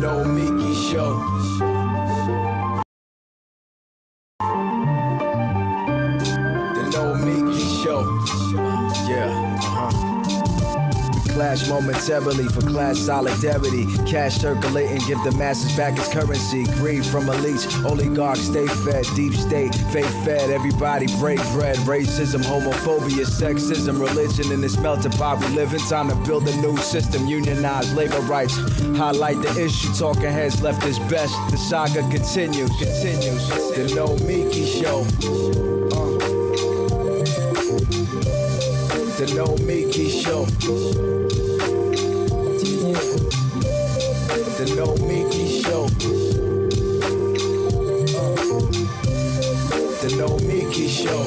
Nomiki Show. The Nomiki Show. Clash momentarily for class solidarity. Cash circulating, give the masses back its currency. Greed from elites, oligarchs stay fed. Deep state, faith fed, everybody break bread. Racism, homophobia, sexism, religion in this melting pot we live in. Time to build a new system, unionize labor rights. Highlight the issue, talking heads left is best. The saga continues. The Nomiki Show. The Nomiki Show. The Nomiki Show. The Nomiki Show.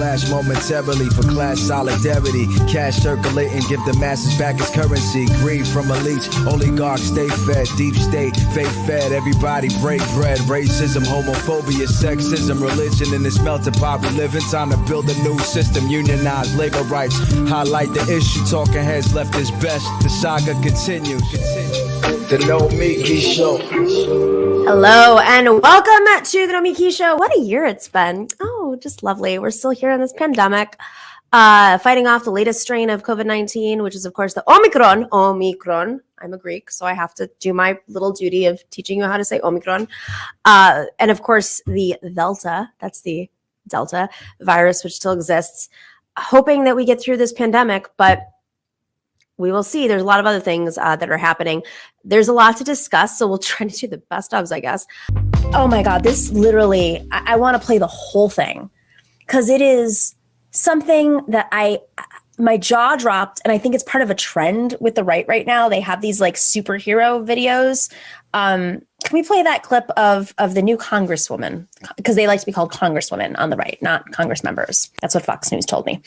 Clash momentarily for class solidarity. Cash circulating, give the masses back its currency. Greed from elites, oligarchs stay fed. Deep state, faith fed. Everybody break bread. Racism, homophobia, sexism, religion in this melting pot we live in. Time to build a new system, unionize labor rights. Highlight the issue, talking heads left is best. The saga continues. The Nomiki Show. Hello and welcome to the Nomiki Show. What a year it's been. Oh, just lovely. We're still here in this pandemic, fighting off the latest strain of COVID-19, which is, of course, the Omicron. I'm a Greek, so I have to do my little duty of teaching you how to say Omicron. And, of course, the Delta. That's the Delta virus, which still exists. Hoping that we get through this pandemic, but we will see. There's a lot of other things that are happening. There's a lot to discuss, so we'll try to do the best ofs, I guess. Oh my God, this literally, I want to play the whole thing because it is something that my jaw dropped, and I think it's part of a trend with the right now. They have these like superhero videos. Can we play that clip of the new congresswoman? Because they like to be called congresswomen on the right, not congress members. That's what Fox News told me.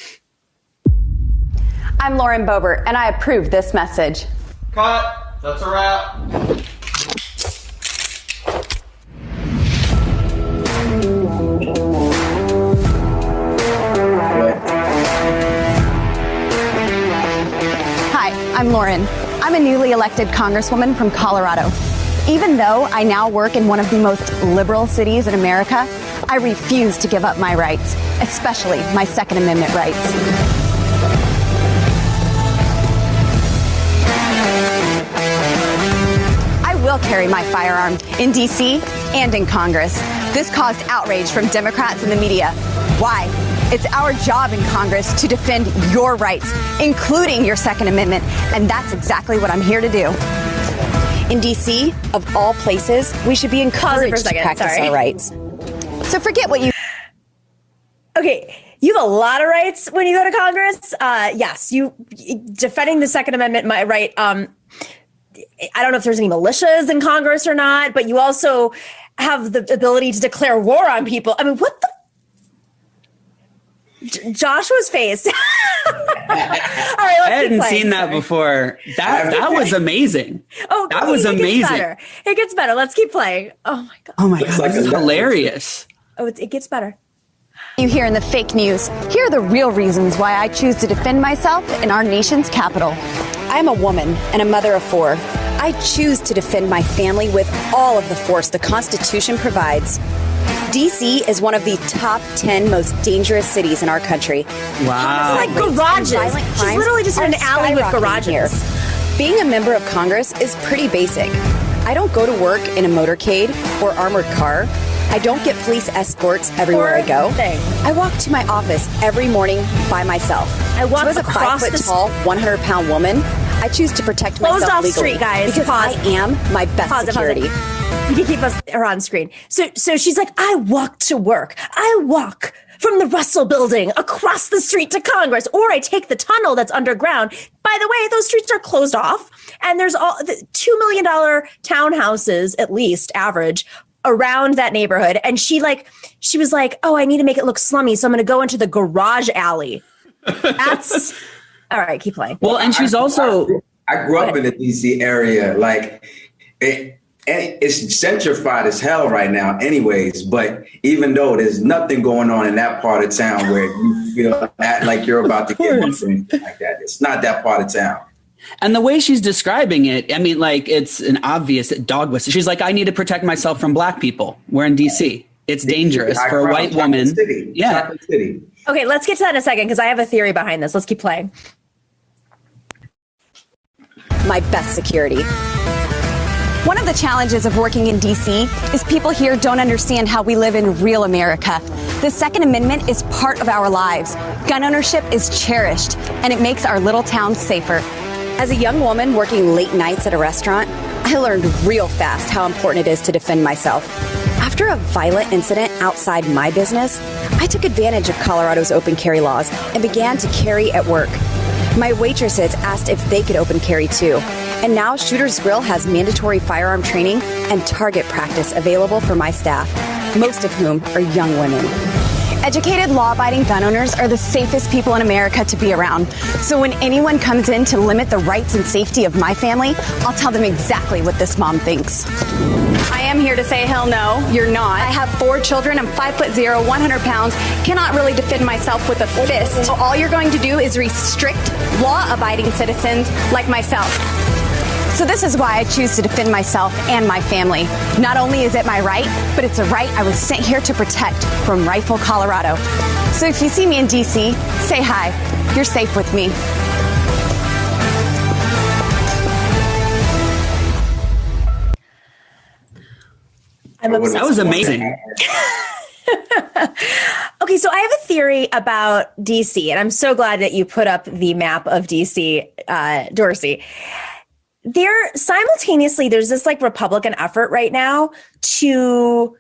I'm Lauren Boebert, and I approve this message. Cut. That's a wrap. Hi, I'm Lauren. I'm a newly elected congresswoman from Colorado. Even though I now work in one of the most liberal cities in America, I refuse to give up my rights, especially my Second Amendment rights. Will carry my firearm in D.C. and in Congress. This caused outrage from Democrats and the media. Why? It's our job in Congress to defend your rights, including your Second Amendment, and that's exactly what I'm here to do. In D.C., of all places, we should be encouraged to practice our rights. So forget what you... Okay, you have a lot of rights when you go to Congress. Yes, you defending the Second Amendment, my right. I don't know if there's any militias in Congress or not, but you also have the ability to declare war on people. I mean, what the? Joshua's face. All right, I hadn't seen that before. That was amazing. Oh, that was amazing. It gets better. Let's keep playing. Oh my God. Oh my God, this is hilarious. Oh, it gets better. You hear in the fake news, here are the real reasons why I choose to defend myself in our nation's capital. I'm a woman and a mother of 4. I choose to defend my family with all of the force the Constitution provides. D.C. is one of the top 10 most dangerous cities in our country. Wow. It's like garages. She's literally just in an alley with garages. Here. Being a member of Congress is pretty basic. I don't go to work in a motorcade or armored car. I don't get police escorts everywhere I go. I walk to my office every morning by myself. I walk as a 5-foot-tall, 100-pound woman. I choose to protect myself legally street, guys. because I am my best security. You can keep her on screen. So she's like, I walk to work. I walk from the Russell Building across the street to Congress, or I take the tunnel that's underground. By the way, those streets are closed off, and there's all the $2 million townhouses, at least average, around that neighborhood. And she was like, oh, I need to make it look slummy, so I'm going to go into the garage alley. That's all right. Keep playing. Well, and she's also. I grew up in the DC area. Like it's gentrified as hell right now, anyways. But even though there's nothing going on in that part of town where you feel like you're about to get one from like that, it's not that part of town. And the way she's describing it, I mean, like it's an obvious dog whistle. She's like, I need to protect myself from black people. We're in DC. It's dangerous for a white woman. Yeah. Okay, let's get to that in a second because I have a theory behind this. Let's keep playing. My best security. One of the challenges of working in D.C. is people here don't understand how we live in real America. The Second Amendment is part of our lives. Gun ownership is cherished, and it makes our little towns safer. As a young woman working late nights at a restaurant, I learned real fast how important it is to defend myself. After a violent incident outside my business, I took advantage of Colorado's open carry laws and began to carry at work. My waitresses asked if they could open carry too, And now Shooter's Grill has mandatory firearm training and target practice available for my staff, most of whom are young women. Educated, law-abiding gun owners are the safest people in America to be around. So when anyone comes in to limit the rights and safety of my family, I'll tell them exactly what this mom thinks. I am here to say, hell no, you're not. I have 4 children. I'm 5'0", 100 pounds. Cannot really defend myself with a fist. So all you're going to do is restrict law-abiding citizens like myself. So this is why I choose to defend myself and my family. Not only is it my right, but it's a right I was sent here to protect from Rifle, Colorado. So if you see me in DC, say hi. You're safe with me. That was amazing. Okay, so I have a theory about DC, and I'm so glad that you put up the map of DC, Dorsey. There's this like Republican effort right now to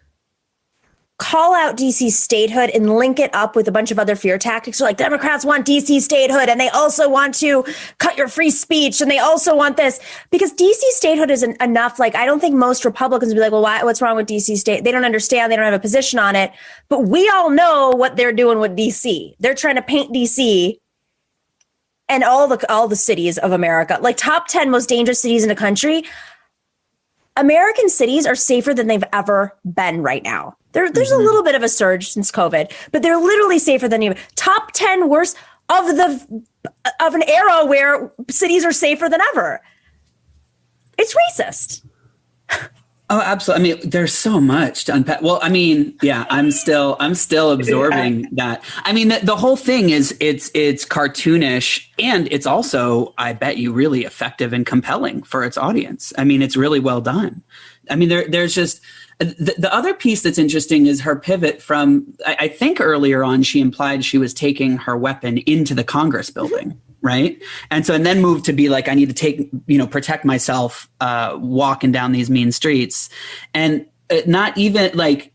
call out DC statehood and link it up with a bunch of other fear tactics. So like Democrats want DC statehood and they also want to cut your free speech and they also want this because DC statehood isn't enough. Like, I don't think most Republicans would be like, well, what's wrong with DC state? They don't understand. They don't have a position on it, but we all know what they're doing with DC. They're trying to paint DC and all the cities of America, like top 10 most dangerous cities in the country. American cities are safer than they've ever been right now. There's a little bit of a surge since COVID, but they're literally safer than you. Top 10 worst of an era where cities are safer than ever. It's racist. Oh, absolutely. I mean, there's so much to unpack. Well, I mean, yeah, I'm still absorbing that. I mean, the whole thing is it's cartoonish and it's also, I bet you, really effective and compelling for its audience. I mean, it's really well done. I mean, there's just the other piece that's interesting is her pivot from, I think earlier on, she implied she was taking her weapon into the Congress building. Right. And then moved to be like, I need to protect myself, walking down these mean streets. And not even like,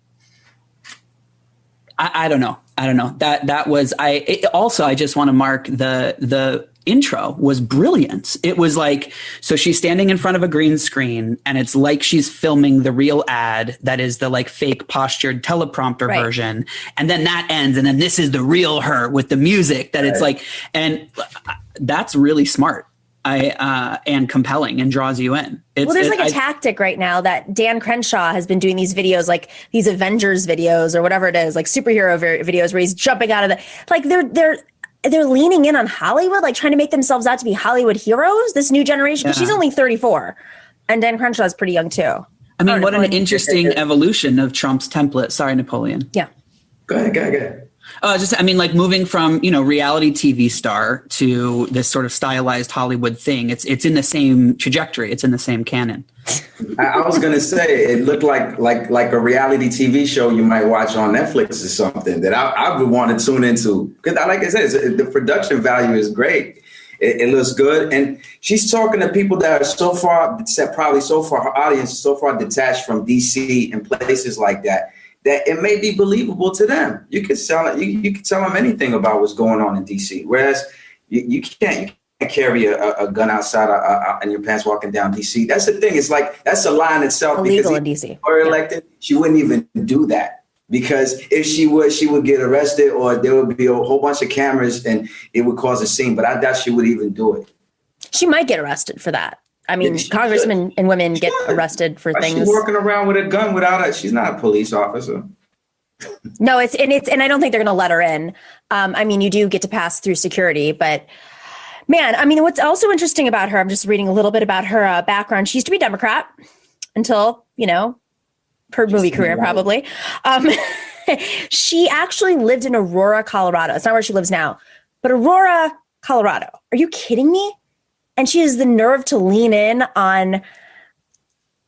I don't know. That was, I just want to mark the intro was brilliant. It was like, so she's standing in front of a green screen and it's like she's filming the real ad that is the like fake postured teleprompter version. And then that ends. And then this is the real her with the music that it's like, and that's really smart. And compelling and draws you in. There's a tactic right now that Dan Crenshaw has been doing these videos, like these Avengers videos or whatever it is, like superhero videos where he's jumping out of the, like they're leaning in on Hollywood, like trying to make themselves out to be Hollywood heroes, this new generation. Because she's only 34 and Dan Crenshaw is pretty young too. I mean, what an interesting evolution of Trump's template. Sorry, Napoleon. Yeah. Go ahead. Like moving from, reality TV star to this sort of stylized Hollywood thing. It's in the same trajectory. It's in the same canon. I was going to say it looked like a reality TV show you might watch on Netflix or something that I would want to tune into. Because like I said, the production value is great. It looks good. And she's talking to people that are so far, her audience is so far detached from DC and places like that it may be believable to them. You could tell them anything about what's going on in DC. Whereas you can't carry a gun outside in your pants walking down DC. That's the thing. It's like, that's a lie in itself. Illegal in DC. Or elected, she wouldn't even do that. Because if she would get arrested or there would be a whole bunch of cameras and it would cause a scene. But I doubt she would even do it. She might get arrested for that. I mean, congressmen and women get arrested for things. She's walking around with a gun she's not a police officer. No, and I don't think they're going to let her in. I mean, you do get to pass through security, but man, I mean, what's also interesting about her, I'm just reading a little bit about her background. She used to be a Democrat until, her movie career, probably. She actually lived in Aurora, Colorado. It's not where she lives now, but Aurora, Colorado. Are you kidding me? And she has the nerve to lean in on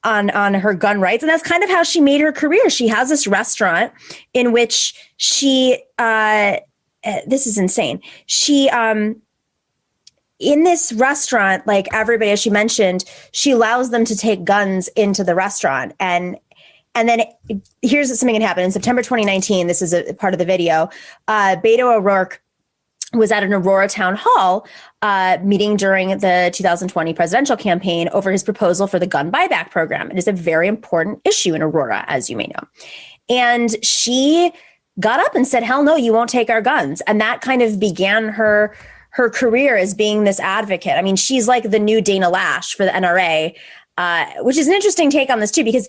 her gun rights. And that's kind of how she made her career. She has this restaurant in which she, this is insane. She, in this restaurant, like everybody, as she mentioned, she allows them to take guns into the restaurant. And then here's something that happened in September 2019. This is a part of the video. Beto O'Rourke was at an Aurora town hall meeting during the 2020 presidential campaign over his proposal for the gun buyback program. It is a very important issue in Aurora, as you may know. And she got up and said, hell no, you won't take our guns. And that kind of began her career as being this advocate. I mean, she's like the new Dana Lash for the NRA, which is an interesting take on this too, because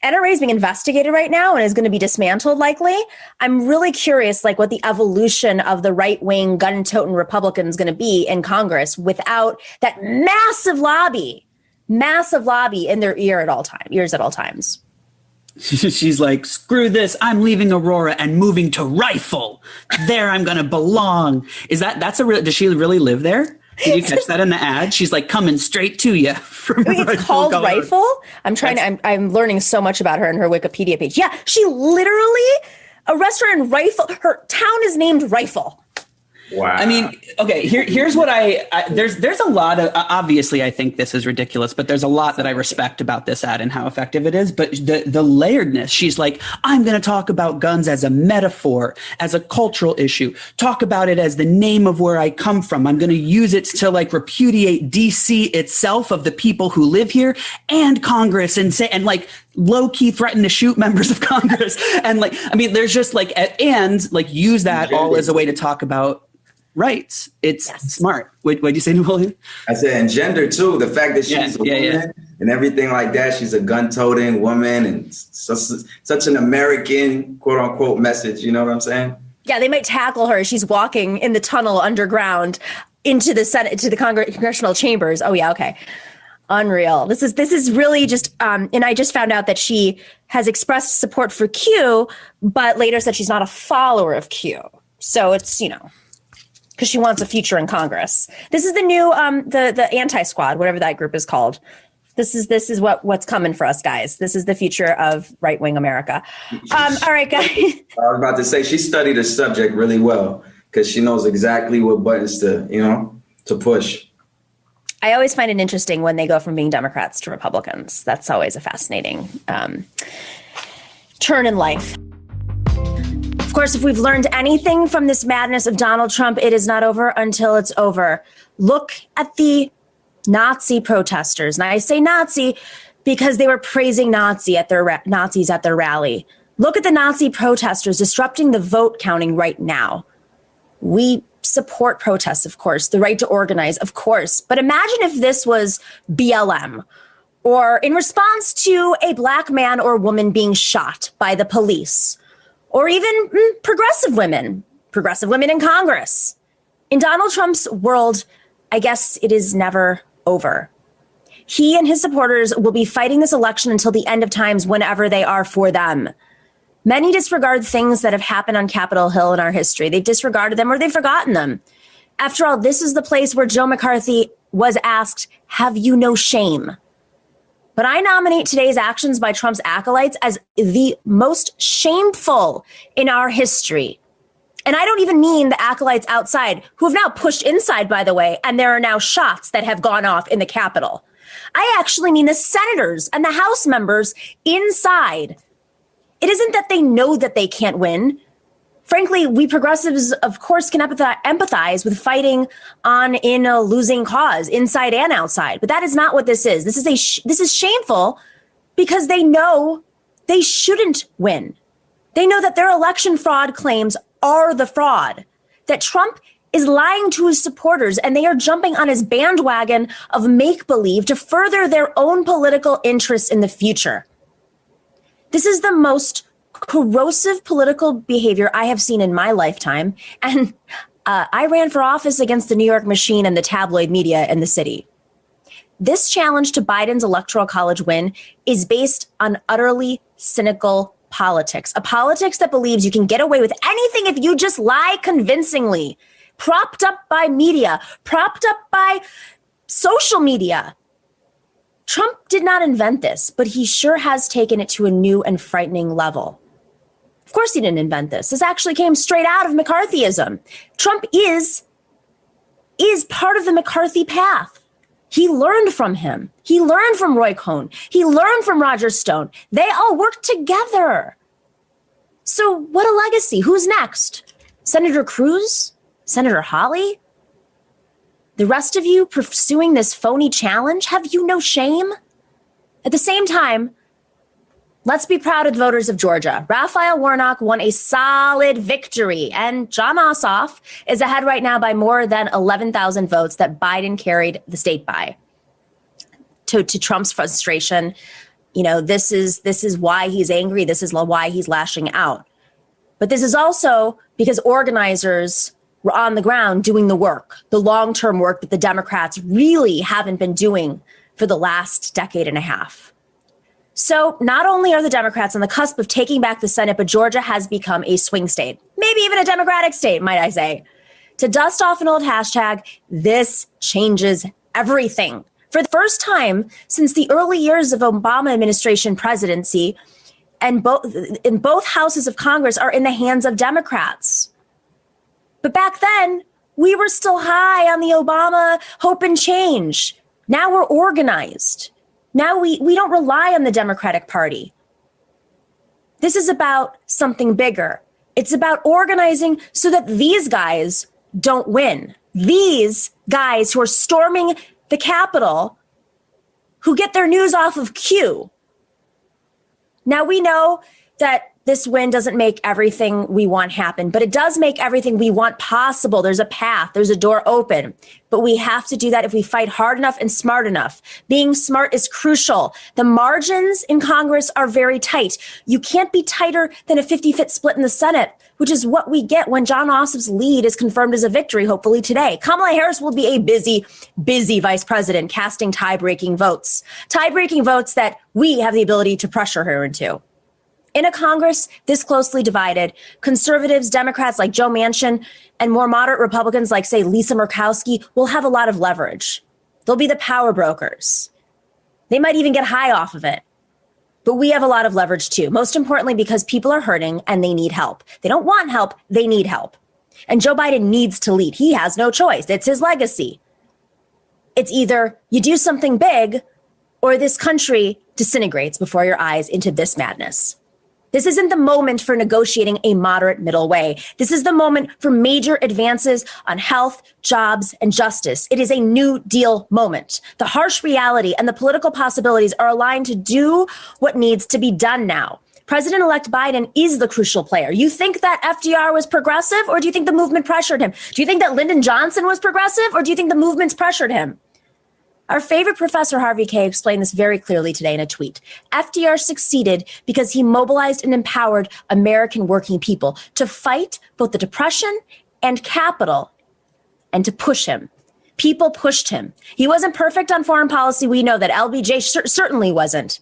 NRA is being investigated right now and is going to be dismantled likely. I'm really curious, like, what the evolution of the right-wing gun-toting Republican is going to be in Congress without that massive lobby in their ears at all times. She's like, screw this. I'm leaving Aurora and moving to Rifle. There I'm going to belong. Does she really live there? Did you catch that in the ad? She's like coming straight to you. It's called Rifle. I'm learning so much about her and her Wikipedia page. Yeah, she literally, a restaurant in Rifle. Her town is named Rifle. Wow. I mean, okay, here's what there's a lot of, obviously I think this is ridiculous, but there's a lot that I respect about this ad and how effective it is. But the layeredness, she's like, I'm going to talk about guns as a metaphor, as a cultural issue, talk about it as the name of where I come from. I'm going to use it to like repudiate DC itself of the people who live here and Congress and like low key threaten to shoot members of Congress. And like, I mean, there's just like, and like use that all as a way to talk about rights. It's smart. What'd you say, Napoleon? I said, and gender too. The fact that she's a woman and everything like that. She's a gun-toting woman and such an American, quote unquote, message. You know what I'm saying? Yeah, they might tackle her. She's walking in the tunnel underground into the Senate, to the congressional chambers. Oh yeah, okay. Unreal. This is really just, and I just found out that she has expressed support for Q, but later said she's not a follower of Q. So it's, because she wants a future in Congress. This is the new the anti-squad, whatever that group is called. This is what's coming for us, guys. This is the future of right-wing America. All right, guys. I was about to say she studied the subject really well because she knows exactly what buttons to push. I always find it interesting when they go from being Democrats to Republicans. That's always a fascinating turn in life. Of course, if we've learned anything from this madness of Donald Trump, it is not over until it's over. Look at the Nazi protesters. And I say Nazi because they were praising Nazis at their rally. Look at the Nazi protesters disrupting the vote counting right now. We support protests, of course, the right to organize, of course. But imagine if this was BLM or in response to a black man or woman being shot by the police. Or even progressive women in Congress. In Donald Trump's world, I guess it is never over. He and his supporters will be fighting this election until the end of times, whenever they are for them. Many disregard things that have happened on Capitol Hill in our history. They've disregarded them or they've forgotten them. After all, this is the place where Joe McCarthy was asked, have you no shame? But I nominate today's actions by Trump's acolytes as the most shameful in our history. And I don't even mean the acolytes outside, who have now pushed inside, by the way, and there are now shots that have gone off in the Capitol. I actually mean the senators and the House members inside. It isn't that they know that they can't win. Frankly, we progressives, of course, can empathize with fighting in a losing cause, inside and outside. But that is not what this is. This is shameful because they know they shouldn't win. They know that their election fraud claims are the fraud, that Trump is lying to his supporters, and they are jumping on his bandwagon of make-believe to further their own political interests in the future. This is the most corrosive political behavior I have seen in my lifetime. And I ran for office against the New York machine and the tabloid media in the city. This challenge to Biden's electoral college win is based on utterly cynical politics, a politics that believes you can get away with anything if you just lie convincingly, propped up by media, propped up by social media. Trump did not invent this, but he sure has taken it to a new and frightening level. Of course he didn't invent this. This actually came straight out of McCarthyism. Trump is part of the McCarthy path. He learned from him. He learned from Roy Cohn. He learned from Roger Stone. They all worked together. So what a legacy. Who's next? Senator Cruz, Senator Hawley, the rest of you pursuing this phony challenge, have you no shame? At the same time, let's be proud of the voters of Georgia. Raphael Warnock won a solid victory, and Jon Ossoff is ahead right now by more than 11,000 votes that Biden carried the state by. To Trump's frustration, this is why he's angry. This is why he's lashing out. But this is also because organizers were on the ground doing the work, the long-term work that the Democrats really haven't been doing for the last decade and a half. So not only are the Democrats on the cusp of taking back the Senate, but Georgia has become a swing state, maybe even a Democratic state, might I say. To dust off an old hashtag, this changes everything. For the first time since the early years of Obama administration presidency, and both houses of Congress are in the hands of Democrats. But back then, we were still high on the Obama hope and change. Now we're organized. Now we don't rely on the Democratic Party. This is about something bigger. It's about organizing so that these guys don't win. These guys who are storming the Capitol, who get their news off of Q. Now we know that this win doesn't make everything we want happen, but it does make everything we want possible. There's a path, there's a door open, but we have to do that if we fight hard enough and smart enough. Being smart is crucial. The margins in Congress are very tight. You can't be tighter than a 50-50 split in the Senate, which is what we get when Jon Ossoff's lead is confirmed as a victory, hopefully today. Kamala Harris will be a busy vice president, casting tie-breaking votes that we have the ability to pressure her into. In a Congress this closely divided, conservatives, Democrats like Joe Manchin, and more moderate Republicans like, say, Lisa Murkowski will have a lot of leverage. They'll be the power brokers. They might even get high off of it. But we have a lot of leverage too, most importantly because people are hurting and they need help. They don't want help, they need help. And Joe Biden needs to lead. He has no choice. It's his legacy. It's either you do something big or this country disintegrates before your eyes into this madness. This isn't the moment for negotiating a moderate middle way. This is the moment for major advances on health, jobs, and justice. It is a New Deal moment. The harsh reality and the political possibilities are aligned to do what needs to be done now. President-elect Biden is the crucial player. You think that FDR was progressive, or do you think the movement pressured him? Do you think that Lyndon Johnson was progressive, or do you think the movements pressured him? Our favorite professor, Harvey Kaye, explained this very clearly today in a tweet. FDR succeeded because he mobilized and empowered American working people to fight both the Depression and capital and to push him. People pushed him. He wasn't perfect on foreign policy. We know that. LBJ certainly wasn't.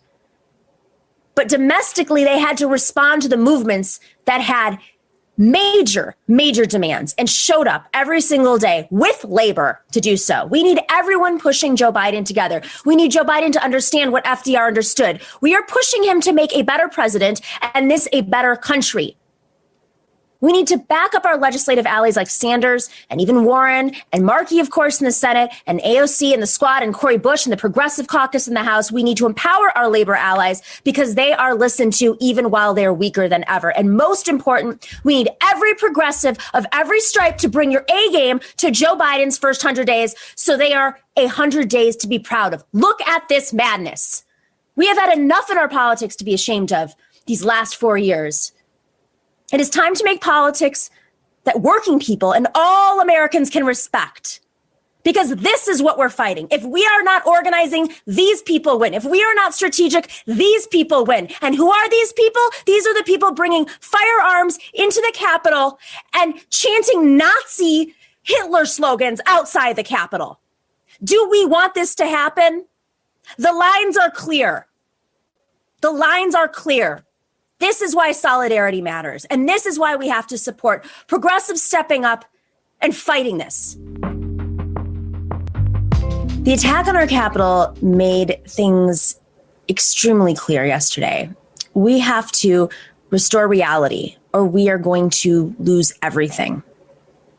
But domestically, they had to respond to the movements that had major demands and showed up every single day with labor to do so. We need everyone pushing Joe Biden together. We need Joe Biden to understand what FDR understood. We are pushing him to make a better president and this a better country. We need to back up our legislative allies like Sanders and even Warren and Markey, of course, in the Senate, and AOC and the Squad and Cori Bush and the Progressive Caucus in the House. We need to empower our labor allies because they are listened to even while they're weaker than ever. And most important, we need every progressive of every stripe to bring your A game to Joe Biden's first 100 days so they are 100 days to be proud of. Look at this madness. We have had enough in our politics to be ashamed of these last 4 years. It is time to make politics that working people and all Americans can respect. Because this is what we're fighting. If we are not organizing, these people win. If we are not strategic, these people win. And who are these people? These are the people bringing firearms into the Capitol and chanting Nazi Hitler slogans outside the Capitol. Do we want this to happen? The lines are clear. The lines are clear. This is why solidarity matters. And this is why we have to support progressives stepping up and fighting this. The attack on our Capitol made things extremely clear yesterday. We have to restore reality or we are going to lose everything.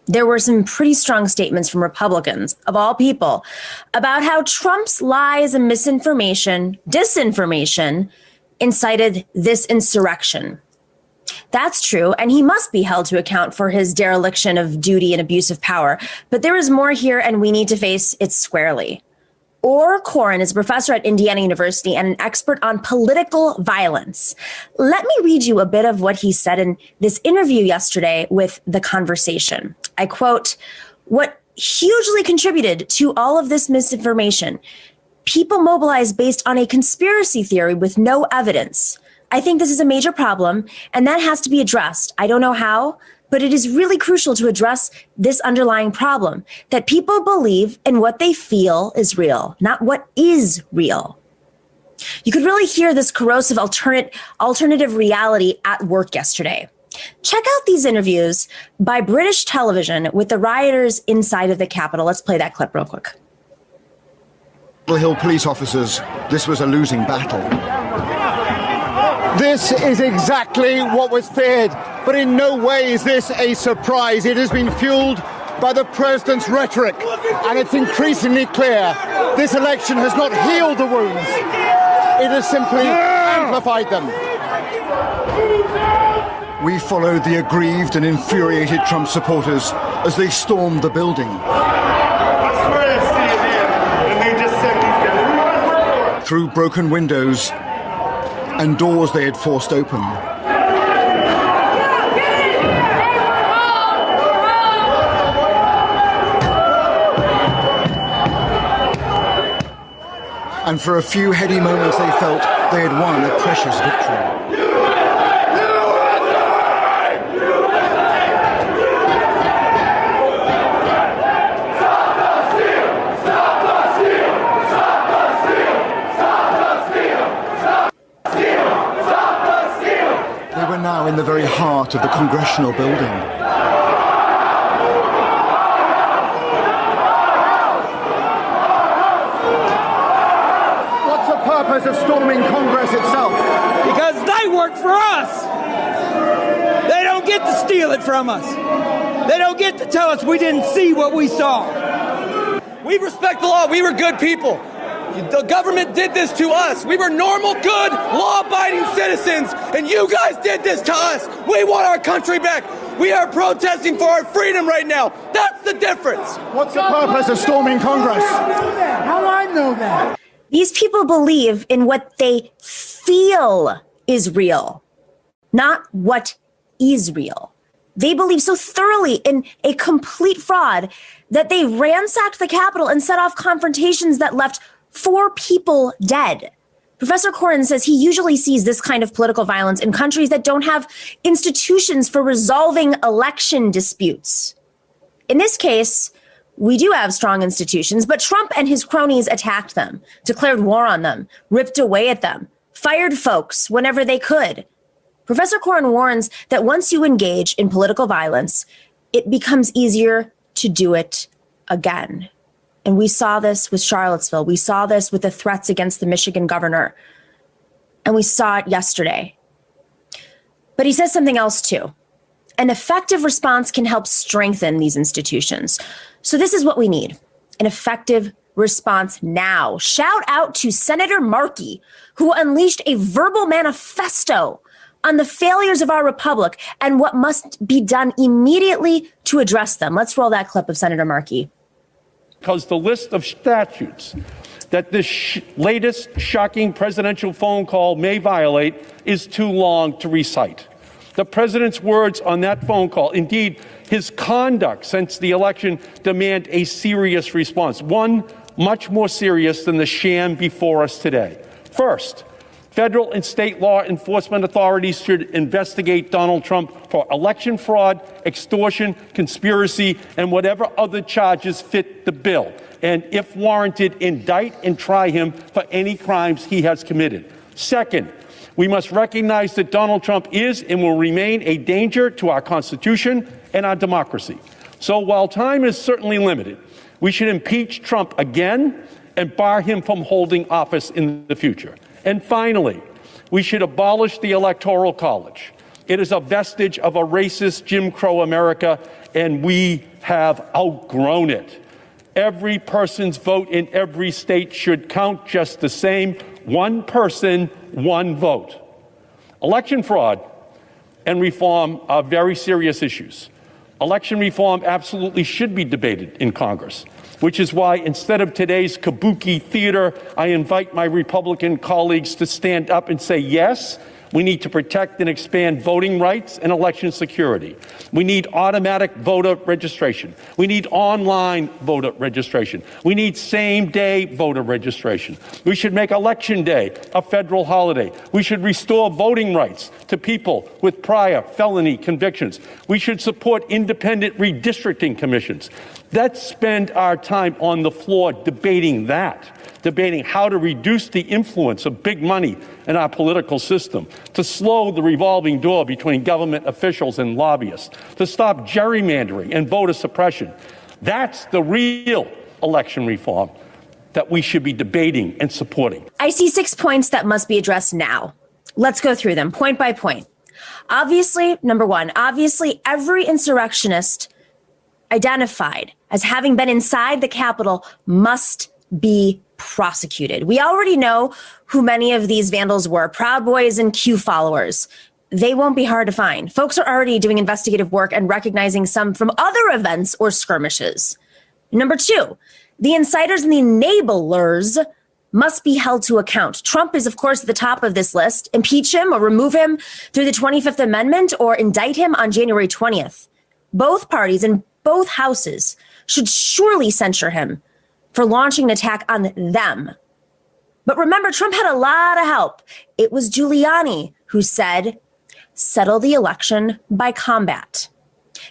There were some pretty strong statements from Republicans, of all people, about how Trump's lies and misinformation, disinformation, incited this insurrection. That's true, and he must be held to account for his dereliction of duty and abuse of power. But there is more here, and we need to face it squarely. Orr Corrin is a professor at Indiana University and an expert on political violence. Let me read you a bit of what he said in this interview yesterday with The Conversation. I quote, "What hugely contributed to all of this misinformation, people mobilized based on a conspiracy theory with no evidence. I think this is a major problem, and that has to be addressed. I don't know how, but it is really crucial to address this underlying problem, that people believe in what they feel is real, not what is real." You could really hear this corrosive alternative reality at work yesterday. Check out these interviews by British television with the rioters inside of the Capitol. Let's play that clip real quick. Hill police officers, this was a losing battle. This is exactly what was feared, but in no way is this a surprise. It has been fueled by the president's rhetoric, and it's increasingly clear this election has not healed the wounds. It has simply amplified them. We followed the aggrieved and infuriated Trump supporters as they stormed the building. Through broken windows and doors they had forced open. And for a few heady moments they felt they had won a precious victory. Now in the very heart of the congressional building. What's the purpose of storming Congress itself? Because they work for us. They don't get to steal it from us. They don't get to tell us we didn't see what we saw. We respect the law. We were good people. The government did this to us. We were normal, good, law-abiding citizens, and you guys did this to us. We want our country back. We are protesting for our freedom right now. That's the difference. What's the purpose of storming Congress? How do I know that? These people believe in what they feel is real, not what is real. They believe so thoroughly in a complete fraud that they ransacked the Capitol and set off confrontations that left 4 people dead. Professor Corrin says he usually sees this kind of political violence in countries that don't have institutions for resolving election disputes. In this case, we do have strong institutions, but Trump and his cronies attacked them, declared war on them, ripped away at them, fired folks whenever they could. Professor Corrin warns that once you engage in political violence, it becomes easier to do it again. And we saw this with Charlottesville. We saw this with the threats against the Michigan governor. And we saw it yesterday. But he says something else too. An effective response can help strengthen these institutions. So this is what we need. An effective response now. Shout out to Senator Markey, who unleashed a verbal manifesto on the failures of our republic and what must be done immediately to address them. Let's roll that clip of Senator Markey. Because the list of statutes that this latest shocking presidential phone call may violate is too long to recite. The president's words on that phone call, indeed his conduct since the election, demand a serious response, one much more serious than the sham before us today. First, federal and state law enforcement authorities should investigate Donald Trump for election fraud, extortion, conspiracy, and whatever other charges fit the bill. And if warranted, indict and try him for any crimes he has committed. Second, we must recognize that Donald Trump is and will remain a danger to our Constitution and our democracy. So while time is certainly limited, we should impeach Trump again and bar him from holding office in the future. And finally, we should abolish the Electoral College. It is a vestige of a racist Jim Crow America, and we have outgrown it. Every person's vote in every state should count just the same. One person, one vote. Election fraud and reform are very serious issues. Election reform absolutely should be debated in Congress, which is why instead of today's kabuki theater, I invite my Republican colleagues to stand up and say, yes, we need to protect and expand voting rights and election security. We need automatic voter registration. We need online voter registration. We need same-day voter registration. We should make Election Day a federal holiday. We should restore voting rights to people with prior felony convictions. We should support independent redistricting commissions. Let's spend our time on the floor debating that, debating how to reduce the influence of big money in our political system, to slow the revolving door between government officials and lobbyists, to stop gerrymandering and voter suppression. That's the real election reform that we should be debating and supporting. I see 6 points that must be addressed now. Let's go through them point by point. Obviously, number one, every insurrectionist identified as having been inside the Capitol must be prosecuted. We already know who many of these vandals were, Proud Boys and Q followers. They won't be hard to find. Folks are already doing investigative work and recognizing some from other events or skirmishes. Number two, the inciters and the enablers must be held to account. Trump is, of course, at the top of this list. Impeach him or remove him through the 25th Amendment or indict him on January 20th. Both parties and both houses should surely censure him for launching an attack on them. But remember, Trump had a lot of help. It was Giuliani who said, settle the election by combat.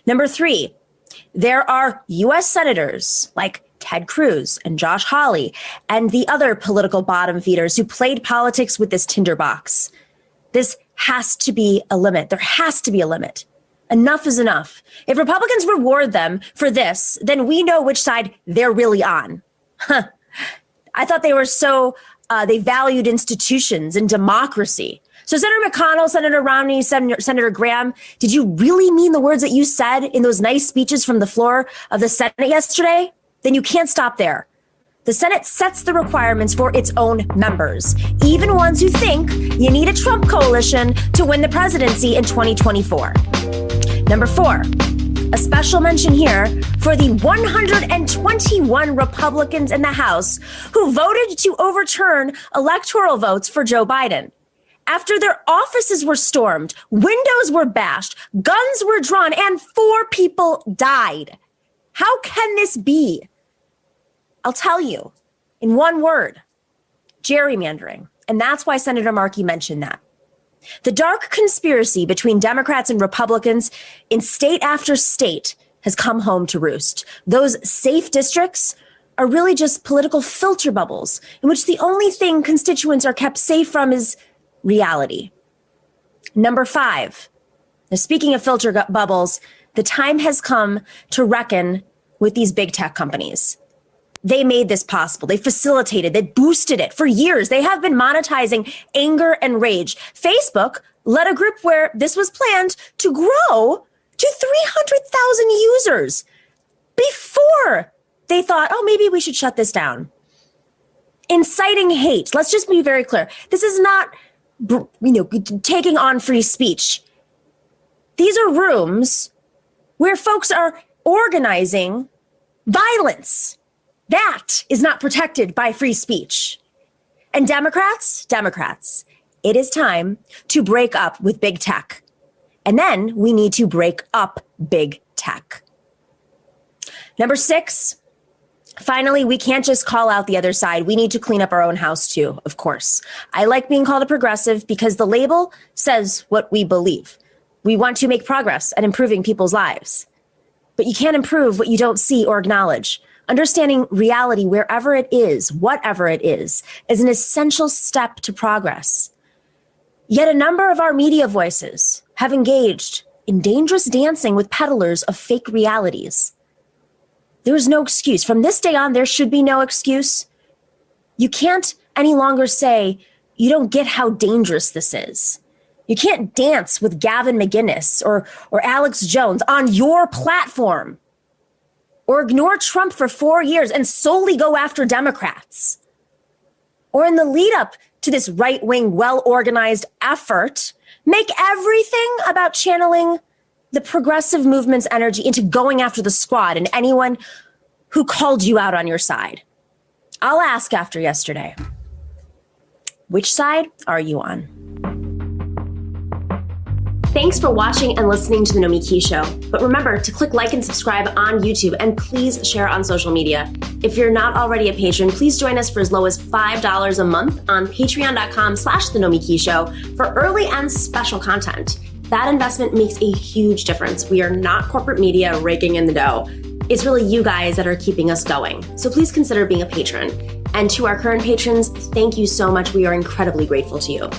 Number three, there are U.S. senators like Ted Cruz and Josh Hawley and the other political bottom feeders who played politics with this tinderbox. This has to be a limit. There has to be a limit. Enough is enough. If Republicans reward them for this, then we know which side they're really on. I thought they were they valued institutions and democracy. So Senator McConnell, Senator Romney, Senator Graham, did you really mean the words that you said in those nice speeches from the floor of the Senate yesterday? Then you can't stop there. The Senate sets the requirements for its own members, even ones who think you need a Trump coalition to win the presidency in 2024. Number four, a special mention here for the 121 Republicans in the House who voted to overturn electoral votes for Joe Biden. After their offices were stormed, windows were bashed, guns were drawn, and 4 people died. How can this be? I'll tell you in one word, gerrymandering. And that's why Senator Markey mentioned that. The dark conspiracy between Democrats and Republicans in state after state has come home to roost. Those safe districts are really just political filter bubbles in which the only thing constituents are kept safe from is reality. Number five, now speaking of filter bubbles, the time has come to reckon with these big tech companies. They made this possible. They facilitated, they boosted it for years. They have been monetizing anger and rage. Facebook led a group where this was planned to grow to 300,000 users before they thought, oh, maybe we should shut this down. Inciting hate. Let's just be very clear. This is not, taking on free speech. These are rooms where folks are organizing violence. That is not protected by free speech. And Democrats, it is time to break up with big tech. And then we need to break up big tech. Number six, finally, we can't just call out the other side. We need to clean up our own house too, of course. I like being called a progressive because the label says what we believe. We want to make progress at improving people's lives. But you can't improve what you don't see or acknowledge. Understanding reality wherever it is, whatever it is an essential step to progress. Yet a number of our media voices have engaged in dangerous dancing with peddlers of fake realities. There is no excuse. From this day on, there should be no excuse. You can't any longer say, you don't get how dangerous this is. You can't dance with Gavin McInnes or Alex Jones on your platform. Or ignore Trump for 4 years and solely go after Democrats. Or in the lead up to this right-wing, well-organized effort Make everything about channeling the progressive movement's energy into going after the squad and anyone who called you out on your side. I'll ask after yesterday, which side are you on? Thanks for watching and listening to The Nomiki Show. But remember to click like and subscribe on YouTube, and please share on social media. If you're not already a patron, please join us for as low as $5 a month on patreon.com/The Nomiki Show for early and special content. That investment makes a huge difference. We are not corporate media raking in the dough. It's really you guys that are keeping us going. So please consider being a patron. And to our current patrons, thank you so much. We are incredibly grateful to you.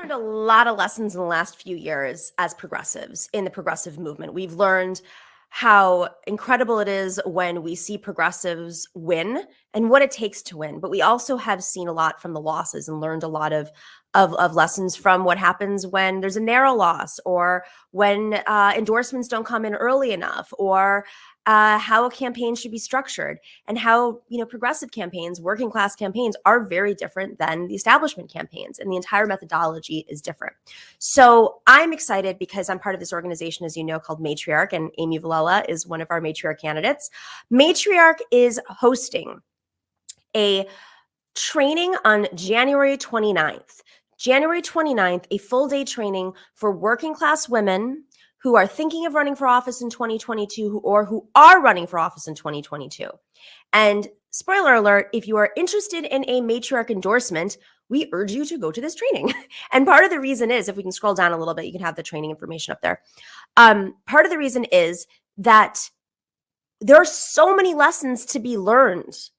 A lot of lessons in the last few years as progressives in the progressive movement. We've learned how incredible it is when we see progressives win and what it takes to win. But we also have seen a lot from the losses and learned a lot of lessons from what happens when there's a narrow loss, or when endorsements don't come in early enough, or how a campaign should be structured, and how, progressive campaigns, working class campaigns, are very different than the establishment campaigns, and the entire methodology is different. So I'm excited because I'm part of this organization, as you know, called Matriarch, and Amy Villela is one of our Matriarch candidates. Matriarch is hosting a training on January 29th. January 29th, a full day training for working class women who are thinking of running for office in 2022 or who are running for office in 2022. And spoiler alert, if you are interested in a Matriarch endorsement, we urge you to go to this training. And part of the reason is, if we can scroll down a little bit, you can have the training information up there. Part of the reason is that there are so many lessons to be learned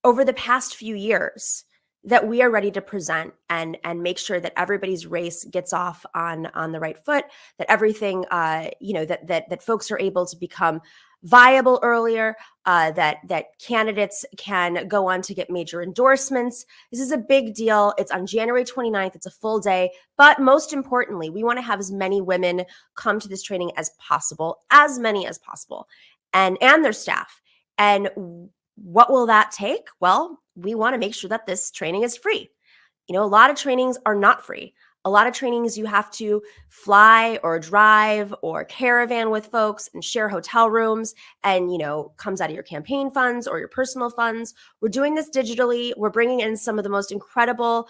over the past few years that we are ready to present and make sure that everybody's race gets off on the right foot, that everything, that folks are able to become viable earlier, that candidates can go on to get major endorsements. This is a big deal. It's on January 29th. It's a full day. But most importantly, we want to have as many women come to this training as possible, as many as possible, and their staff. And what will that take? Well, we want to make sure that this training is free. A lot of trainings are not free. A lot of trainings you have to fly or drive or caravan with folks and share hotel rooms, and, comes out of your campaign funds or your personal funds. We're doing this digitally. We're bringing in some of the most incredible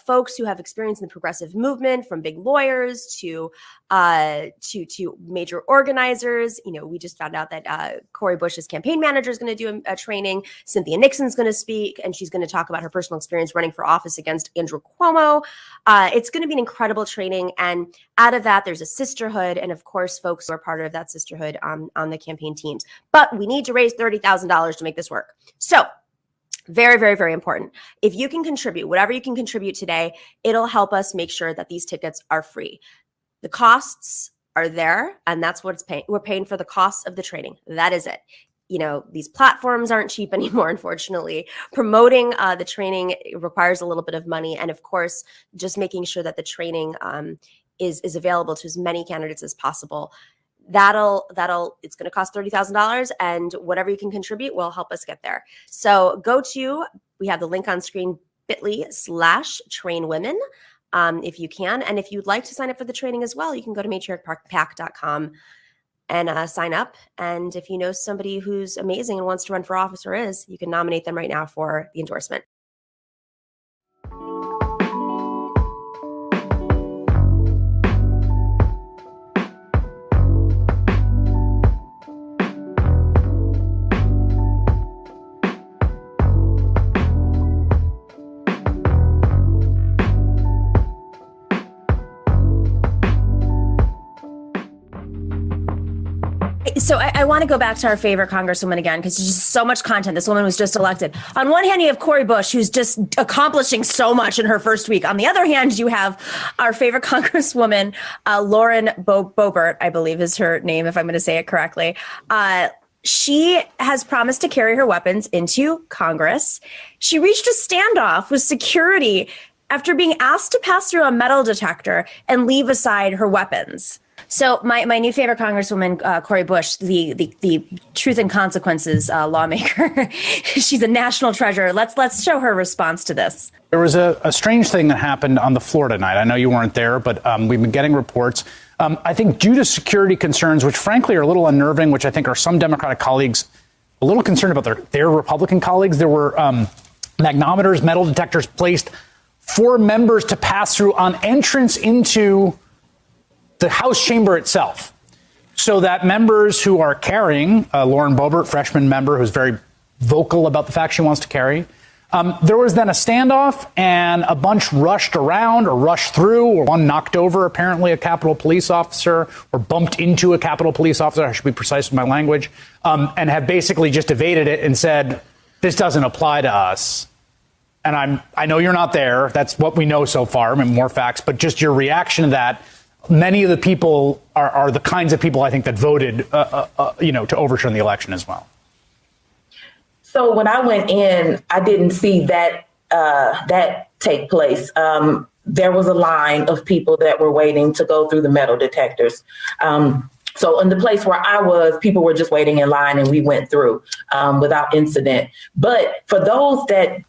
folks who have experience in the progressive movement, from big lawyers to major organizers. We just found out that Cori Bush's campaign manager is going to do a training. Cynthia Nixon's going to speak, and she's going to talk about her personal experience running for office against Andrew Cuomo. It's going to be an incredible training. And out of that, there's a sisterhood. And of course, folks who are part of that sisterhood on the campaign teams. But we need to raise $30,000 to make this work. So very, very, very important. If you can contribute, whatever you can contribute today, it'll help us make sure that these tickets are free. The costs are there, and that's what it's paying. We're paying for the costs of the training. That is it. These platforms aren't cheap anymore, unfortunately. Promoting the training requires a little bit of money. And of course, just making sure that the training is available to as many candidates as possible. It's going to cost $30,000, and whatever you can contribute will help us get there. So we have the link on screen, bit.ly/trainwomen, if you can. And if you'd like to sign up for the training as well, you can go to matriarchpac.com and sign up. And if you know somebody who's amazing and wants to run for office or you can nominate them right now for the endorsement. So I want to go back to our favorite Congresswoman again, because there's just so much content. This woman was just elected. On one hand, you have Cori Bush, who's just accomplishing so much in her first week. On the other hand, you have our favorite Congresswoman, Lauren Boebert, I believe is her name, if I'm going to say it correctly. she has promised to carry her weapons into Congress. She reached a standoff with security after being asked to pass through a metal detector and leave aside her weapons. So my new favorite Congresswoman, Cori Bush, the Truth and Consequences lawmaker, she's a national treasure. Let's show her response to this. There was a strange thing that happened on the floor tonight. I know you weren't there, but we've been getting reports. I think due to security concerns, which frankly are a little unnerving, which I think are some Democratic colleagues a little concerned about their Republican colleagues, there were magnometers, metal detectors placed for members to pass through on entrance into the House chamber itself, so that members who are carrying, Lauren Boebert, freshman member who's very vocal about the fact she wants to carry, there was then a standoff and a bunch rushed around or rushed through, or one knocked over apparently a Capitol Police officer or bumped into a Capitol Police officer, I should be precise with my language, and have basically just evaded it and said, this doesn't apply to us. And I know you're not there. That's what we know so far. I mean, more facts, but just your reaction to that. Many of the people are the kinds of people I think that voted, to overturn the election as well. So when I went in, I didn't see that take place. There was a line of people that were waiting to go through the metal detectors. So in the place where I was, people were just waiting in line and we went through without incident. But for those that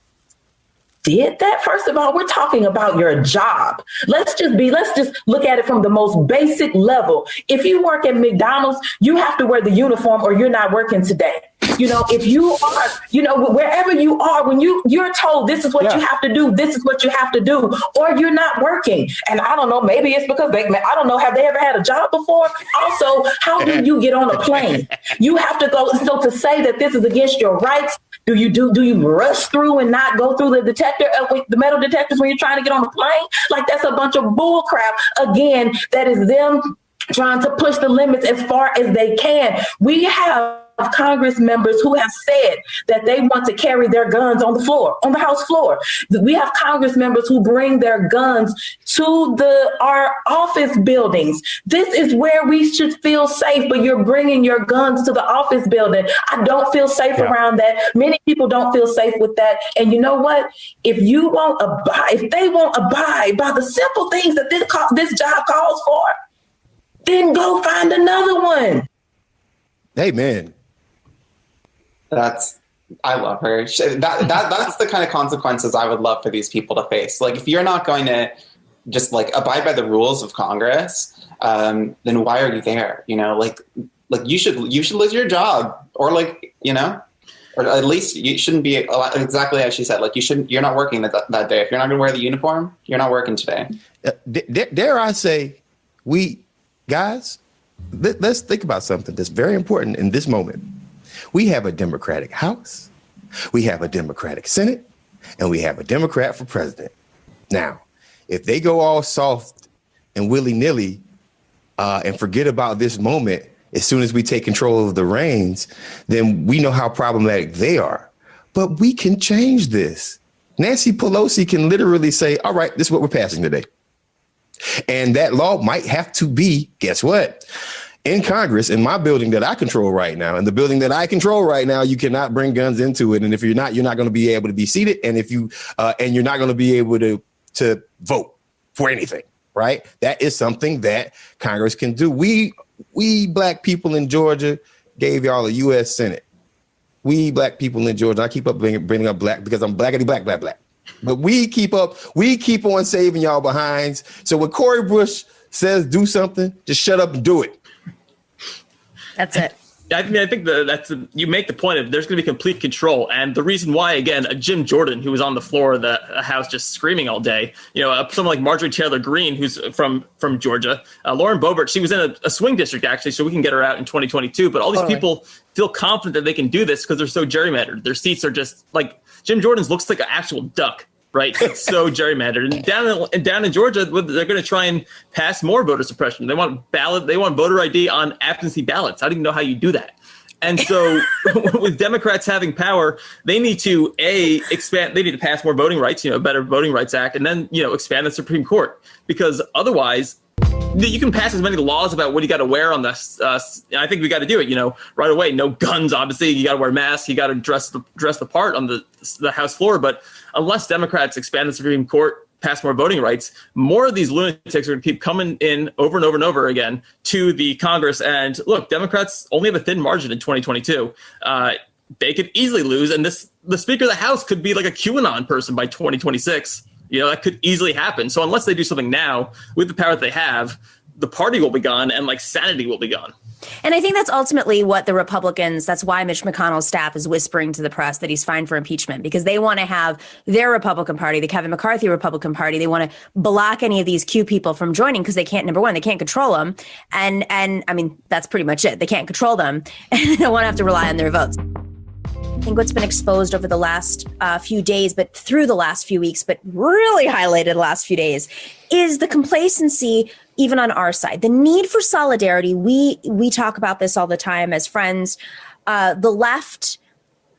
did that, first of all, we're talking about your job. Let's just look at it from the most basic level. If you work at McDonald's, you have to wear the uniform or you're not working today. If you are, wherever you are, when you're told this is what you have to do, this is what you have to do, or you're not working. And I don't know, maybe it's because I don't know, have they ever had a job before? Also, how do you get on a plane? You have to go. So to say that this is against your rights, do you rush through and not go through the metal detectors when you're trying to get on a plane? Like, that's a bunch of bull crap. Again, that is them trying to push the limits as far as they can. We have Congress members who have said that they want to carry their guns on the House floor. We have Congress members who bring their guns to our office buildings. This is where we should feel safe, but you're bringing your guns to the office building. I don't feel safe around that. Many people don't feel safe with that. And you know what? If they won't abide by the simple things that this job calls for, then go find another one. Amen. I love her. That's the kind of consequences I would love for these people to face. Like, if you're not going to just abide by the rules of Congress, then why are you there? You should lose your job, or or at least you shouldn't be exactly as she said. You're not working that day. If you're not going to wear the uniform, you're not working today. Dare I say, guys, let's think about something that's very important in this moment. We have a Democratic House, we have a Democratic Senate, and we have a Democrat for president. Now, if they go all soft and willy-nilly and forget about this moment as soon as we take control of the reins, then we know how problematic they are. But we can change this. Nancy Pelosi can literally say, all right, this is what we're passing today. And that law might have to be, guess what? In Congress, in my building that I control right now, and the building that I control right now, you cannot bring guns into it. And if you're not going to be able to be seated. And if you and you're not going to be able to vote for anything. Right. That is something that Congress can do. We black people in Georgia gave y'all a U.S. Senate. We black people in Georgia. I keep up bringing up black because I'm blackity black. But we keep on saving y'all behinds. So when Cori Bush says do something, just shut up and do it. That's it. I think you make the point of there's going to be complete control. And the reason why, again, Jim Jordan, who was on the floor of the House just screaming all day, someone like Marjorie Taylor Greene, who's from Georgia, Lauren Boebert, she was in a swing district, actually, so we can get her out in 2022. But all these people feel confident that they can do this because they're so gerrymandered. Their seats are just like Jim Jordan's looks like an actual duck. Right. It's so gerrymandered. And down in Georgia, they're going to try and pass more voter suppression. They want voter ID on absentee ballots. I don't even know how you do that. And so with Democrats having power, they need to expand. They need to pass more voting rights, a better Voting Rights Act, and then, expand the Supreme Court, because otherwise you can pass as many laws about what you got to wear on this. I think we got to do it, right away. No guns, obviously. You got to wear masks. You got to dress the part on the House floor. But unless Democrats expand the Supreme Court, pass more voting rights, more of these lunatics are going to keep coming in over and over and over again to the Congress. And look, Democrats only have a thin margin in 2022. They could easily lose. And the Speaker of the House could be like a QAnon person by 2026. That could easily happen. So unless they do something now with the power that they have, the party will be gone and sanity will be gone. And I think that's ultimately what the Republicans, that's why Mitch McConnell's staff is whispering to the press that he's fine for impeachment, because they want to have their Republican Party, the Kevin McCarthy Republican Party. They want to block any of these Q people from joining because they can't, number one, they can't control them. And I mean, that's pretty much it. They can't control them and they don't want to have to rely on their votes. I think what's been exposed over the last few days, but through the last few weeks, but really highlighted the last few days, is the complacency, even on our side. The need for solidarity. We talk about this all the time as friends. The left,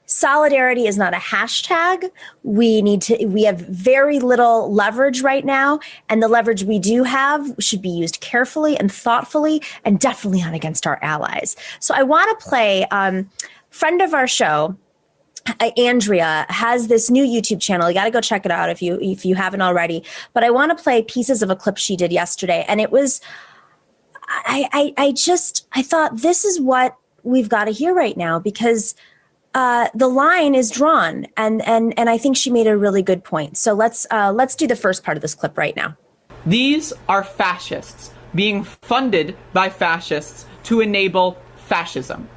solidarity is not a hashtag. We have very little leverage right now, and the leverage we do have should be used carefully and thoughtfully, and definitely not against our allies. So I want to play friend of our show, Andrea, has this new YouTube channel. You got to go check it out if you haven't already. But I want to play pieces of a clip she did yesterday, and it was, I thought this is what we've got to hear right now, because the line is drawn, and I think she made a really good point. So let's do the first part of this clip right now. These are fascists being funded by fascists to enable fascism.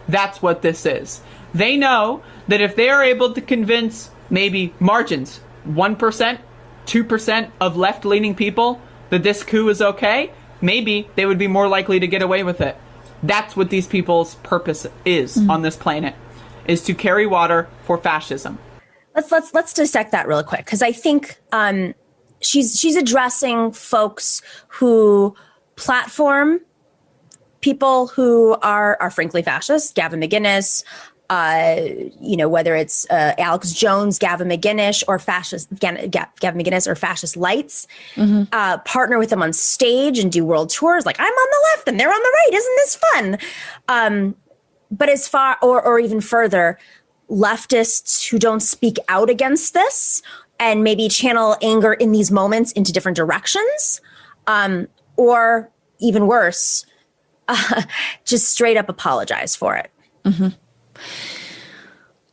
That's what this is. They know that if they are able to convince maybe margins, 1%, 2% of left-leaning people that this coup is okay, maybe they would be more likely to get away with it. That's what these people's purpose is on this planet, is to carry water for fascism. Let's dissect that real quick, because I think she's addressing folks who platform people who are frankly fascist, Gavin McInnes, whether it's Alex Jones, Gavin McInnes, or Gavin McInnes, or fascist lights, partner with them on stage and do world tours. Like, I'm on the left and they're on the right. Isn't this fun? But as far, or even further, leftists who don't speak out against this and maybe channel anger in these moments into different directions, or even worse, just straight up apologize for it.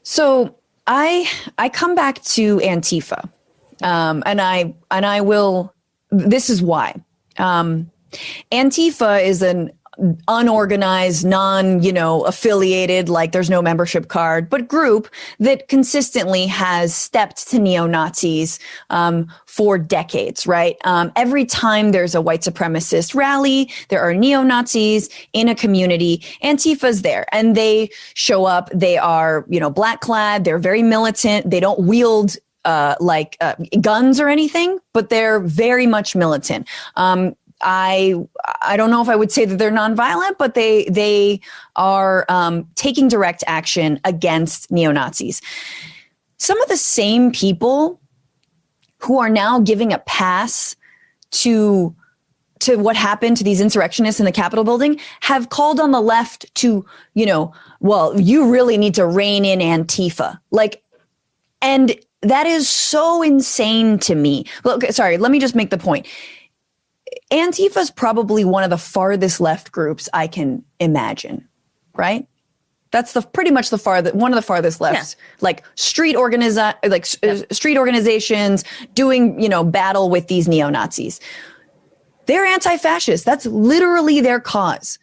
So I come back to Antifa, and I will. This is why. Antifa is an unorganized, affiliated, like there's no membership card, but group that consistently has stepped to neo-Nazis for decades, right? Every time there's a white supremacist rally, there are neo-Nazis in a community, Antifa's there, and they show up. They are, black clad. They're very militant. They don't wield guns or anything, but they're very much militant. I don't know if I would say that they're nonviolent, but they are taking direct action against neo-Nazis. Some of the same people who are now giving a pass to what happened to these insurrectionists in the Capitol building have called on the left to, well, you really need to rein in Antifa. And that is so insane to me. Look, sorry, let me just make the point. Antifa is probably one of the farthest left groups I can imagine, right? That's pretty much one of the farthest left, like street organizations doing, battle with these neo-Nazis. They're anti-fascist. That's literally their cause.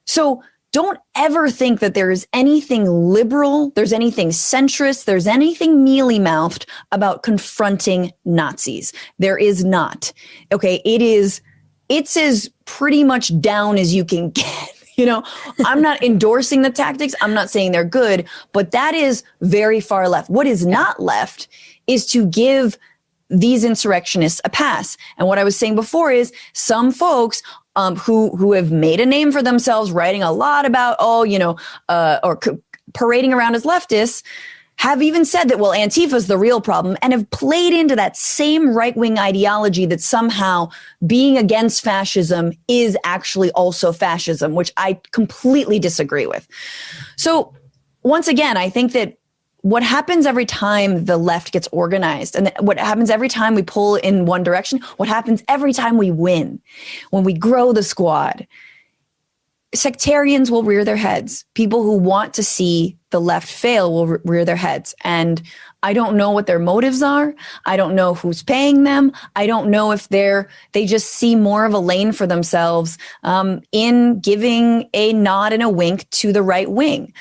So don't ever think that there is anything liberal, there's anything centrist, there's anything mealy-mouthed about confronting Nazis. There is not. Okay, it's as pretty much down as you can get. I'm not endorsing the tactics. I'm not saying they're good, but that is very far left. What is not left is to give these insurrectionists a pass. And what I was saying before is some folks who have made a name for themselves, writing a lot about, or parading around as leftists, have even said that, well, Antifa is the real problem, and have played into that same right-wing ideology that somehow being against fascism is actually also fascism, which I completely disagree with. So once again, I think that what happens every time the left gets organized, and what happens every time we pull in one direction, what happens every time we win, when we grow the squad, sectarians will rear their heads. People who want to see the left fail will rear their heads. And I don't know what their motives are. I don't know who's paying them. I don't know if they just see more of a lane for themselves in giving a nod and a wink to the right wing.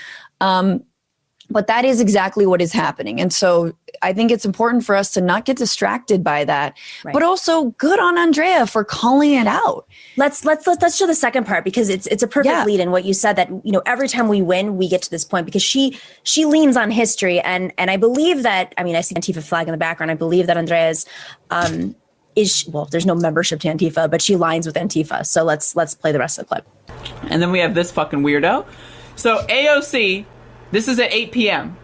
But that is exactly what is happening. And so I think it's important for us to not get distracted by that, but also good on Andrea for calling it out. Let's show the second part, because it's a perfect lead in what you said, that, you know, every time we win, we get to this point, because she leans on history. And I believe that, I mean, I see Antifa flag in the background. I believe that Andrea's, there's no membership to Antifa, but she lines with Antifa. So let's play the rest of the clip. And then we have this fucking weirdo. So AOC, this is at 8 p.m.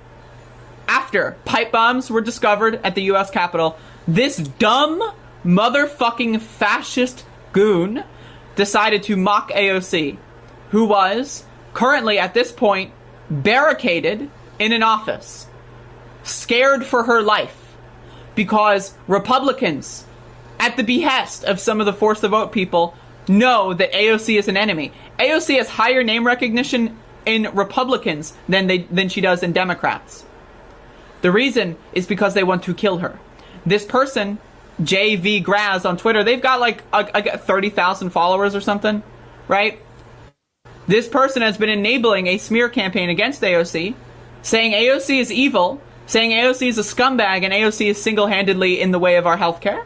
After pipe bombs were discovered at the U.S. Capitol, this dumb motherfucking fascist goon decided to mock AOC, who was currently at this point barricaded in an office, scared for her life, because Republicans, at the behest of some of the force the vote people, know that AOC is an enemy. AOC has higher name recognition in Republicans than she does in Democrats. The reason is because they want to kill her. This person, JV Graz on Twitter, they've got like 30,000 followers or something, right? This person has been enabling a smear campaign against AOC, saying AOC is evil, saying AOC is a scumbag, and AOC is single-handedly in the way of our healthcare.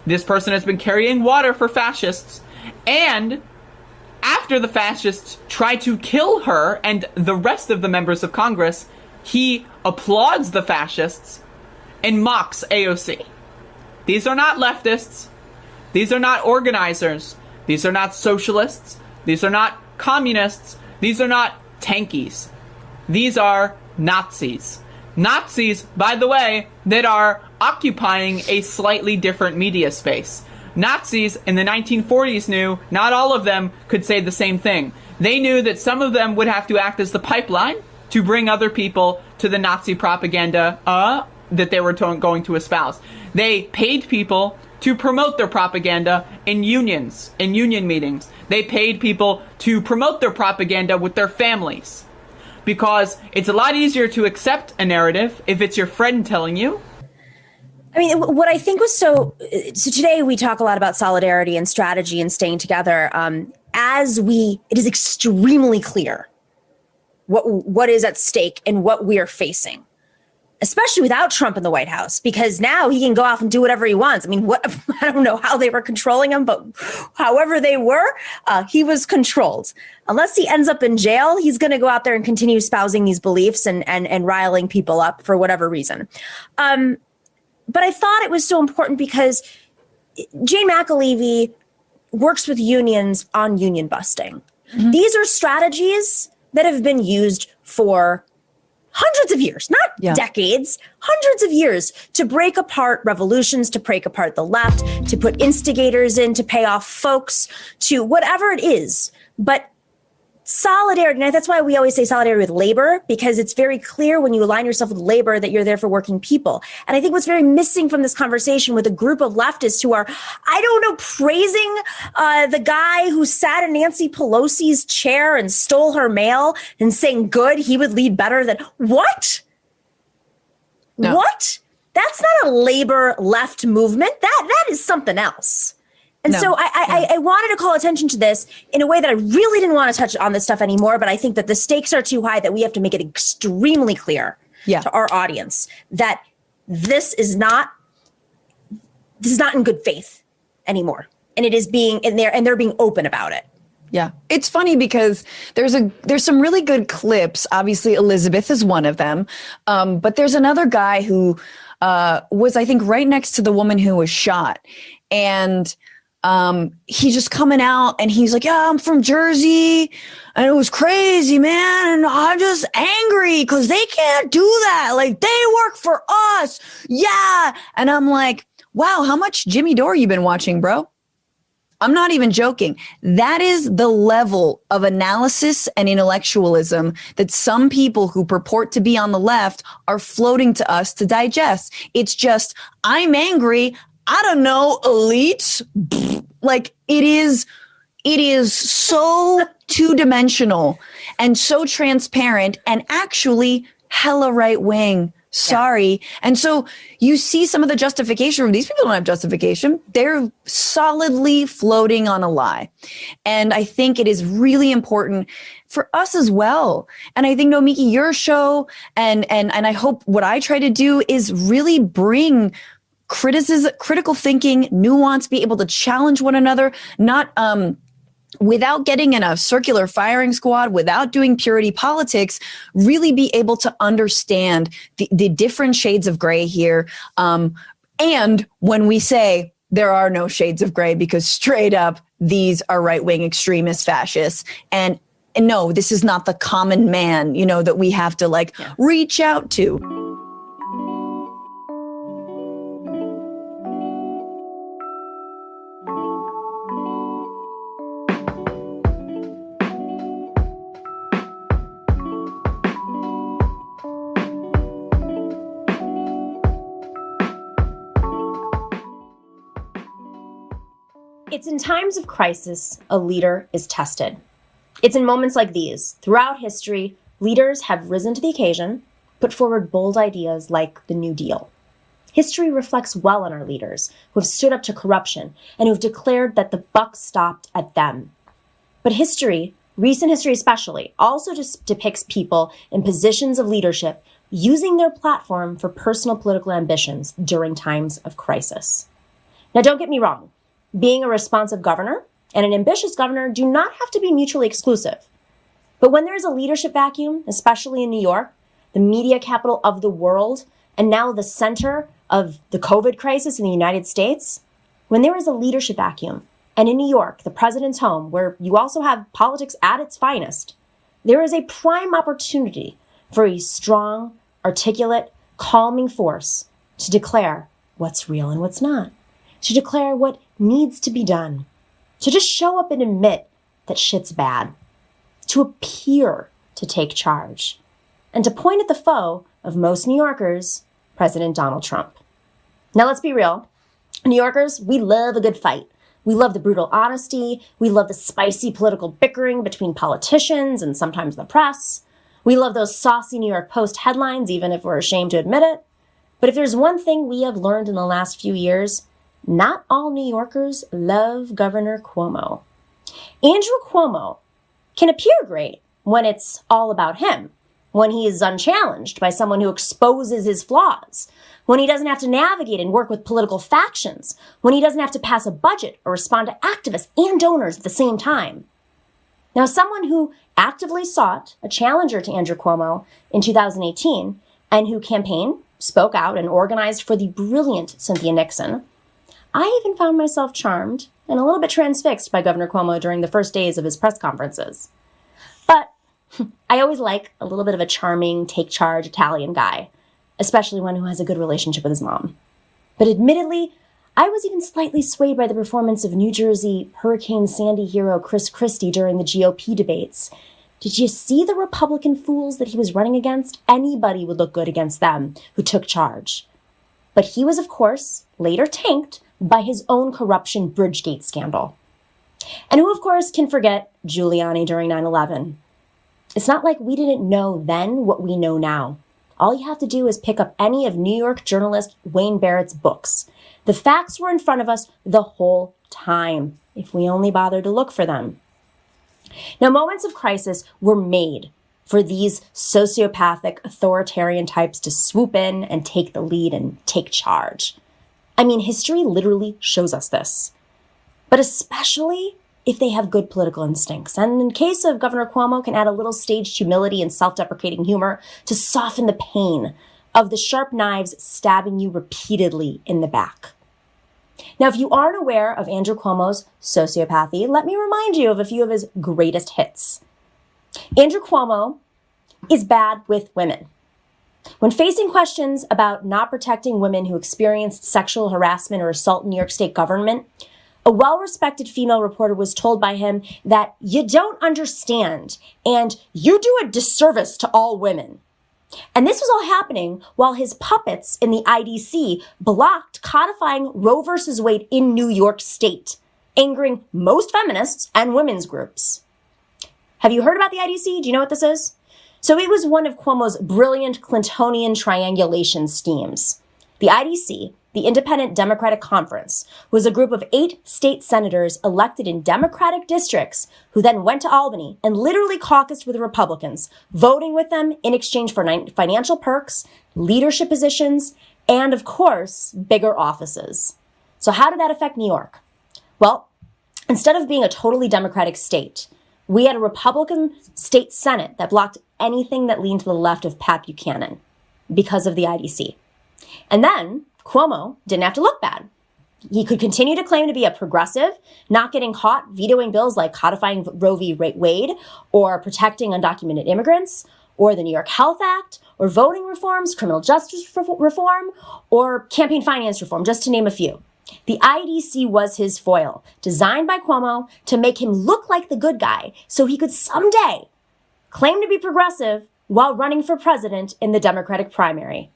This person has been carrying water for fascists, and after the fascists try to kill her and the rest of the members of Congress, he applauds the fascists and mocks AOC. These are not leftists. These are not organizers. These are not socialists. These are not communists. These are not tankies. These are Nazis. Nazis, by the way, that are occupying a slightly different media space. Nazis in the 1940s knew not all of them could say the same thing. They knew that some of them would have to act as the pipeline to bring other people to the Nazi propaganda that they were going to espouse. They paid people to promote their propaganda in unions, in union meetings. They paid people to promote their propaganda with their families, because it's a lot easier to accept a narrative if it's your friend telling you. I mean, what I think was so today we talk a lot about solidarity and strategy and staying together. It is extremely clear what is at stake and what we are facing, especially without Trump in the White House, because now he can go off and do whatever he wants. I mean, I don't know how they were controlling him, but however they were, he was controlled. Unless he ends up in jail, he's going to go out there and continue espousing these beliefs and riling people up for whatever reason. But I thought it was so important because Jane McAlevey works with unions on union busting. Mm-hmm. These are strategies that have been used for hundreds of years, not decades, hundreds of years, to break apart revolutions, to break apart the left, to put instigators in, to pay off folks, to whatever it is. But solidarity, and that's why we always say solidarity with labor, because it's very clear when you align yourself with labor that you're there for working people. And I think what's very missing from this conversation with a group of leftists who are, I don't know, praising the guy who sat in Nancy Pelosi's chair and stole her mail and saying, good, he would lead better than, what? No. What? That's not a labor left movement. That is something else. And so I wanted to call attention to this in a way that I really didn't want to touch on this stuff anymore, but I think that the stakes are too high, that we have to make it extremely clear to our audience that this is not in good faith anymore. And it is being in there, and they're being open about it. Yeah. It's funny because there's some really good clips. Obviously, Elizabeth is one of them. But there's another guy who was, I think, right next to the woman who was shot. And he's just coming out and he's like, yeah, I'm from Jersey and it was crazy, man. And I'm just angry because they can't do that. Like, they work for us. Yeah. And I'm like, wow, how much Jimmy Dore you been watching, bro? I'm not even joking. That is the level of analysis and intellectualism that some people who purport to be on the left are floating to us to digest. It's just, I'm angry. I don't know, elites. Like, it is so two-dimensional and so transparent and actually hella right wing. Sorry. Yeah. And so you see some of the justification from these people don't have justification. They're solidly floating on a lie. And I think it is really important for us as well. And I think, Nomiki, your show and I hope what I try to do is really bring criticism, critical thinking, nuance, be able to challenge one another, not without getting in a circular firing squad, without doing purity politics, really be able to understand the different shades of gray here. And when we say there are no shades of gray, because straight up, these are right-wing extremist fascists. And no, this is not the common man, that we have to reach out to. It's in times of crisis a leader is tested. It's in moments like these. Throughout history, leaders have risen to the occasion, put forward bold ideas like the New Deal. History reflects well on our leaders who have stood up to corruption and who have declared that the buck stopped at them. But history, recent history especially, also just depicts people in positions of leadership using their platform for personal political ambitions during times of crisis. Now, don't get me wrong. Being a responsive governor and an ambitious governor do not have to be mutually exclusive. But when there is a leadership vacuum, especially in New York, the media capital of the world, and now the center of the COVID crisis in the United States, when there is a leadership vacuum, and in New York, the president's home, where you also have politics at its finest, there is a prime opportunity for a strong, articulate, calming force to declare what's real and what's not, to declare what needs to be done, to just show up and admit that shit's bad, to appear to take charge, and to point at the foe of most New Yorkers, President Donald Trump. Now, let's be real. New Yorkers, we love a good fight. We love the brutal honesty. We love the spicy political bickering between politicians and sometimes the press. We love those saucy New York Post headlines, even if we're ashamed to admit it. But if there's one thing we have learned in the last few years, not all New Yorkers love Governor Cuomo. Andrew Cuomo can appear great when it's all about him, when he is unchallenged by someone who exposes his flaws, when he doesn't have to navigate and work with political factions, when he doesn't have to pass a budget or respond to activists and donors at the same time. Now, someone who actively sought a challenger to Andrew Cuomo in 2018 and who campaigned, spoke out, and organized for the brilliant Cynthia Nixon, I even found myself charmed and a little bit transfixed by Governor Cuomo during the first days of his press conferences. But I always like a little bit of a charming, take-charge Italian guy, especially one who has a good relationship with his mom. But admittedly, I was even slightly swayed by the performance of New Jersey Hurricane Sandy hero Chris Christie during the GOP debates. Did you see the Republican fools that he was running against? Anybody would look good against them who took charge. But he was, of course, later tanked by his own corruption Bridgegate scandal. And who, of course, can forget Giuliani during 9/11? It's not like we didn't know then what we know now. All you have to do is pick up any of New York journalist Wayne Barrett's books. The facts were in front of us the whole time, if we only bothered to look for them. Now, moments of crisis were made for these sociopathic authoritarian types to swoop in and take the lead and take charge. I mean, history literally shows us this. But especially if they have good political instincts. And in case of Governor Cuomo, can add a little staged humility and self-deprecating humor to soften the pain of the sharp knives stabbing you repeatedly in the back. Now, if you aren't aware of Andrew Cuomo's sociopathy, let me remind you of a few of his greatest hits. Andrew Cuomo is bad with women. When facing questions about not protecting women who experienced sexual harassment or assault in New York State government, a well-respected female reporter was told by him that you don't understand and you do a disservice to all women. And this was all happening while his puppets in the IDC blocked codifying Roe versus Wade in New York State, angering most feminists and women's groups. Have you heard about the IDC? Do you know what this is? So it was one of Cuomo's brilliant Clintonian triangulation schemes. The IDC, the Independent Democratic Conference, was a group of 8 state senators elected in Democratic districts who then went to Albany and literally caucused with Republicans, voting with them in exchange for financial perks, leadership positions, and, of course, bigger offices. So how did that affect New York? Well, instead of being a totally Democratic state, we had a Republican state Senate that blocked anything that leaned to the left of Pat Buchanan because of the IDC. And then Cuomo didn't have to look bad. He could continue to claim to be a progressive, not getting caught vetoing bills like codifying Roe v. Wade or protecting undocumented immigrants or the New York Health Act or voting reforms, criminal justice reform, or campaign finance reform, just to name a few. The IDC was his foil, designed by Cuomo to make him look like the good guy so he could someday claim to be progressive while running for president in the Democratic primary.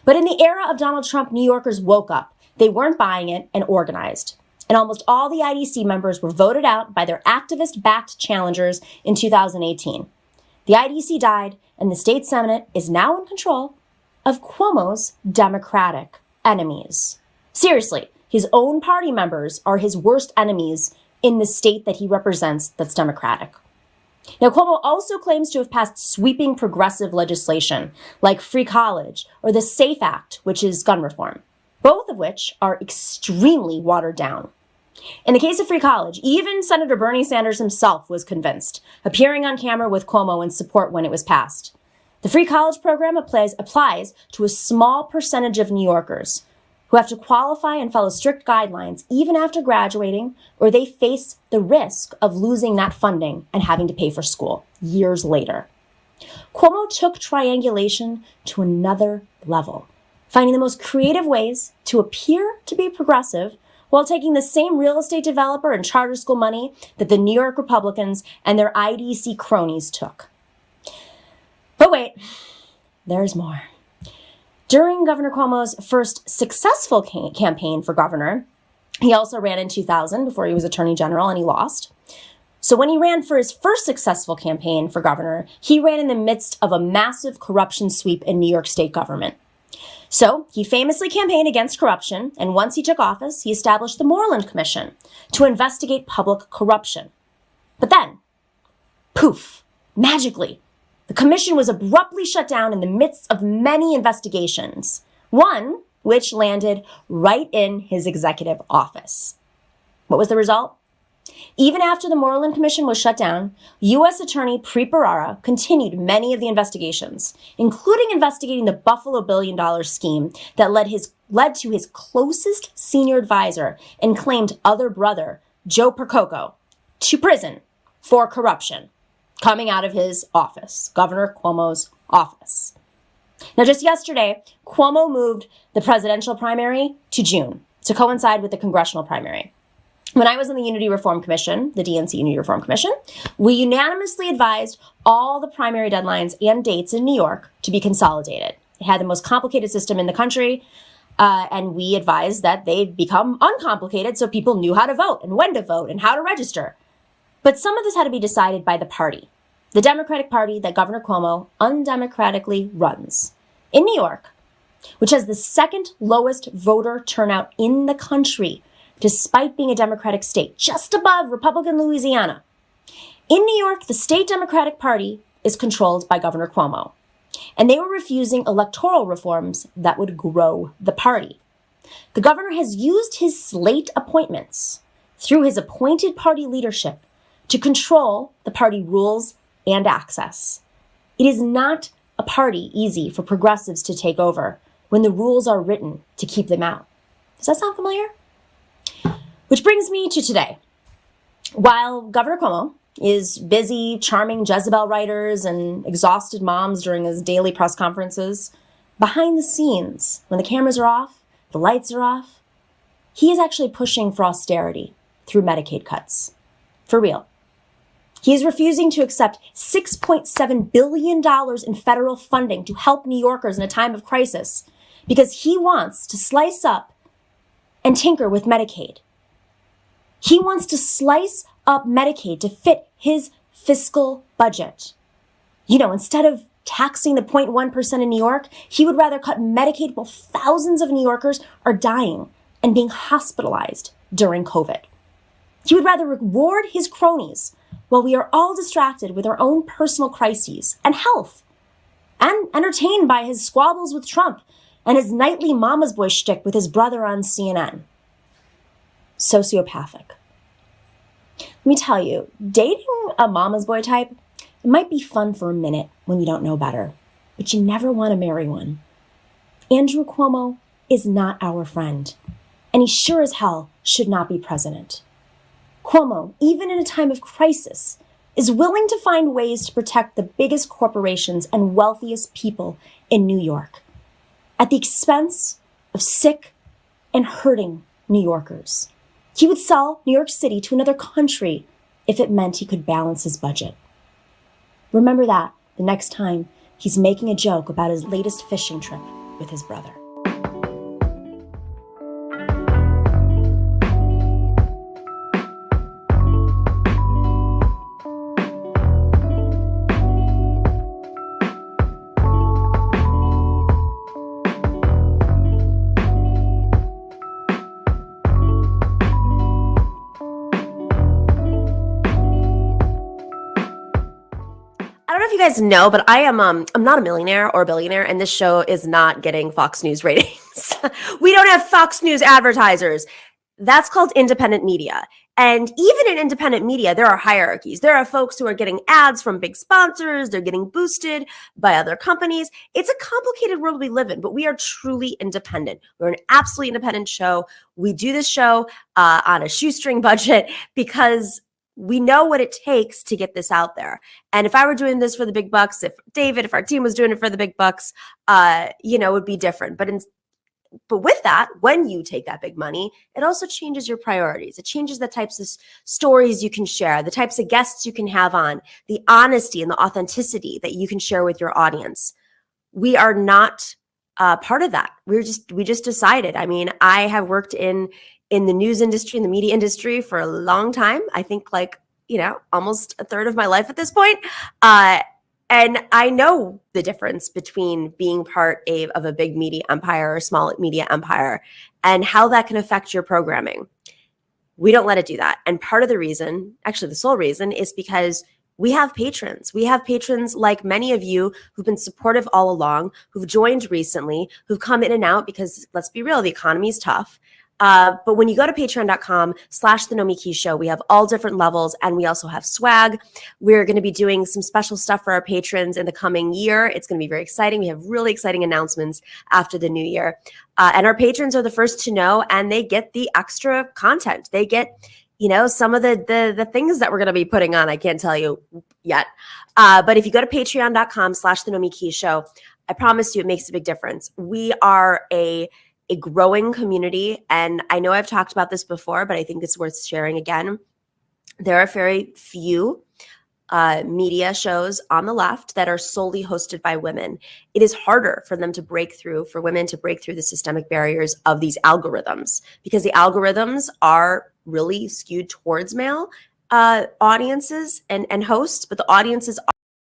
But in the era of Donald Trump, New Yorkers woke up. They weren't buying it and organized. And almost all the IDC members were voted out by their activist-backed challengers in 2018. The IDC died, and the state Senate is now in control of Cuomo's Democratic enemies. Seriously, his own party members are his worst enemies in the state that he represents that's Democratic. Now, Cuomo also claims to have passed sweeping progressive legislation like free college or the SAFE Act, which is gun reform, both of which are extremely watered down. In the case of free college, even Senator Bernie Sanders himself was convinced, appearing on camera with Cuomo in support when it was passed. The free college program applies to a small percentage of New Yorkers who have to qualify and follow strict guidelines even after graduating, or they face the risk of losing that funding and having to pay for school years later. Cuomo took triangulation to another level, finding the most creative ways to appear to be progressive while taking the same real estate developer and charter school money that the New York Republicans and their IDC cronies took. But wait, there's more. During Governor Cuomo's first successful campaign for governor, he also ran in 2000 before he was attorney general and he lost. So when he ran for his first successful campaign for governor, he ran in the midst of a massive corruption sweep in New York state government. So he famously campaigned against corruption, and once he took office, he established the Moreland Commission to investigate public corruption. But then, poof, magically, the commission was abruptly shut down in the midst of many investigations, one which landed right in his executive office. What was the result? Even after the Moreland Commission was shut down, U.S. Attorney Preet Bharara continued many of the investigations, including investigating the Buffalo billion-dollar scheme that led to his closest senior advisor and claimed other brother, Joe Percoco, to prison for corruption, coming out of his office, Governor Cuomo's office. Now, just yesterday, Cuomo moved the presidential primary to June to coincide with the congressional primary. When I was on the Unity Reform Commission, the DNC Unity Reform Commission, we unanimously advised all the primary deadlines and dates in New York to be consolidated. It had the most complicated system in the country, and we advised that they'd become uncomplicated so people knew how to vote and when to vote and how to register. But some of this had to be decided by the party, the Democratic Party that Governor Cuomo undemocratically runs. In New York, which has the second lowest voter turnout in the country, despite being a Democratic state, just above Republican Louisiana. In New York, the state Democratic Party is controlled by Governor Cuomo, and they were refusing electoral reforms that would grow the party. The governor has used his slate appointments through his appointed party leadership to control the party rules and access. It is not a party easy for progressives to take over when the rules are written to keep them out. Does that sound familiar? Which brings me to today. While Governor Cuomo is busy charming Jezebel writers and exhausted moms during his daily press conferences, behind the scenes, when the cameras are off, the lights are off, he is actually pushing for austerity through Medicaid cuts. For real. He is refusing to accept $6.7 billion in federal funding to help New Yorkers in a time of crisis because he wants to slice up and tinker with Medicaid. He wants to slice up Medicaid to fit his fiscal budget. You know, instead of taxing the 0.1% in New York, he would rather cut Medicaid while thousands of New Yorkers are dying and being hospitalized during COVID. He would rather reward his cronies while we are all distracted with our own personal crises and health and entertained by his squabbles with Trump and his nightly mama's boy shtick with his brother on CNN. Sociopathic. Let me tell you, dating a mama's boy type, it might be fun for a minute when you don't know better, but you never want to marry one. Andrew Cuomo is not our friend, and he sure as hell should not be president. Cuomo, even in a time of crisis, is willing to find ways to protect the biggest corporations and wealthiest people in New York at the expense of sick and hurting New Yorkers. He would sell New York City to another country if it meant he could balance his budget. Remember that the next time he's making a joke about his latest fishing trip with his brother. You guys know, but I'm not a millionaire or a billionaire, and this show is not getting Fox News ratings. We don't have Fox News advertisers. That's called independent media. And even in independent media, there are hierarchies. There are folks who are getting ads from big sponsors. They're getting boosted by other companies. It's a complicated world we live in, but we are truly independent. We're an absolutely independent show. We do this show on a shoestring budget because we know what it takes to get this out there. And if I were doing this for the big bucks, if our team was doing it for the big bucks, it would be different. But with that, when you take that big money, it also changes your priorities. It changes the types of stories you can share, the types of guests you can have on, the honesty and the authenticity that you can share with your audience. We are not part of that. We just decided. I mean, I have worked in the news industry, in the media industry for a long time. I think almost a third of my life at this point. And I know the difference between being part of a big media empire or a small media empire and how that can affect your programming. We don't let it do that. And part of the reason, actually the sole reason, is because we have patrons. We have patrons like many of you who've been supportive all along, who've joined recently, who've come in and out because, let's be real, the economy is tough. But when you go to patreon.com/The Nomiki Show, we have all different levels, and we also have swag. We're going to be doing some special stuff for our patrons in the coming year. It's going to be very exciting. We have really exciting announcements after the new year. And our patrons are the first to know, and they get the extra content. They get, some of the things that we're going to be putting on. I can't tell you yet. But if you go to patreon.com/The Nomiki Show, I promise you it makes a big difference. We are a growing community. And I know I've talked about this before, but I think it's worth sharing again. There are very few media shows on the left that are solely hosted by women. It is harder for women to break through the systemic barriers of these algorithms, because the algorithms are really skewed towards male audiences and hosts, but the audiences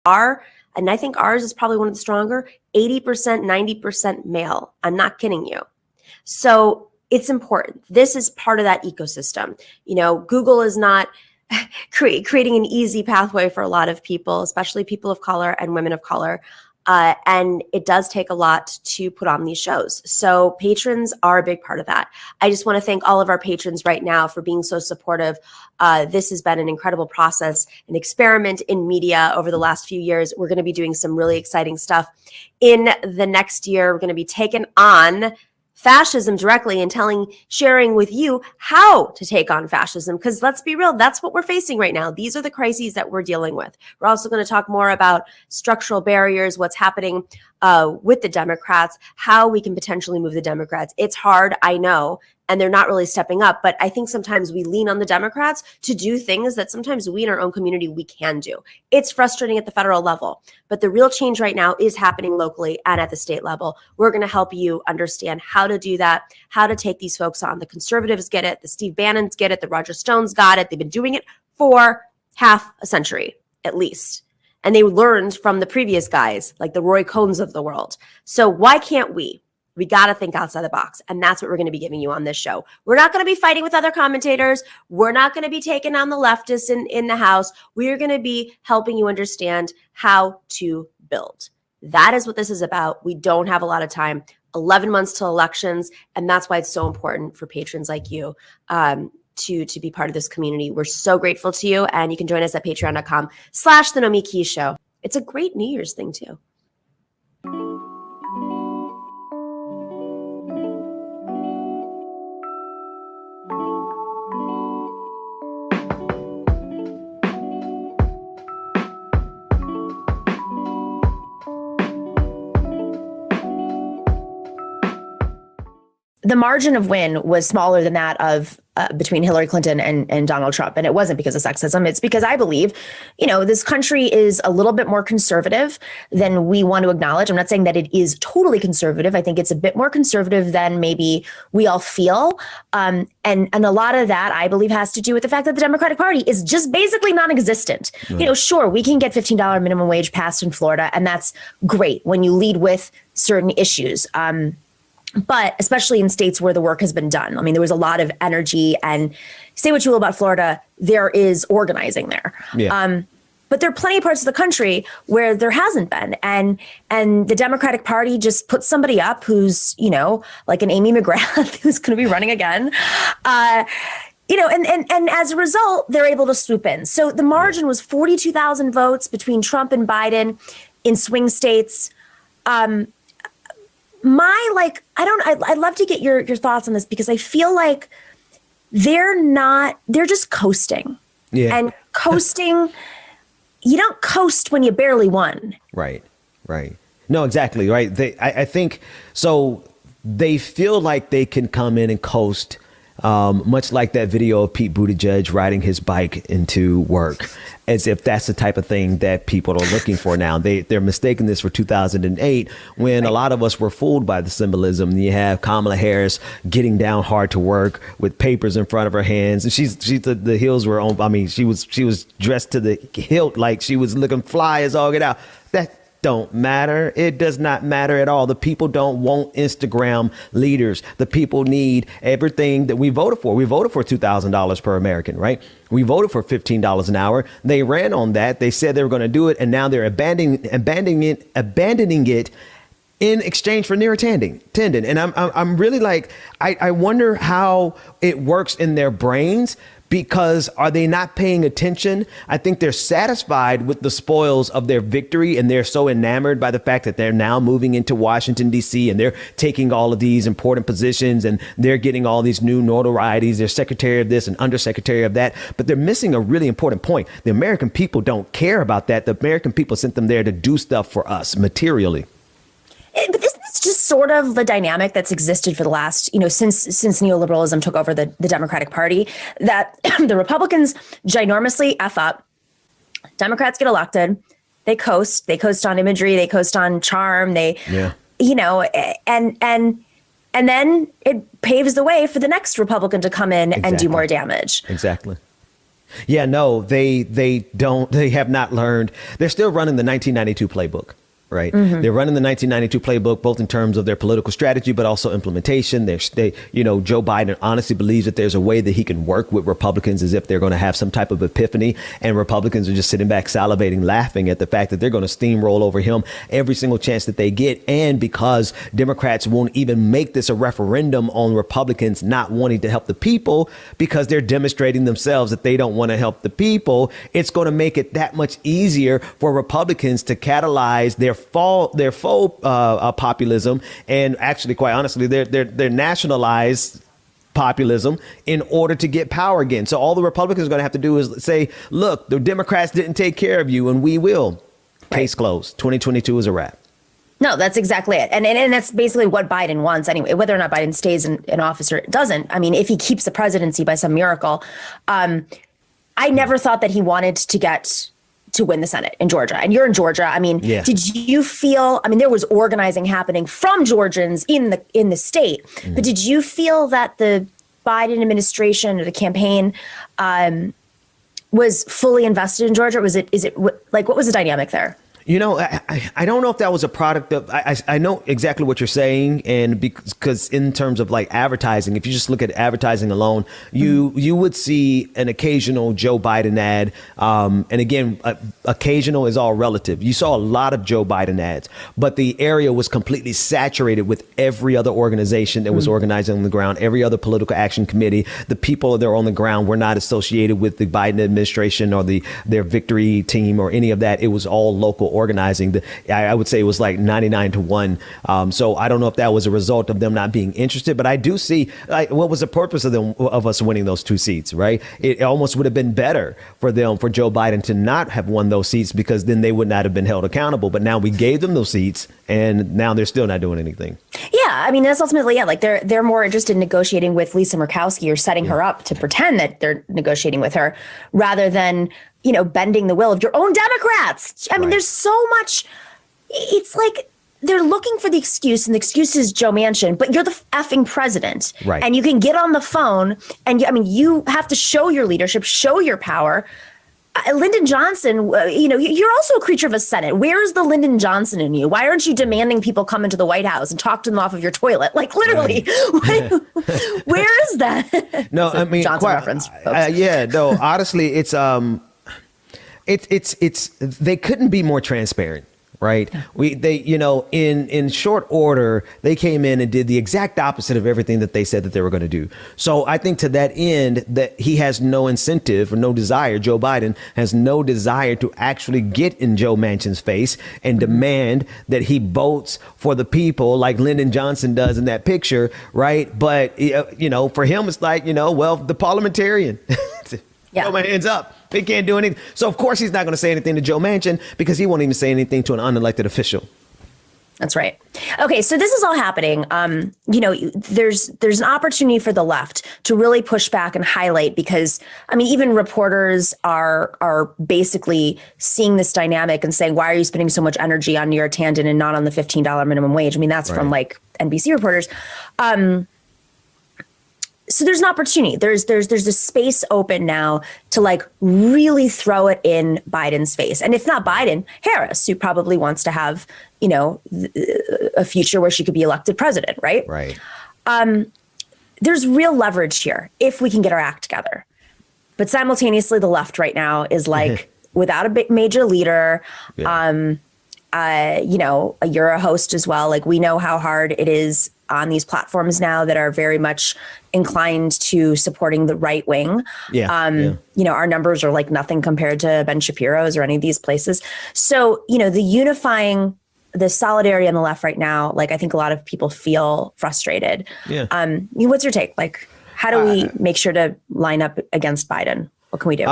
are, and I think ours is probably one of the stronger, 80%, 90% male. I'm not kidding you. So it's important. This is part of that ecosystem. Google is not creating an easy pathway for a lot of people, especially people of color and women of color. And it does take a lot to put on these shows. So patrons are a big part of that. I just want to thank all of our patrons right now for being so supportive. This has been an incredible process, an experiment in media over the last few years. We're going to be doing some really exciting stuff. In the next year, we're going to be taking on fascism directly and sharing with you how to take on fascism. Because let's be real, that's what we're facing right now. These are the crises that we're dealing with. We're also going to talk more about structural barriers, what's happening with the Democrats, how we can potentially move the Democrats. It's hard, I know, and they're not really stepping up. But I think sometimes we lean on the Democrats to do things that sometimes we in our own community, we can do. It's frustrating at the federal level, but the real change right now is happening locally and at the state level. We're going to help you understand how to do that, how to take these folks on. The conservatives get it. The Steve Bannons get it. The Roger Stones got it. They've been doing it for half a century, at least. And they learned from the previous guys, like the Roy Cohns of the world. So why can't we? We got to think outside the box. And that's what we're going to be giving you on this show. We're not going to be fighting with other commentators. We're not going to be taking on the leftists in the House. We are going to be helping you understand how to build. That is what this is about. We don't have a lot of time. 11 months till elections. And that's why it's so important for patrons like you to be part of this community. We're so grateful to you. And you can join us at patreon.com/The Nomiki Show. It's a great New Year's thing too. The margin of win was smaller than that of between Hillary Clinton and Donald Trump. And it wasn't because of sexism. It's because I believe, this country is a little bit more conservative than we want to acknowledge. I'm not saying that it is totally conservative. I think it's a bit more conservative than maybe we all feel. And a lot of that, I believe, has to do with the fact that the Democratic Party is just basically non-existent. Right. Sure, we can get $15 minimum wage passed in Florida, and that's great when you lead with certain issues. But especially in states where the work has been done. I mean, there was a lot of energy, and say what you will about Florida, there is organizing there. Yeah. But there are plenty of parts of the country where there hasn't been. And the Democratic Party just puts somebody up who's, like an Amy McGrath who's going to be running again. And as a result, they're able to swoop in. So the margin was 42,000 votes between Trump and Biden in swing states. I'd love to get your thoughts on this, because I feel like they're just coasting. Yeah. And coasting, you don't coast when you barely won. Right. No, exactly. Right. I think so. They feel like they can come in and coast, much like that video of Pete Buttigieg riding his bike into work, as if that's the type of thing that people are looking for now. They're mistaking this for 2008, when a lot of us were fooled by the symbolism. You have Kamala Harris getting down hard to work with papers in front of her hands, and the heels were on. I mean, she was dressed to the hilt like she was looking fly as all get out. That don't matter. It does not matter at all. The people don't want Instagram leaders. The people need everything that we voted for. We voted for $2,000 per American, right? We voted for $15 an hour. They ran on that. They said they were going to do it, and now they're abandoning it in exchange for near tendon. And I'm really like, I wonder how it works in their brains. Because are they not paying attention? I think they're satisfied with the spoils of their victory, and they're so enamored by the fact that they're now moving into Washington, D.C., and they're taking all of these important positions, and they're getting all these new notorieties. They're secretary of this and undersecretary of that. But they're missing a really important point. The American people don't care about that. The American people sent them there to do stuff for us materially. But this is just sort of the dynamic that's existed for the last, since neoliberalism took over the Democratic Party, that the Republicans ginormously F up, Democrats get elected, they coast on imagery, they coast on charm, and then it paves the way for the next Republican to come in and do more damage. Exactly. Yeah, no, they have not learned. They're still running the 1992 playbook. Right. Mm-hmm. They're running the 1992 playbook, both in terms of their political strategy, but also implementation. Joe Biden honestly believes that there's a way that he can work with Republicans as if they're going to have some type of epiphany. And Republicans are just sitting back, salivating, laughing at the fact that they're going to steamroll over him every single chance that they get. And because Democrats won't even make this a referendum on Republicans not wanting to help the people, because they're demonstrating themselves that they don't want to help the people, it's going to make it that much easier for Republicans to catalyze their faux populism, and actually, quite honestly, they're nationalized populism in order to get power again. So all the Republicans are going to have to do is say, look, the Democrats didn't take care of you, and we will. Case closed. 2022 is a wrap. No, that's exactly it. And that's basically what Biden wants anyway, whether or not Biden stays in office or doesn't. I mean, if he keeps the presidency by some miracle, I never thought that he wanted to win the Senate in Georgia. And you're in Georgia. I mean, did you feel, I mean, there was organizing happening from Georgians in the state, but did you feel that the Biden administration or the campaign was fully invested in Georgia? Is it like, what was the dynamic there? You know, I don't know if that was a product of, I know exactly what you're saying. And because in terms of like advertising, if you just look at advertising alone, you would see an occasional Joe Biden ad. And again, occasional is all relative. You saw a lot of Joe Biden ads, but the area was completely saturated with every other organization that was organizing on the ground, every other political action committee. The people that are on the ground were not associated with the Biden administration or their victory team or any of that. It was all local organizing. I would say it was like 99-1. So I don't know if that was a result of them not being interested, but I do see what was the purpose of us winning those 2 seats, right? It almost would have been better for Joe Biden to not have won those seats, because then they would not have been held accountable. But now we gave them those seats, and now they're still not doing anything. Yeah, I mean, that's ultimately, like they're more interested in negotiating with Lisa Murkowski or setting her up to pretend that they're negotiating with her, rather than bending the will of your own Democrats. I mean, there's so much. It's like they're looking for the excuse, and the excuse is Joe Manchin, but you're the effing president. Right. And you can get on the phone, and you have to show your leadership, show your power. Lyndon Johnson, you're also a creature of a Senate. Where is the Lyndon Johnson in you? Why aren't you demanding people come into the White House and talk to them off of your toilet? Like, literally, where is that? No, I mean, Johnson reference. No, honestly, it's they couldn't be more transparent, right? In short order, they came in and did the exact opposite of everything that they said that they were going to do. So I think to that end, that he has no incentive or no desire. Joe Biden has no desire to actually get in Joe Manchin's face and demand that he votes for the people like Lyndon Johnson does in that picture, right? But for him, it's like, the parliamentarian. Throw my hands up. They can't do anything. So, of course, he's not going to say anything to Joe Manchin, because he won't even say anything to an unelected official. That's right. Okay, so this is all happening. There's an opportunity for the left to really push back and highlight, because, I mean, even reporters are basically seeing this dynamic and saying, why are you spending so much energy on Neera Tanden and not on the $15 minimum wage? I mean, that's from like NBC reporters. So there's an opportunity. There's a space open now to like really throw it in Biden's face. And if not Biden, Harris, who probably wants to have, a future where she could be elected president, right? Right. There's real leverage here if we can get our act together. But simultaneously, the left right now is like without a big major leader. You're a host as well. Like, we know how hard it is on these platforms now that are very much inclined to supporting the right wing. Our numbers are like nothing compared to Ben Shapiro's or any of these places. So, the solidarity on the left right now, like, I think a lot of people feel frustrated. What's your take? Like, how do we make sure to line up against Biden? What can we do?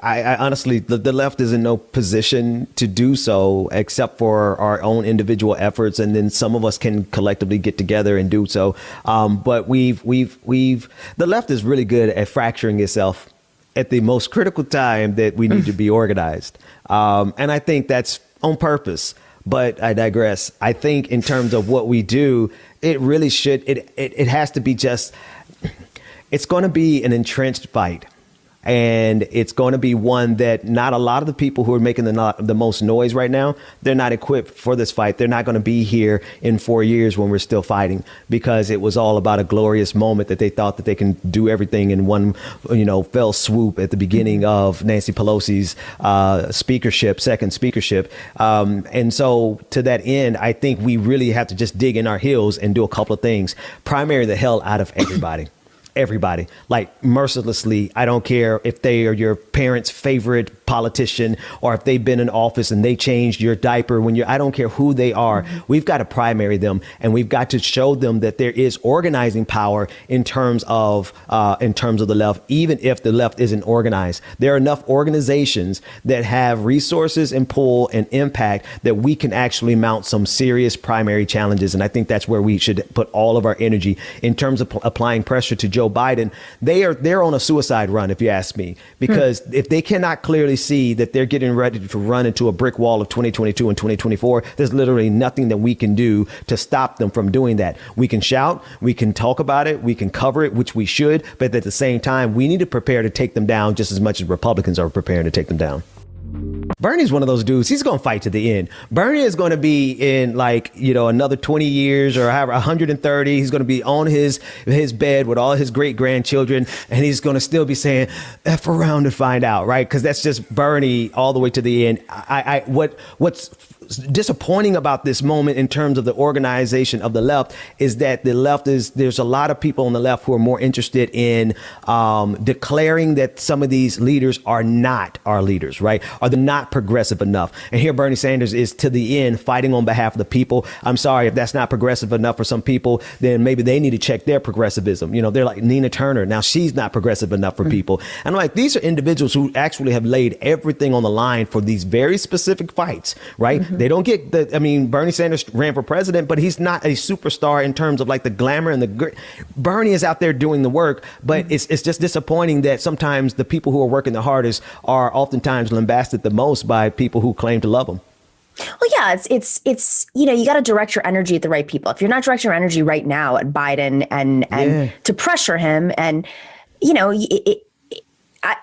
I honestly, the left is in no position to do so, except for our own individual efforts, and then some of us can collectively get together and do so. But the left is really good at fracturing itself at the most critical time that we need to be organized, and I think that's on purpose. But I digress. I think in terms of what we do, it really should. It has to be just. It's going to be an entrenched fight. And it's going to be one that not a lot of the people who are making the most noise right now, they're not equipped for this fight. They're not going to be here in 4 years when we're still fighting, because it was all about a glorious moment that they thought that they can do everything in one, fell swoop at the beginning of Nancy Pelosi's second speakership. And so to that end, I think we really have to just dig in our heels and do a couple of things. Primary the hell out of everybody. everybody, like mercilessly. I don't care if they are your parents' favorite politician or if they've been in office and they changed your diaper I don't care who they are. We've got to primary them, and we've got to show them that there is organizing power in terms of the left, even if the left isn't organized. There are enough organizations that have resources and pull and impact that we can actually mount some serious primary challenges. And I think that's where we should put all of our energy in terms of applying pressure to Joe Biden. They're on a suicide run, if you ask me, because if they cannot clearly see that they're getting ready to run into a brick wall of 2022 and 2024, there's literally nothing that we can do to stop them from doing that. We can shout, we can talk about it, we can cover it, which we should, but at the same time, we need to prepare to take them down just as much as Republicans are preparing to take them down. Bernie's one of those dudes. He's going to fight to the end. Bernie is going to be in another 20 years or however 130. He's going to be on his bed with all his great grandchildren, and he's going to still be saying F around and find out, right? Because that's just Bernie all the way to the end. What's disappointing about this moment in terms of the organization of the left is that there's a lot of people on the left who are more interested in declaring that some of these leaders are not our leaders, right? Or they're not progressive enough. And here Bernie Sanders is to the end fighting on behalf of the people. I'm sorry, if that's not progressive enough for some people, then maybe they need to check their progressivism. They're like Nina Turner. Now she's not progressive enough for people. And I'm like, these are individuals who actually have laid everything on the line for these very specific fights, right? They don't get Bernie Sanders ran for president, but he's not a superstar in terms of like the glamour and the Bernie is out there doing the work, but it's just disappointing that sometimes the people who are working the hardest are oftentimes lambasted the most by people who claim to love them. Well, yeah, it's you got to direct your energy at the right people. If you're not directing your energy right now at Biden and to pressure him, and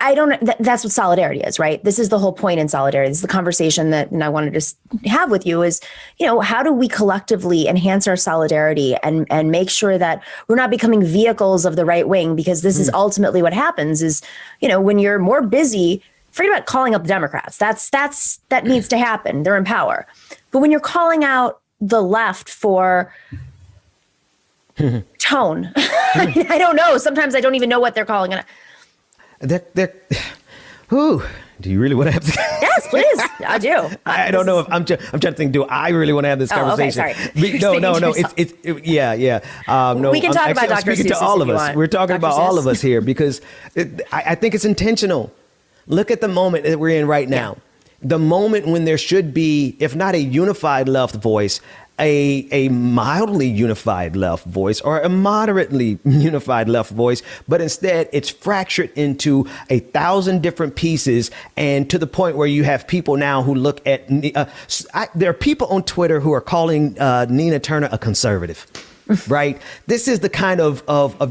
I don't. That's what solidarity is, right? This is the whole point in solidarity. This is the conversation that I wanted to have with you is, how do we collectively enhance our solidarity and make sure that we're not becoming vehicles of the right wing? Because this is ultimately what happens is, when you're more busy, forget about calling up the Democrats. That needs to happen. They're in power. But when you're calling out the left for tone, I don't know. Sometimes I don't even know what they're calling it. Do you really want to have this? Yes, please. I do. I don't know if I'm trying to think. Do I really want to have this conversation? Okay, sorry. No. Yeah. No, we can talk about Dr. Speaking Seuss to all of us. want. We're talking Dr. about all Seuss. of us here because I think it's intentional. Look at the moment that we're in right now. The moment when there should be, if not a unified left voice, a mildly unified left voice or a moderately unified left voice, but instead it's fractured into 1,000 different pieces, and to the point where you have people now who look at there are people on Twitter who are calling Nina Turner a conservative. Right. This is the kind of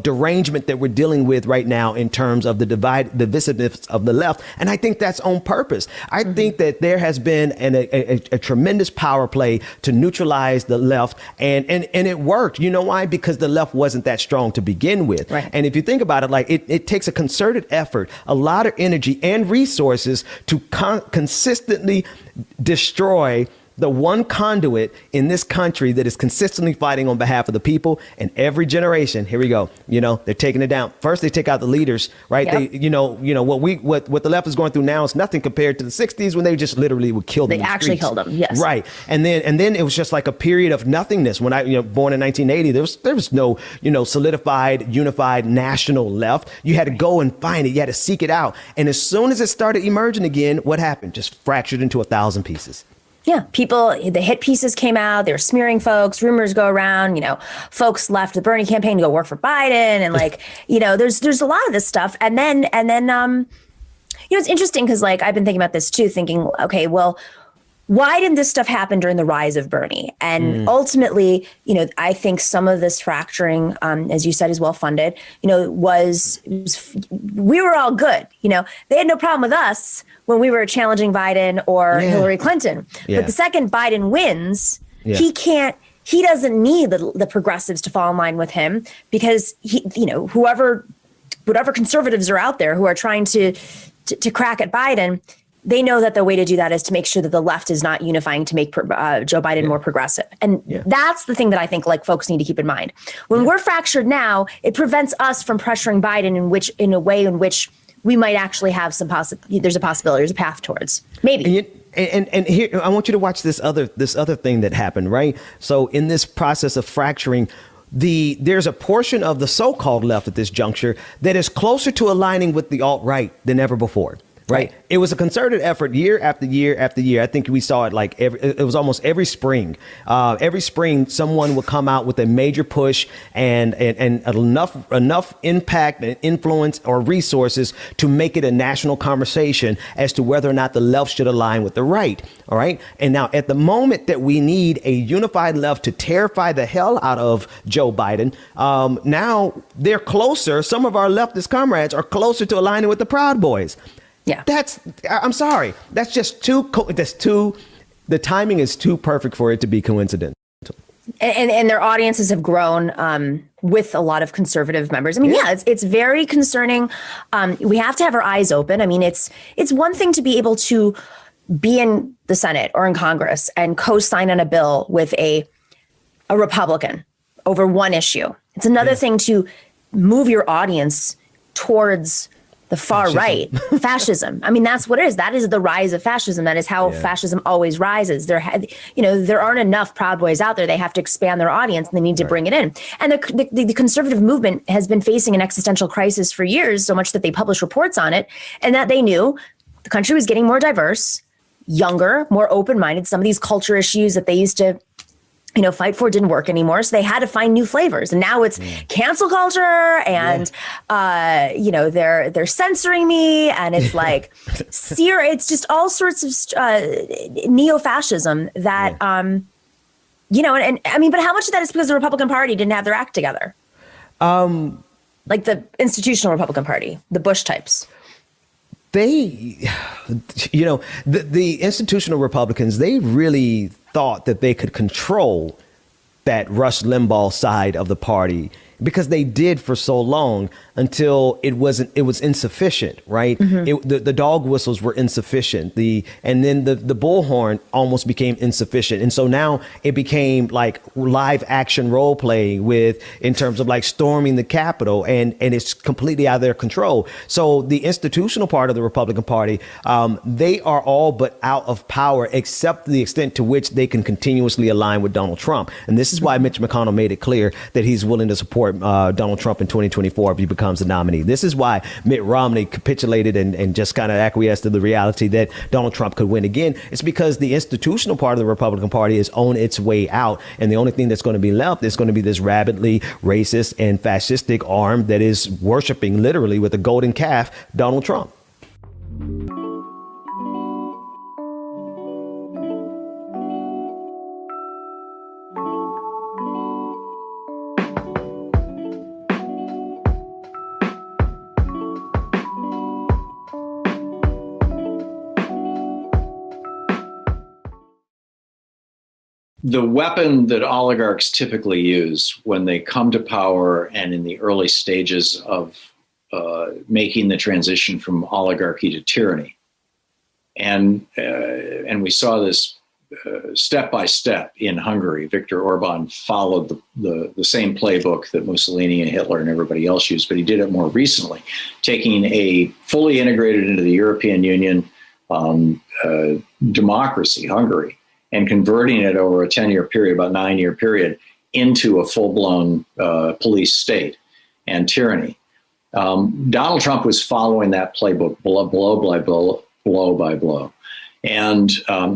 derangement that we're dealing with right now in terms of the divisiveness of the left. And I think that's on purpose. I think that there has been a tremendous power play to neutralize the left. And it worked. You know why? Because the left wasn't that strong to begin with. Right. And if you think about it, like it takes a concerted effort, a lot of energy and resources to consistently destroy the one conduit in this country that is consistently fighting on behalf of the people. And every generation, here we go, they're taking it down. First, they take out the leaders, right? Yep. They, what the left is going through now is nothing compared to the 60s when they just literally would kill them. They actually killed them. Yes. Right. And then it was just like a period of nothingness. When I, born in 1980, there was no, solidified, unified national left. You had to go and find it. You had to seek it out. And as soon as it started emerging again, what happened? Just fractured into 1,000 pieces. Yeah, the hit pieces came out. They were smearing folks. Rumors go around. Folks left the Bernie campaign to go work for Biden, and there's a lot of this stuff. And then it's interesting because I've been thinking about this too, thinking, okay, well, why didn't this stuff happen during the rise of Bernie? And ultimately, I think some of this fracturing, as you said, is well funded. We were all good. They had no problem with us when we were challenging Biden or Hillary Clinton. Yeah. But the second Biden wins, he doesn't need the progressives to fall in line with him because whatever conservatives are out there who are trying to crack at Biden, they know that the way to do that is to make sure that the left is not unifying to make Joe Biden more progressive. And that's the thing that I think like folks need to keep in mind. When we're fractured now, it prevents us from pressuring Biden in a way in which we might actually have some there's a possibility, there's a path towards. Maybe. And here, I want you to watch this other thing that happened, right? So in this process of fracturing, there's a portion of the so-called left at this juncture that is closer to aligning with the alt-right than ever before. Right. It was a concerted effort year after year after year. I think we saw it like it was almost every spring. Every spring, someone would come out with a major push and enough impact and influence or resources to make it a national conversation as to whether or not the left should align with the right. All right. And now at the moment that we need a unified left to terrify the hell out of Joe Biden, now they're closer. Some of our leftist comrades are closer to aligning with the Proud Boys. Yeah, I'm sorry. That's just the timing is too perfect for it to be coincidental. And their audiences have grown with a lot of conservative members. I mean, it's very concerning. We have to have our eyes open. I mean, it's one thing to be able to be in the Senate or in Congress and co-sign on a bill with a Republican over one issue. It's another thing to move your audience towards the far right, fascism. I mean, that's what it is. That is the rise of fascism. That is how fascism always rises. There aren't enough Proud Boys out there. They have to expand their audience and they need to bring it in. And the conservative movement has been facing an existential crisis for years, so much that they publish reports on it, and that they knew the country was getting more diverse, younger, more open-minded. Some of these culture issues that they used to fight for didn't work anymore. So they had to find new flavors. And now it's cancel culture and, they're censoring me. And it's like, it's just all sorts of neo-fascism that, but how much of that is because the Republican Party didn't have their act together? Like the institutional Republican Party, the Bush types. The institutional Republicans, they really thought that they could control that Rush Limbaugh side of the party because they did for so long until it was insufficient, right? Mm-hmm. The dog whistles were insufficient. And then the bullhorn almost became insufficient. And so now it became like live action role playing in terms of like storming the Capitol, and it's completely out of their control. So the institutional part of the Republican Party, they are all but out of power except to the extent to which they can continuously align with Donald Trump. And this is why Mitch McConnell made it clear that he's willing to support Donald Trump in 2024 if he becomes the nominee. This is why Mitt Romney capitulated and just kind of acquiesced to the reality that Donald Trump could win again. It's because the institutional part of the Republican Party is on its way out. And the only thing that's going to be left is going to be this rabidly racist and fascistic arm that is worshiping literally with a golden calf, Donald Trump. The weapon that oligarchs typically use when they come to power and in the early stages of making the transition from oligarchy to tyranny. And we saw this step by step in Hungary. Viktor Orban followed the same playbook that Mussolini and Hitler and everybody else used, but he did it more recently, taking a fully integrated into the European Union democracy, Hungary, and converting it over a 10-year period, about 9-year period, into a full-blown police state and tyranny. Donald Trump was following that playbook blow by blow, and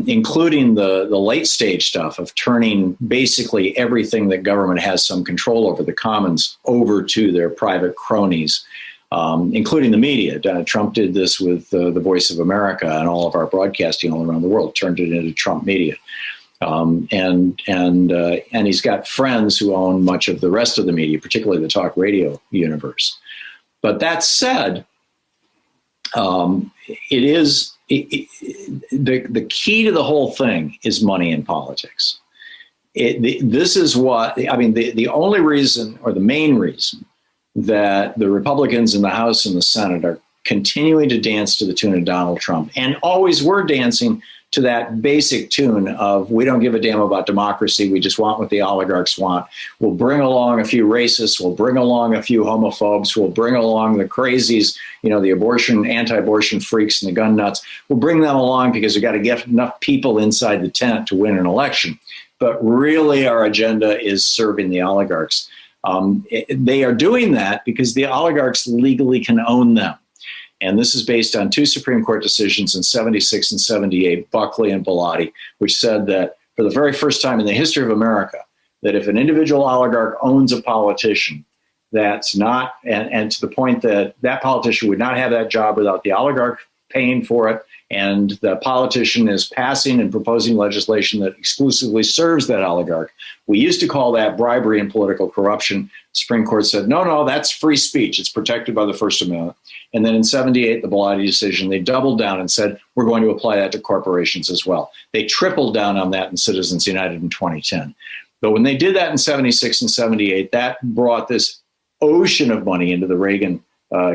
including the late stage stuff of turning basically everything that government has some control over, the commons, over to their private cronies, including the media. Trump did this with the Voice of America and all of our broadcasting all around the world, turned it into Trump media. And he's got friends who own much of the rest of the media, particularly the talk radio universe. But that said, the key to the whole thing is money in politics. This is what, the only reason, or the main reason, that the Republicans in the House and the Senate are continuing to dance to the tune of Donald Trump, and always were dancing to that basic tune of, we don't give a damn about democracy. We just want what the oligarchs want. We'll bring along a few racists. We'll bring along a few homophobes. We'll bring along the crazies, the anti-abortion freaks and the gun nuts. We'll bring them along because we've got to get enough people inside the tent to win an election. But really, our agenda is serving the oligarchs. They are doing that because the oligarchs legally can own them. And this is based on two Supreme Court decisions in 76 and 78, Buckley and Bellotti, which said that for the very first time in the history of America, that if an individual oligarch owns a politician, that's not, and to the point that that politician would not have that job without the oligarch paying for it, and the politician is passing and proposing legislation that exclusively serves that oligarch. We used to call that bribery and political corruption. Supreme Court said, no, that's free speech. It's protected by the First Amendment. And then in 78, the Bellotti decision, they doubled down and said, we're going to apply that to corporations as well. They tripled down on that in Citizens United in 2010. But when they did that in 76 and 78, that brought this ocean of money into the Reagan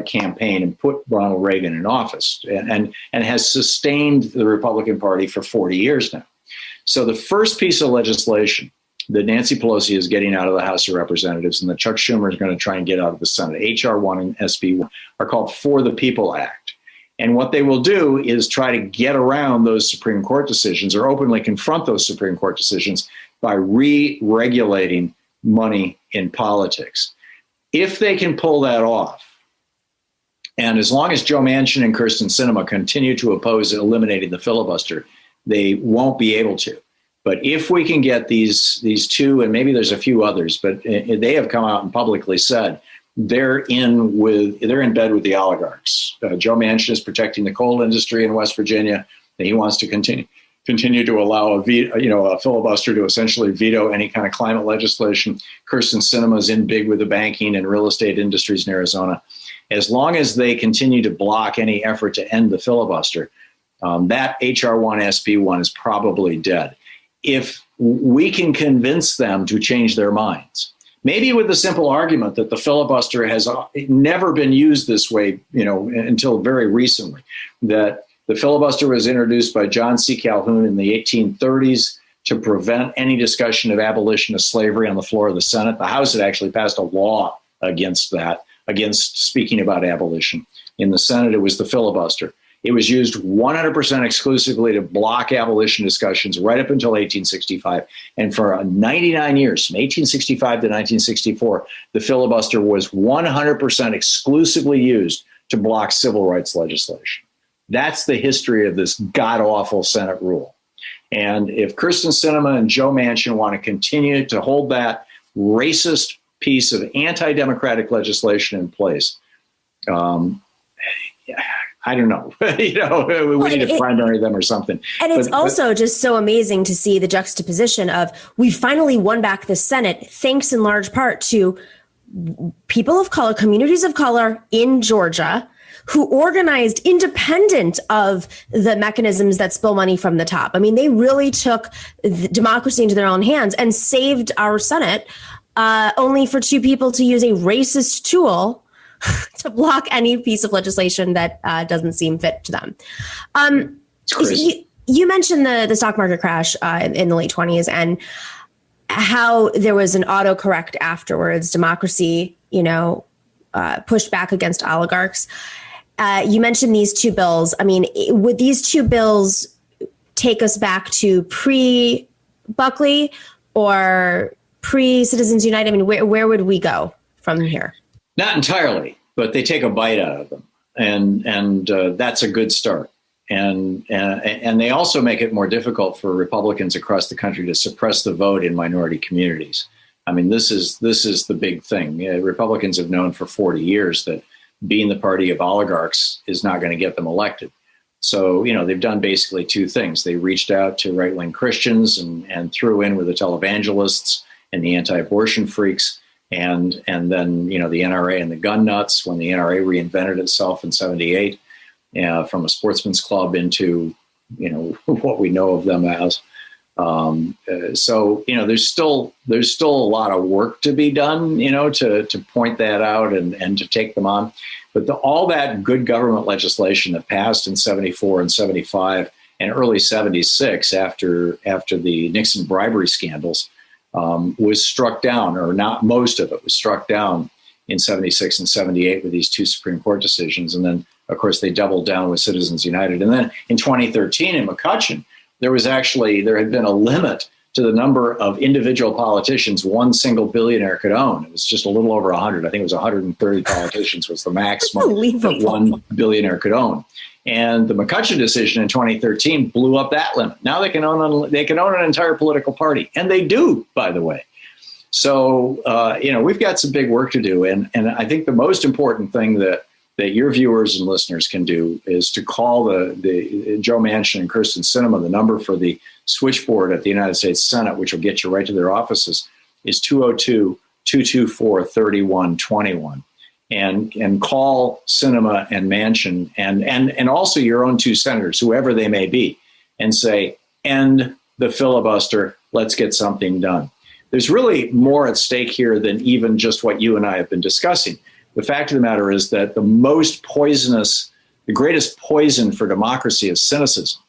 campaign and put Ronald Reagan in office and has sustained the Republican Party for 40 years now. So the first piece of legislation that Nancy Pelosi is getting out of the House of Representatives and that Chuck Schumer is going to try and get out of the Senate, H.R. 1 and SB 1, are called For the People Act. And what they will do is try to get around those Supreme Court decisions or openly confront those Supreme Court decisions by re-regulating money in politics. If they can pull that off, and as long as Joe Manchin and Kyrsten Sinema continue to oppose eliminating the filibuster, they won't be able to. But if we can get these two, and maybe there's a few others, but they have come out and publicly said they're in bed with the oligarchs. Joe Manchin is protecting the coal industry in West Virginia. And he wants to continue to allow a filibuster to essentially veto any kind of climate legislation. Kyrsten Sinema is in big with the banking and real estate industries in Arizona. As long as they continue to block any effort to end the filibuster, that H.R. 1, SB 1 is probably dead. If we can convince them to change their minds, maybe with the simple argument that the filibuster has never been used this way, until very recently, that the filibuster was introduced by John C. Calhoun in the 1830s to prevent any discussion of abolition of slavery on the floor of the Senate. The House had actually passed a law against that, against speaking about abolition. In the Senate, it was the filibuster. It was used 100% exclusively to block abolition discussions right up until 1865. And for 99 years, from 1865 to 1964, the filibuster was 100% exclusively used to block civil rights legislation. That's the history of this god-awful Senate rule. And if Kyrsten Sinema and Joe Manchin want to continue to hold that racist piece of anti-democratic legislation in place, I don't know. We need to primary them or something. And it's also just so amazing to see the juxtaposition of we finally won back the Senate, thanks in large part to people of color, communities of color in Georgia, who organized independent of the mechanisms that spill money from the top. I mean, they really took democracy into their own hands and saved our Senate, only for two people to use a racist tool to block any piece of legislation that doesn't seem fit to them. You mentioned the stock market crash in the late 20s and how there was an autocorrect afterwards, democracy, pushed back against oligarchs. You mentioned these two bills. I mean, would these two bills take us back to pre-Buckley or pre-Citizens United? I mean, where would we go from here? Not entirely, but they take a bite out of them, and that's a good start. And they also make it more difficult for Republicans across the country to suppress the vote in minority communities. I mean, this is the big thing. Republicans have known for 40 years that being the party of oligarchs is not going to get them elected. So, they've done basically two things. They reached out to right-wing Christians and threw in with the televangelists and the anti-abortion freaks. And then, the NRA and the gun nuts, when the NRA reinvented itself in 78 from a sportsman's club into, what we know of them as. So there's still a lot of work to be done, to point that out and to take them on. But all that good government legislation that passed in 74 and 75 and early 76 after the Nixon bribery scandals was struck down, or not most of it was struck down in 76 and 78 with these two Supreme Court decisions. And then, of course, they doubled down with Citizens United. And then in 2013 in McCutcheon, there had been a limit to the number of individual politicians one single billionaire could own. It was just a little over 100. I think it was 130 politicians was the maximum that one billionaire could own. And the McCutcheon decision in 2013 blew up that limit. Now they can own an entire political party, and they do, by the way. So we've got some big work to do, and I think the most important thing that your viewers and listeners can do is to call the Joe Manchin and Kyrsten Sinema. The number for the switchboard at the United States Senate, which will get you right to their offices, is 202-224-3121. And call Sinema and Manchin and also your own two senators, whoever they may be, and say, end the filibuster. Let's get something done. There's really more at stake here than even just what you and I have been discussing. The fact of the matter is that the greatest poison for democracy is cynicism.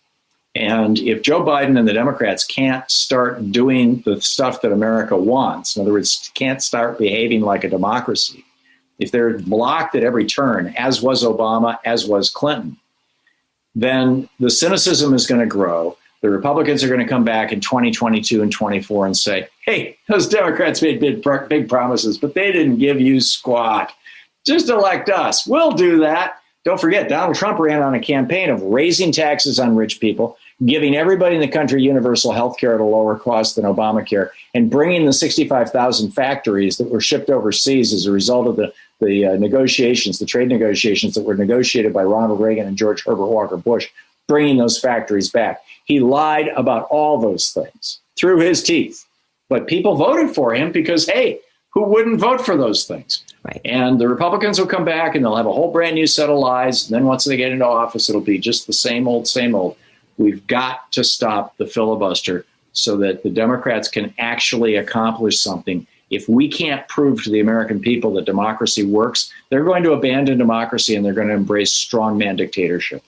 And if Joe Biden and the Democrats can't start doing the stuff that America wants, in other words, can't start behaving like a democracy, if they're blocked at every turn, as was Obama, as was Clinton, then the cynicism is going to grow. The Republicans are going to come back in 2022 and 24 and say, hey, those Democrats made big promises, but they didn't give you squat. Just elect us. We'll do that. Don't forget, Donald Trump ran on a campaign of raising taxes on rich people, giving everybody in the country universal health care at a lower cost than Obamacare, and bringing the 65,000 factories that were shipped overseas as a result of the negotiations, the trade negotiations that were negotiated by Ronald Reagan and George Herbert Walker Bush, bringing those factories back. He lied about all those things through his teeth. But people voted for him because, hey, who wouldn't vote for those things? Right. And the Republicans will come back and they'll have a whole brand new set of lies. And then once they get into office, it'll be just the same old, same old. We've got to stop the filibuster so that the Democrats can actually accomplish something. If we can't prove to the American people that democracy works, they're going to abandon democracy and they're going to embrace strongman dictatorship.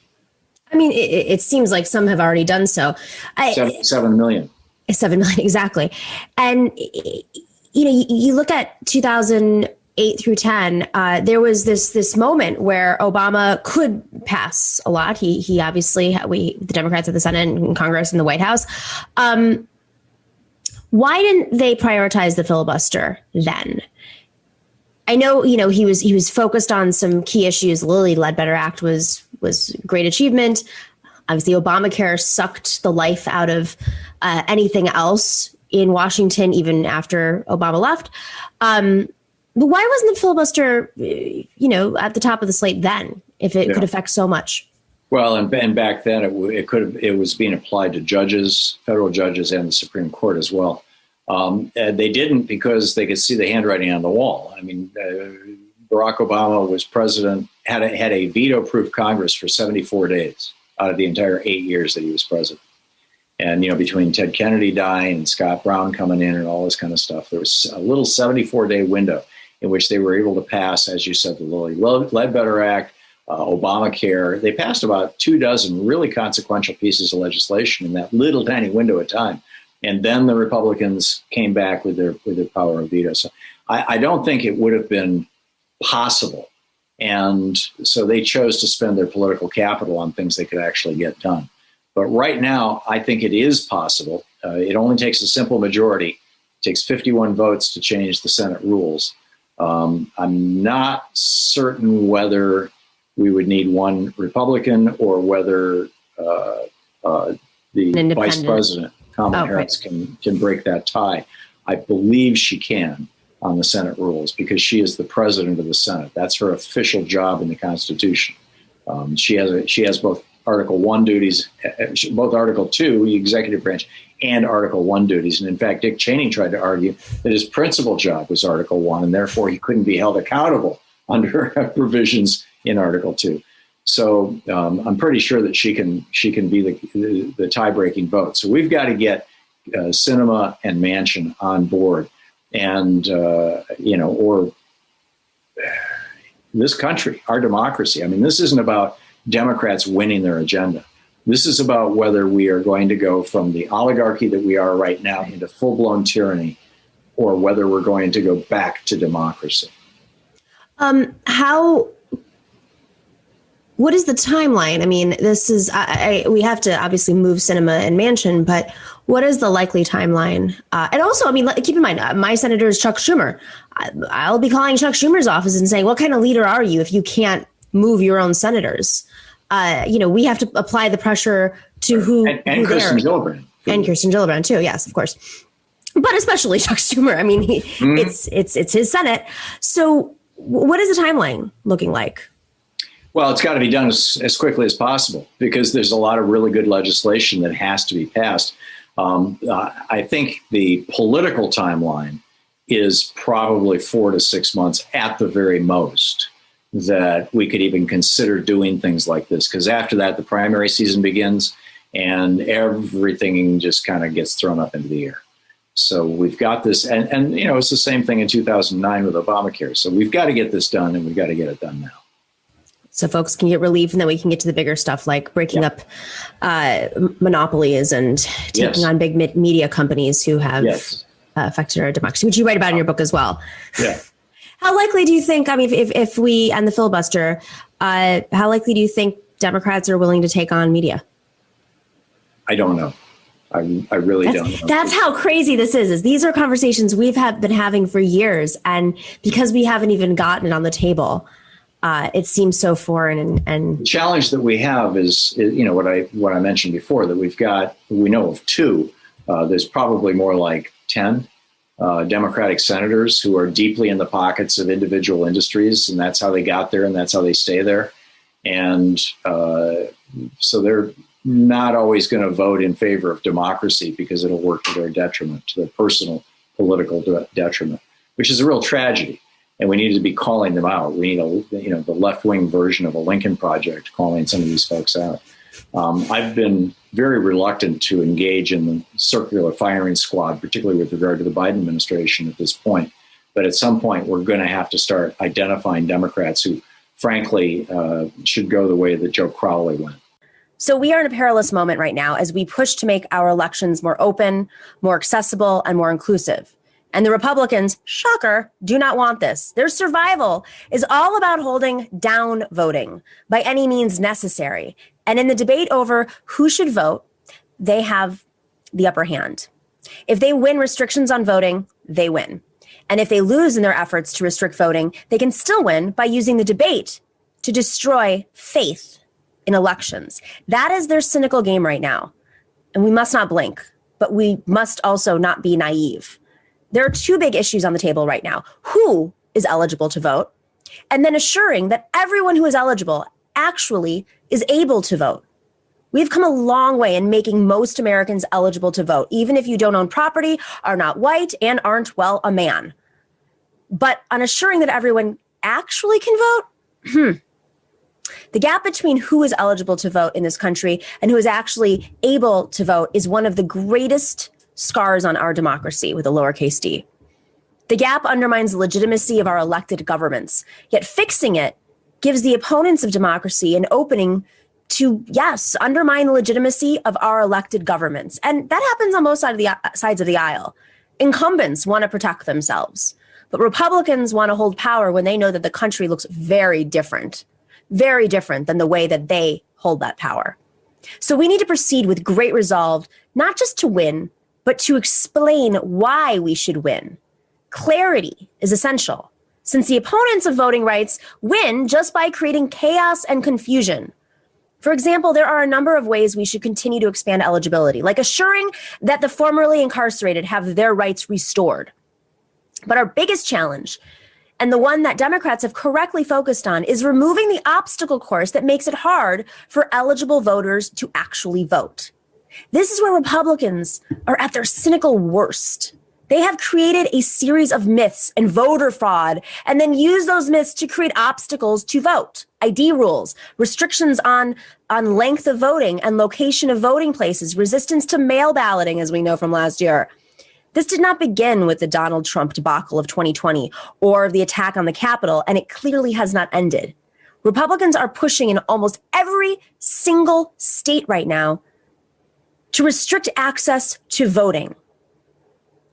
I mean, it seems like some have already done so. 7 million. 7 million, exactly. And, you look at 2008 through 10, there was this moment where Obama could pass a lot. He obviously, the Democrats at the Senate and Congress and the White House. Why didn't they prioritize the filibuster then? I know, he was focused on some key issues. The Lilly Ledbetter Act was great achievement. Obviously, Obamacare sucked the life out of anything else in Washington, even after Obama left. But why wasn't the filibuster, at the top of the slate then, if it could affect so much? Well, and back then it was being applied to judges, federal judges, and the Supreme Court as well. They didn't because they could see the handwriting on the wall. I mean, Barack Obama was president, had a veto-proof Congress for 74 days out of the entire 8 years that he was president. And, between Ted Kennedy dying and Scott Brown coming in and all this kind of stuff, there was a little 74-day window in which they were able to pass, as you said, the Lilly Ledbetter Act, Obamacare. They passed about 24 really consequential pieces of legislation in that little tiny window of time. And then the Republicans came back with their power of veto. So I don't think it would have been possible. And so they chose to spend their political capital on things they could actually get done. But right now, I think it is possible. It only takes a simple majority. It takes 51 votes to change the Senate rules. I'm not certain whether we would need one Republican or whether the vice president, Kamala Harris, can break that tie. I believe she can on the Senate rules because she is the president of the Senate. That's her official job in the Constitution. She has both Article 1 duties, both Article 2, the executive branch, and Article 1 duties. And in fact, Dick Cheney tried to argue that his principal job was Article 1, and therefore he couldn't be held accountable under provisions in Article 2. So I'm pretty sure that she can be the tie-breaking vote. So we've got to get Sinema and Manchin on board, and or this country, our democracy. I mean, this isn't about Democrats winning their agenda. This is about whether we are going to go from the oligarchy that we are right now into full-blown tyranny, or whether we're going to go back to democracy. What is the timeline? I mean, this is, we have to obviously move Sinema and Manchin, but what is the likely timeline? And also, I mean, keep in mind, my senator is Chuck Schumer. I'll be calling Chuck Schumer's office and saying, what kind of leader are you if you can't move your own senators? We have to apply the pressure to who. And Kirsten Gillibrand. And Kirsten Gillibrand too. Yes, of course. But especially Chuck Schumer. I mean, it's his Senate. So what is the timeline looking like? Well, it's got to be done as quickly as possible because there's a lot of really good legislation that has to be passed. I think the political timeline is probably 4 to 6 months at the very most that we could even consider doing things like this. Because after that, the primary season begins and everything just kind of gets thrown up into the air. So we've got this, and it's the same thing in 2009 with Obamacare. So we've got to get this done, and we've got to get it done now. So folks can get relief, and then we can get to the bigger stuff like breaking up monopolies and taking on big media companies who have affected our democracy, which you write about in your book as well. Yeah. How likely do you think, I mean, if we end the filibuster, how likely do you think Democrats are willing to take on media? I don't know. I really don't know. That's how crazy this is these are conversations we've been having for years. And because we haven't even gotten it on the table, it seems so foreign. And the challenge that we have is what I mentioned before, that we know of 2. There's probably more like 10 Democratic senators who are deeply in the pockets of individual industries, and that's how they got there, and that's how they stay there. And so they're not always going to vote in favor of democracy because it'll work to their detriment, to their personal political detriment, which is a real tragedy. And we need to be calling them out. We need the left-wing version of a Lincoln Project calling some of these folks out. I've been very reluctant to engage in the circular firing squad, particularly with regard to the Biden administration at this point. But at some point, we're going to have to start identifying Democrats who, frankly, should go the way that Joe Crowley went. So we are in a perilous moment right now as we push to make our elections more open, more accessible, and more inclusive. And the Republicans, shocker, do not want this. Their survival is all about holding down voting by any means necessary. And in the debate over who should vote, they have the upper hand. If they win restrictions on voting, they win. And if they lose in their efforts to restrict voting, they can still win by using the debate to destroy faith in elections. That is their cynical game right now. And we must not blink, but we must also not be naive. There are 2 big issues on the table right now. Who is eligible to vote? And then assuring that everyone who is eligible actually is able to vote. We've come a long way in making most Americans eligible to vote, even if you don't own property, are not white, and aren't, well, a man. But on assuring that everyone actually can vote, the gap between who is eligible to vote in this country and who is actually able to vote is one of the greatest scars on our democracy with a lowercase d. The gap undermines the legitimacy of our elected governments, yet fixing it gives the opponents of democracy an opening to, yes, undermine the legitimacy of our elected governments. And that happens on both sides of the aisle. Incumbents want to protect themselves, but Republicans want to hold power when they know that the country looks very different than the way that they hold that power. So we need to proceed with great resolve, not just to win, but to explain why we should win. Clarity is essential, since the opponents of voting rights win just by creating chaos and confusion. For example, there are a number of ways we should continue to expand eligibility, like assuring that the formerly incarcerated have their rights restored. But our biggest challenge, and the one that Democrats have correctly focused on, is removing the obstacle course that makes it hard for eligible voters to actually vote. This is where Republicans are at their cynical worst. They have created a series of myths and voter fraud, and then use those myths to create obstacles to vote, ID rules, restrictions on length of voting and location of voting places, resistance to mail balloting, as we know from last year. This did not begin with the Donald Trump debacle of 2020 or the attack on the Capitol, and it clearly has not ended. Republicans are pushing in almost every single state right now to restrict access to voting.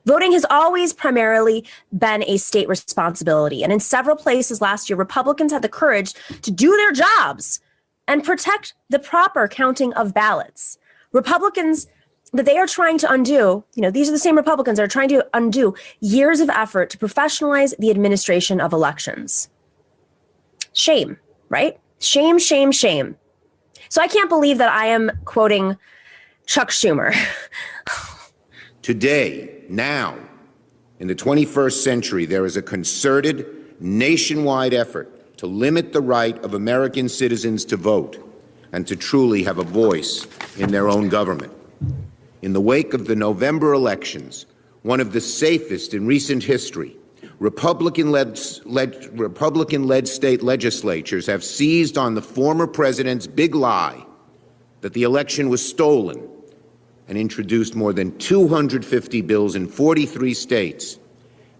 Voting has always primarily been a state responsibility. And in several places last year, Republicans had the courage to do their jobs and protect the proper counting of ballots. Republicans that they are trying to undo, these are the same Republicans that are trying to undo years of effort to professionalize the administration of elections. Shame, right? Shame, shame, shame. So I can't believe that I am quoting Chuck Schumer. Today, now, in the 21st century, there is a concerted, nationwide effort to limit the right of American citizens to vote and to truly have a voice in their own government. In the wake of the November elections, one of the safest in recent history, Republican-led state legislatures have seized on the former president's big lie that the election was stolen and introduced more than 250 bills in 43 states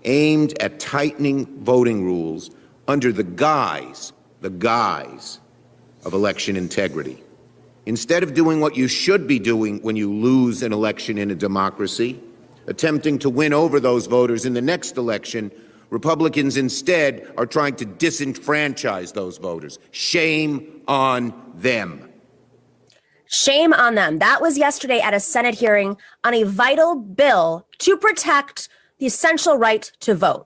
aimed at tightening voting rules under the guise of election integrity. Instead of doing what you should be doing when you lose an election in a democracy, attempting to win over those voters in the next election, Republicans instead are trying to disenfranchise those voters. Shame on them. Shame on them. That was yesterday at a Senate hearing on a vital bill to protect the essential right to vote.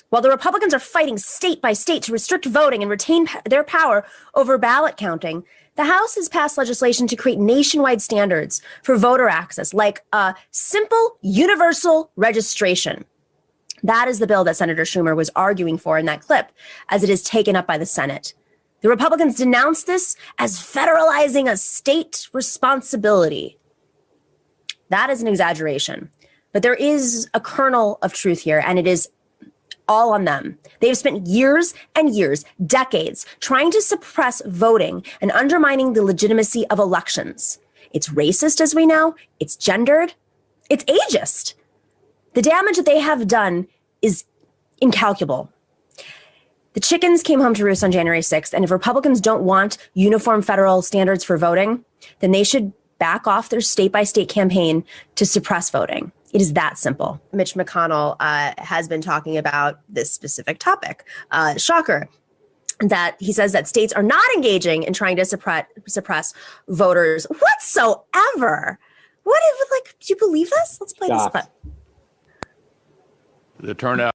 While the Republicans are fighting state by state to restrict voting and retain their power over ballot counting, the House has passed legislation to create nationwide standards for voter access, like a simple universal registration. That is the bill that Senator Schumer was arguing for in that clip, as it is taken up by the Senate. The Republicans denounced this as federalizing a state responsibility. That is an exaggeration, but there is a kernel of truth here, and it is all on them. They have spent years and years, decades, trying to suppress voting and undermining the legitimacy of elections. It's racist, as we know. It's gendered. It's ageist. The damage that they have done is incalculable. The chickens came home to roost on January 6th, and if Republicans don't want uniform federal standards for voting, then they should back off their state-by-state campaign to suppress voting. It is that simple. Mitch McConnell has been talking about this specific topic. Shocker. That he says that states are not engaging in trying to suppress voters whatsoever. Do you believe this? Let's play this clip. The turnout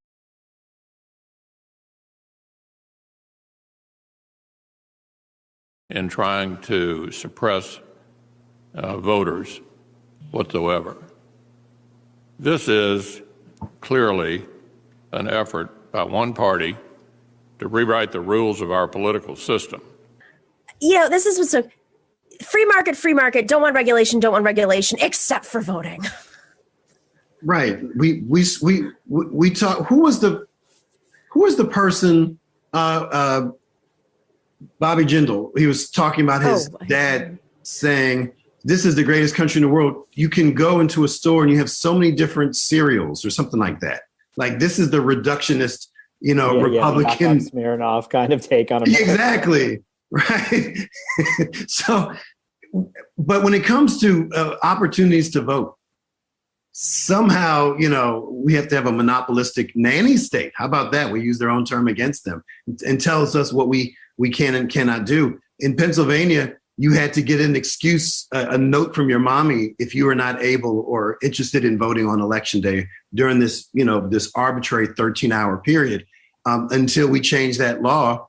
in trying to suppress voters whatsoever. This is clearly an effort by one party to rewrite the rules of our political system. This is what's so free market, don't want regulation, except for voting. Right. We talk. Who was the person? Bobby Jindal. He was talking about his dad saying, "This is the greatest country in the world. You can go into a store and you have so many different cereals," or something like that. Like, this is the reductionist, Republican Smirnoff kind of take on it. Exactly. Right. So, but when it comes to opportunities to vote, somehow, we have to have a monopolistic nanny state. How about that? We use their own term against them and tells us what we can and cannot do. In Pennsylvania, you had to get an excuse, a note from your mommy if you were not able or interested in voting on election day during this, this arbitrary 13-hour period until we changed that law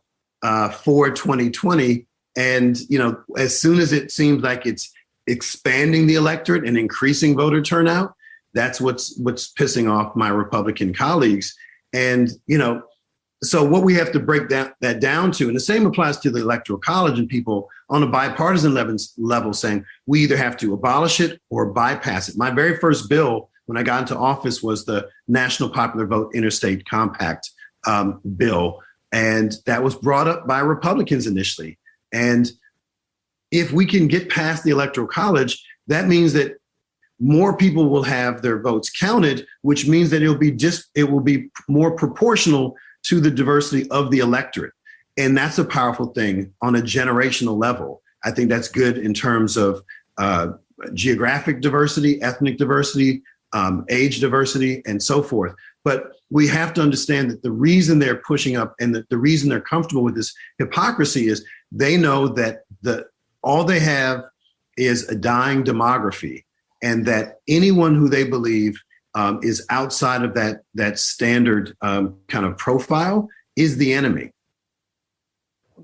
for 2020. And, as soon as it seems like it's expanding the electorate and increasing voter turnout, that's what's pissing off my Republican colleagues. And, so what we have to break that down to, and the same applies to the Electoral College and people on a bipartisan level saying we either have to abolish it or bypass it. My very first bill when I got into office was the National Popular Vote Interstate Compact bill. And that was brought up by Republicans initially. And if we can get past the Electoral College, that means that more people will have their votes counted, which means that it will be more proportional to the diversity of the electorate. And that's a powerful thing on a generational level. I think that's good in terms of geographic diversity, ethnic diversity, age diversity, and so forth. But we have to understand that the reason they're pushing up and the reason they're comfortable with this hypocrisy is they know that all they have is a dying demography, and that anyone who they believe is outside of that standard kind of profile is the enemy.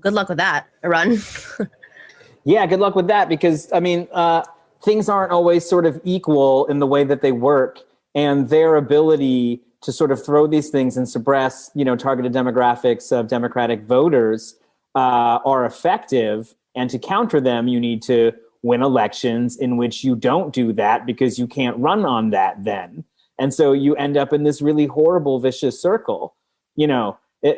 Good luck with that, Arun. Yeah, good luck with that, because, I mean, things aren't always sort of equal in the way that they work, and their ability to sort of throw these things and suppress, targeted demographics of Democratic voters are effective. And to counter them, you need to win elections in which you don't do that, because you can't run on that then. And so you end up in this really horrible, vicious circle.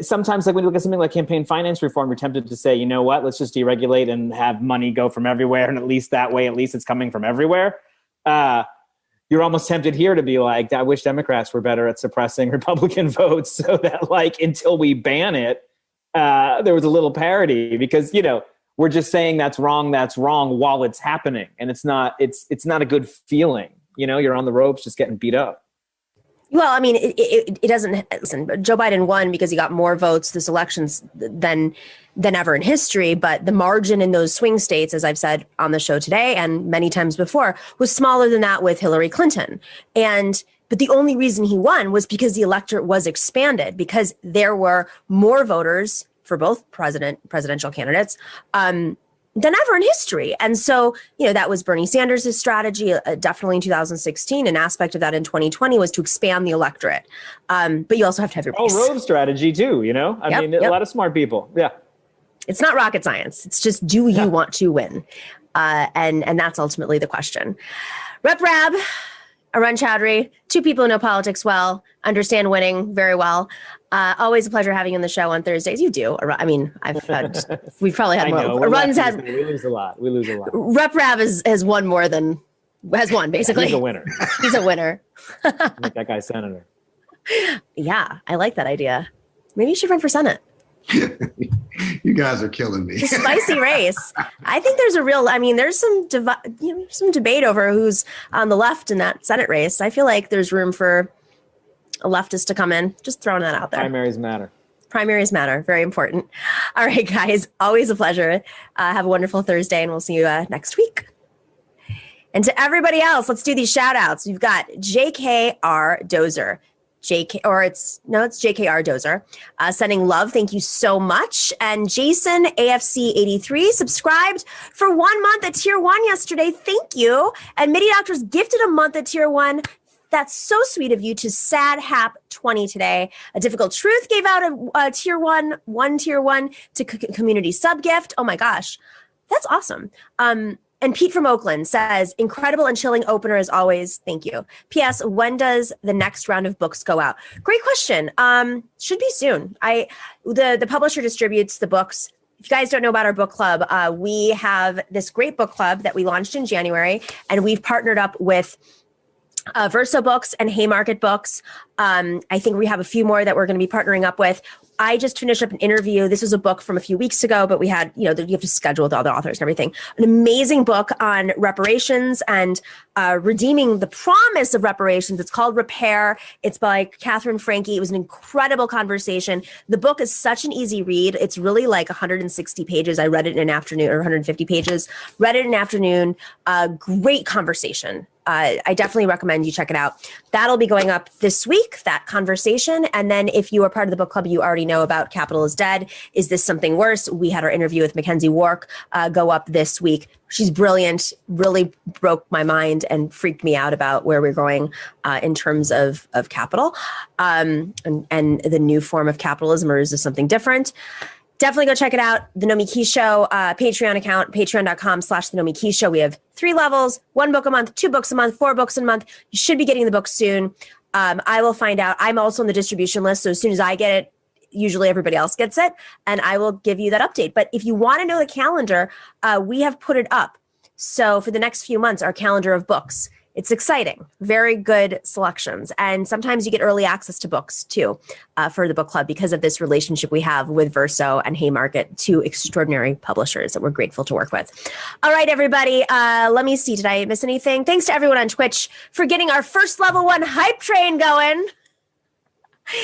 Sometimes, like when you look at something like campaign finance reform, you're tempted to say, you know what, let's just deregulate and have money go from everywhere. And at least that way, it's coming from everywhere. You're almost tempted here to be like, I wish Democrats were better at suppressing Republican votes so that until we ban it, there was a little parity, because, we're just saying that's wrong while it's happening. And it's not a good feeling. You're on the ropes just getting beat up. Well, I mean, it doesn't. Listen, Joe Biden won because he got more votes this elections than ever in history. But the margin in those swing states, as I've said on the show today and many times before, was smaller than that with Hillary Clinton. But the only reason he won was because the electorate was expanded, because there were more voters for both presidential candidates than ever in history. And so, that was Bernie Sanders' strategy, definitely in 2016. An aspect of that in 2020 was to expand the electorate. But you also have to have your base. Rove strategy too, I mean, a lot of smart people. Yeah. It's not rocket science. It's just, do you want to win? And that's ultimately the question. Rep Rab, Arun Chowdhury, two people who know politics well, understand winning very well. Always a pleasure having you on the show on Thursdays. You do. I mean, we've probably had more. Arun's had. We lose a lot. Rep Rab has won basically. He's a winner. He's a winner. Make that guy senator. Yeah, I like that idea. Maybe you should run for Senate. You guys are killing me. It's a spicy race. I think there's there's some debate over who's on the left in that Senate race. I feel like there's room for a leftist to come in. Just throwing that out there. Primaries matter. Primaries matter. Very important. All right, guys. Always a pleasure. Have a wonderful Thursday, and we'll see you next week. And to everybody else, let's do these shout outs. We've got JKR Dozer. It's JKR Dozer, sending love. Thank you so much. And Jason AFC83 subscribed for 1 month at tier 1 yesterday. Thank you. And Midi Doctors gifted a month at tier 1. That's so sweet of you. To Sad Hap 20 today. A Difficult Truth gave out a tier 1 tier 1 to community sub gift. Oh my gosh, that's awesome. And Pete from Oakland says, incredible and chilling opener as always. Thank you. P.S. When does the next round of books go out? Great question. Should be soon. The publisher distributes the books. If you guys don't know about our book club, we have this great book club that we launched in January, and we've partnered up with Verso Books and Haymarket Books. I think we have a few more that we're going to be partnering up with. I just finished up an interview. This was a book from a few weeks ago, but we had, you have to schedule with all the authors and everything. An amazing book on reparations and redeeming the promise of reparations. It's called Repair. It's by Catherine Franke. It was an incredible conversation. The book is such an easy read. It's really like 160 pages. I read it in an afternoon, or 150 pages. Read it in an afternoon. Great conversation. I definitely recommend you check it out. That'll be going up this week, that conversation. And then if you are part of the book club, you already know about Capital is Dead. Is This Something Worse? We had our interview with Mackenzie Wark go up this week. She's brilliant, really broke my mind and freaked me out about where we're going in terms of capital and the new form of capitalism, or is this something different? definitely go check it out. The Nomiki Show Patreon account, patreon.com/The Nomiki Show. We have 3 levels, 1 book a month, 2 books a month, 4 books a month. You should be getting the book soon. I will find out. I'm also on the distribution list. So as soon as I get it, usually everybody else gets it, and I will give you that update. But if you want to know the calendar, we have put it up. So for the next few months, our calendar of books. It's exciting. Very good selections. And sometimes you get early access to books too for the book club because of this relationship we have with Verso and Haymarket, 2 extraordinary publishers that we're grateful to work with. All right, everybody. Let me see. Did I miss anything? Thanks to everyone on Twitch for getting our first level 1 hype train going.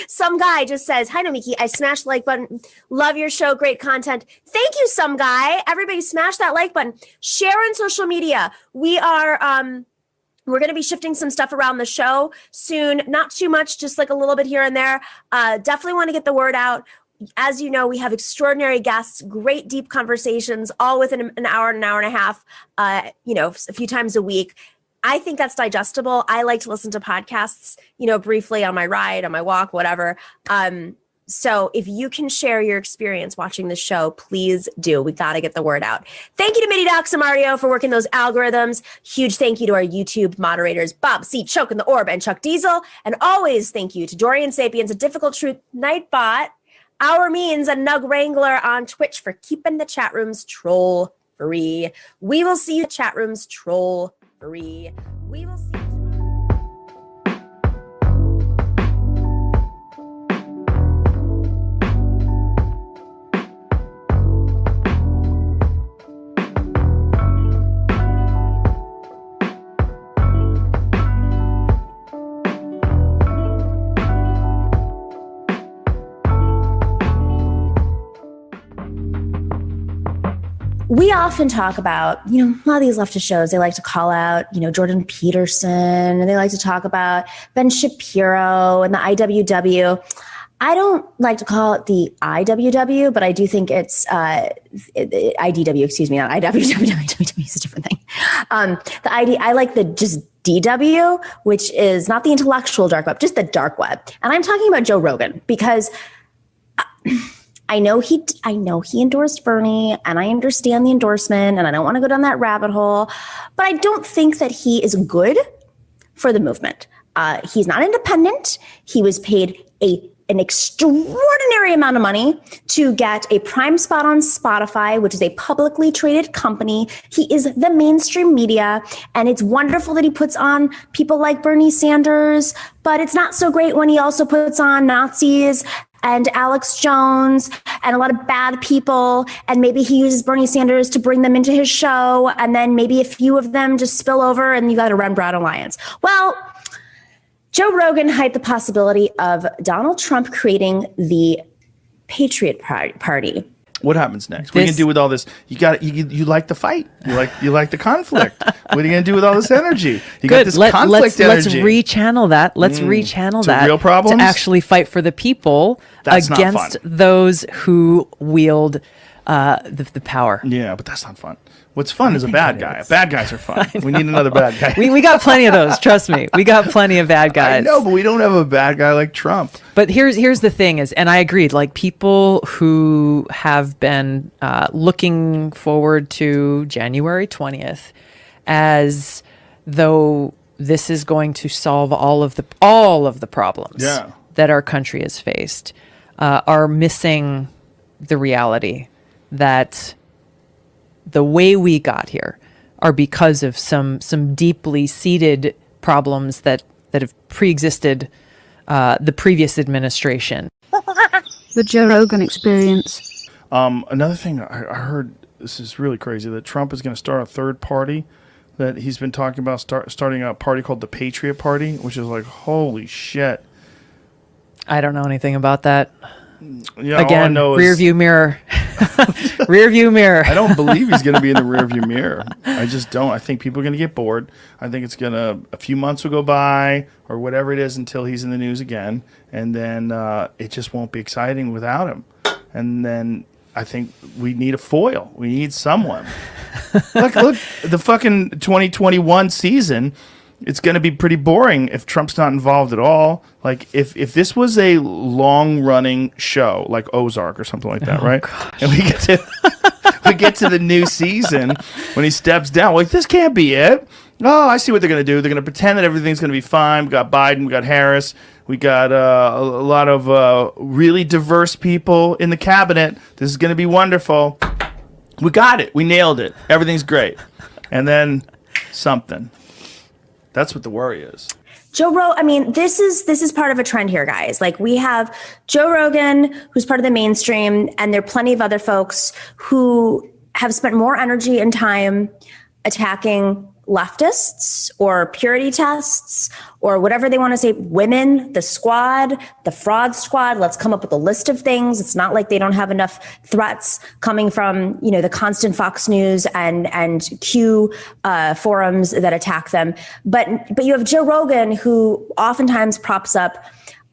Some guy just says, "Hi, Nomiki. I smashed the like button. Love your show. Great content." Thank you, some guy. Everybody smash that like button. Share on social media. We are, we're going to be shifting some stuff around the show soon. Not too much, just like a little bit here and there. Definitely want to get the word out. As you know, we have extraordinary guests, great deep conversations, all within an hour and a half, a few times a week. I think that's digestible. I like to listen to podcasts, briefly on my ride, on my walk, whatever. So if you can share your experience watching the show, please do. We got to get the word out. Thank you to Midi Docs and Mario for working those algorithms. Huge thank you to our YouTube moderators, Bob C, Choke in the Orb, and Chuck Diesel. And always thank you to Dorian Sapiens, A Difficult Truth, Nightbot, Our Means, and Nug Wrangler on Twitch for keeping the chat rooms troll free. We will see you in the chat rooms troll free. We will see you tomorrow. We often talk about, a lot of these leftist shows, they like to call out, Jordan Peterson, and they like to talk about Ben Shapiro and the IWW. I don't like to call it the IWW, but I do think it's IDW, excuse me, not IWW. IWW is a different thing. I like the just DW, which is not the intellectual dark web, just the dark web. And I'm talking about Joe Rogan because I know he endorsed Bernie, and I understand the endorsement, and I don't want to go down that rabbit hole, but I don't think that he is good for the movement. He's not independent. He was paid an extraordinary amount of money to get a prime spot on Spotify, which is a publicly traded company. He is the mainstream media, and it's wonderful that he puts on people like Bernie Sanders, but it's not so great when he also puts on Nazis and Alex Jones and a lot of bad people, and maybe he uses Bernie Sanders to bring them into his show, and then maybe a few of them just spill over and you got a Rembrandt Alliance. Well, Joe Rogan hyped the possibility of Donald Trump creating the Patriot Party. What happens next? What are you gonna do with all this? You like the fight. You like the conflict. What are you gonna do with all this energy? You got this conflict energy. Let's rechannel that. Let's rechannel that real problems to actually fight for the people against those who wield the power. Yeah, but that's not fun. What's fun is a bad guy. Bad guys are fun. We need another bad guy. We got plenty of those. Trust me, we got plenty of bad guys. I know, but we don't have a bad guy like Trump. But here's the thing is, and I agreed, like people who have been looking forward to January 20th as though this is going to solve all of the problems that our country has faced, are missing the reality that the way we got here are because of some deeply seated problems that have pre-existed the previous administration. The Joe Rogan Experience. Another thing I heard, this is really crazy, that Trump is going to start a third party, that he's been talking about starting a party called the Patriot Party, which is like, holy shit. I don't know anything about that. Yeah, again, rear view mirror. Rear view mirror. I don't believe he's going to be in the rear view mirror. I just don't. I think people are going to get bored. I think a few months will go by or whatever it is until he's in the news again. And then it just won't be exciting without him. And then I think we need a foil. We need someone. Look, the fucking 2021 season it's going to be pretty boring if Trump's not involved at all. Like if this was a long running show like Ozark or something like that, right? Gosh. And we get to the new season when he steps down. Like, this can't be it. Oh, I see what they're going to do. They're going to pretend that everything's going to be fine. We got Biden, we got Harris, we got a lot of really diverse people in the cabinet. This is going to be wonderful. We got it. We nailed it. Everything's great. And then something. That's what the worry is. Joe Rogan, I mean, this is part of a trend here, guys. Like, we have Joe Rogan, who's part of the mainstream, and there are plenty of other folks who have spent more energy and time attacking leftists or purity tests or whatever they want to say, women, the squad, the fraud squad. Let's come up with a list of things. It's not like they don't have enough threats coming from, the constant Fox News and Q forums that attack them. But you have Joe Rogan, who oftentimes props up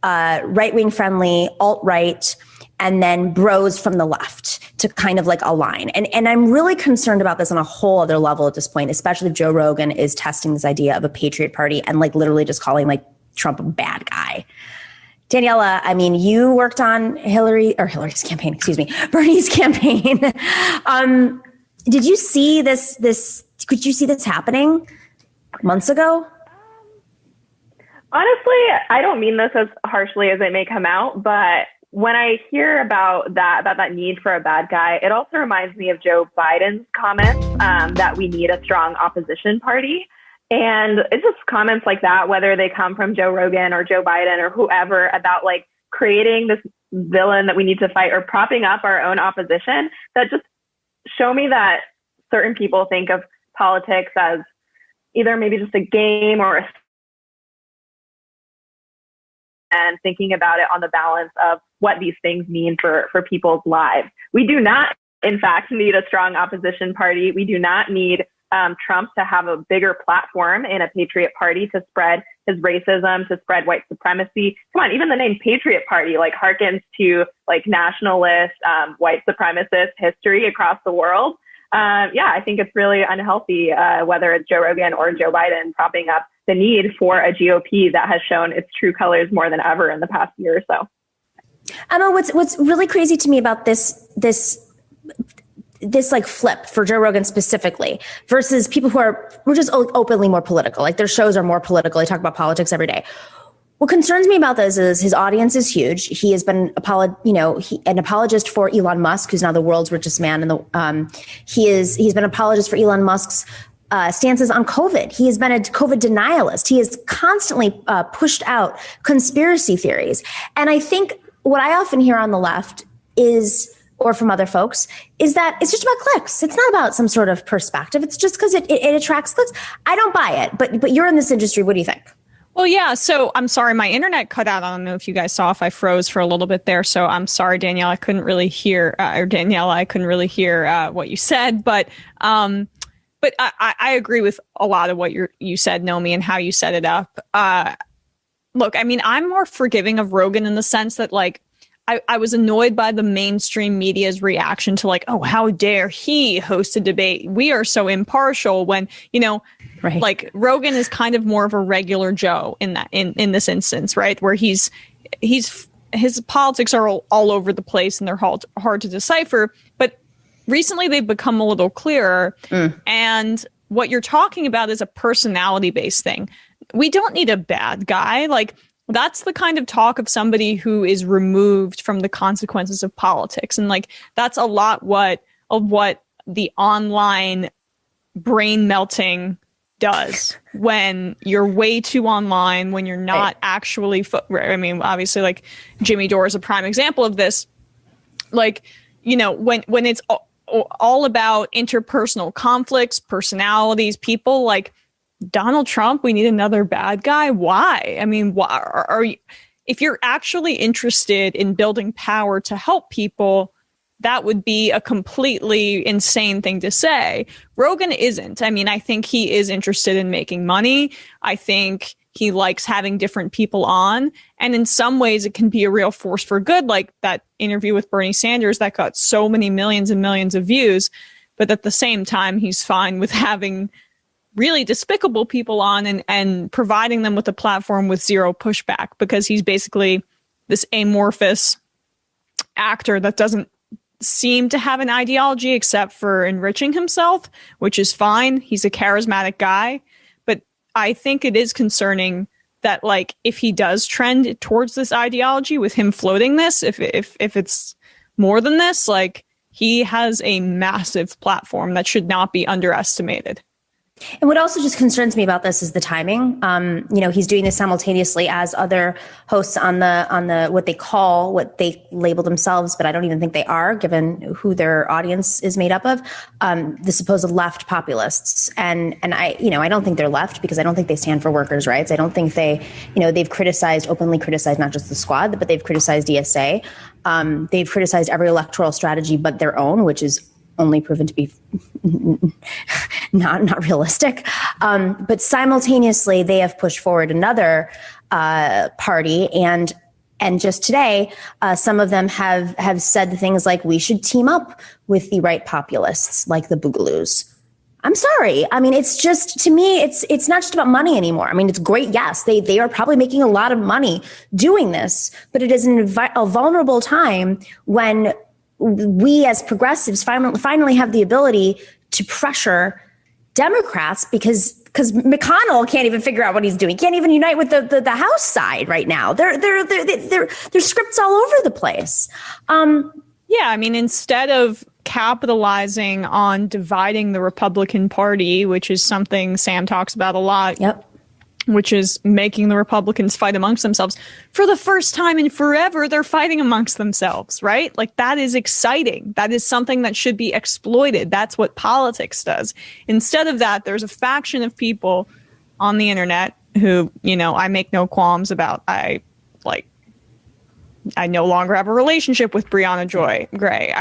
right-wing friendly, alt-right, and then bros from the left to kind of like align. And I'm really concerned about this on a whole other level at this point, especially if Joe Rogan is testing this idea of a patriot party and like literally just calling like Trump a bad guy. Daniela, I mean, you worked on Bernie's campaign. Did you see could you see this happening months ago? Honestly, I don't mean this as harshly as it may come out, but when I hear about that need for a bad guy, it also reminds me of Joe Biden's comments that we need a strong opposition party. And it's just comments like that, whether they come from Joe Rogan or Joe Biden or whoever, about like creating this villain that we need to fight or propping up our own opposition, that just show me that certain people think of politics as either maybe just a game or and thinking about it on the balance of what these things mean for people's lives. We do not, in fact, need a strong opposition party. We do not need Trump to have a bigger platform in a patriot party to spread his racism, to spread white supremacy. Come on, even the name Patriot Party like harkens to like nationalist, white supremacist history across the world. I think it's really unhealthy, whether it's Joe Rogan or Joe Biden propping up the need for a GOP that has shown its true colors more than ever in the past year or so. Emma, what's really crazy to me about this like flip for Joe Rogan specifically versus people who are just openly more political, like their shows are more political. They talk about politics every day. What concerns me about this is his audience is huge. He has been an apologist for Elon Musk, who's now the world's richest man. And he's been an apologist for Elon Musk's stances on COVID. He has been a COVID denialist. He has constantly pushed out conspiracy theories. And I think what I often hear on the left is, or from other folks, is that it's just about clicks. It's not about some sort of perspective. It's just because it attracts clicks. I don't buy it, but you're in this industry. What do you think? Well, yeah. So I'm sorry, my internet cut out. I don't know if you guys saw if I froze for a little bit there. So I'm sorry, Danielle. I couldn't really hear, what you said. But I agree with a lot of what you said, Nomi, and how you set it up. Look, I mean, I'm more forgiving of Rogan in the sense that, like, I was annoyed by the mainstream media's reaction to, like, oh, how dare he host a debate? We are so impartial when, right. Like, Rogan is kind of more of a regular Joe in this instance, right? Where his politics are all over the place and they're hard to decipher. But recently they've become a little clearer. And what you're talking about is a personality-based thing. We don't need a bad guy. Like, that's the kind of talk of somebody who is removed from the consequences of politics. And like, that's a lot of what the online brain melting does when you're way too online, when you're not actually, I mean, obviously like Jimmy Dore is a prime example of this. Like, when it's all about interpersonal conflicts, personalities, people like Donald Trump, we need another bad guy. Why? I mean, why are you, if you're actually interested in building power to help people, that would be a completely insane thing to say. Rogan isn't. I mean, I think he is interested in making money. I think he likes having different people on. And in some ways, it can be a real force for good, like that interview with Bernie Sanders that got so many millions and millions of views. But at the same time, he's fine with having really despicable people on and providing them with a platform with zero pushback, because he's basically this amorphous actor that doesn't seem to have an ideology except for enriching himself, which is fine. He's a charismatic guy. But I think it is concerning that, like, if he does trend towards this ideology with him floating this, if it's more than this, like, he has a massive platform that should not be underestimated. And what also just concerns me about this is the timing. He's doing this simultaneously as other hosts on the what they label themselves, but I don't even think they are, given who their audience is made up of, the supposed left populists. And I don't think they're left, because I don't think they stand for workers' rights. I don't think they've openly criticized not just the Squad, but they've criticized ESA. They've criticized every electoral strategy but their own, which is only proven to be not realistic. But simultaneously, they have pushed forward another party, and just today, some of them have said things like, we should team up with the right populists, like the Boogaloos. I'm sorry. I mean, it's just, to me, it's not just about money anymore. I mean, it's great. Yes, they are probably making a lot of money doing this, but it is a vulnerable time when we as progressives finally have the ability to pressure Democrats, because McConnell can't even figure out what he's doing. He can't even unite with the House side right now. There's scripts all over the place. Yeah, I mean, instead of capitalizing on dividing the Republican Party, which is something Sam talks about a lot. Yep. Which is making the Republicans fight amongst themselves. For the first time in forever, they're fighting amongst themselves, right? Like, that is exciting. That is something that should be exploited. That's what politics does. Instead of that, there's a faction of people on the internet who, I make no qualms about. I no longer have a relationship with Brianna Joy Gray.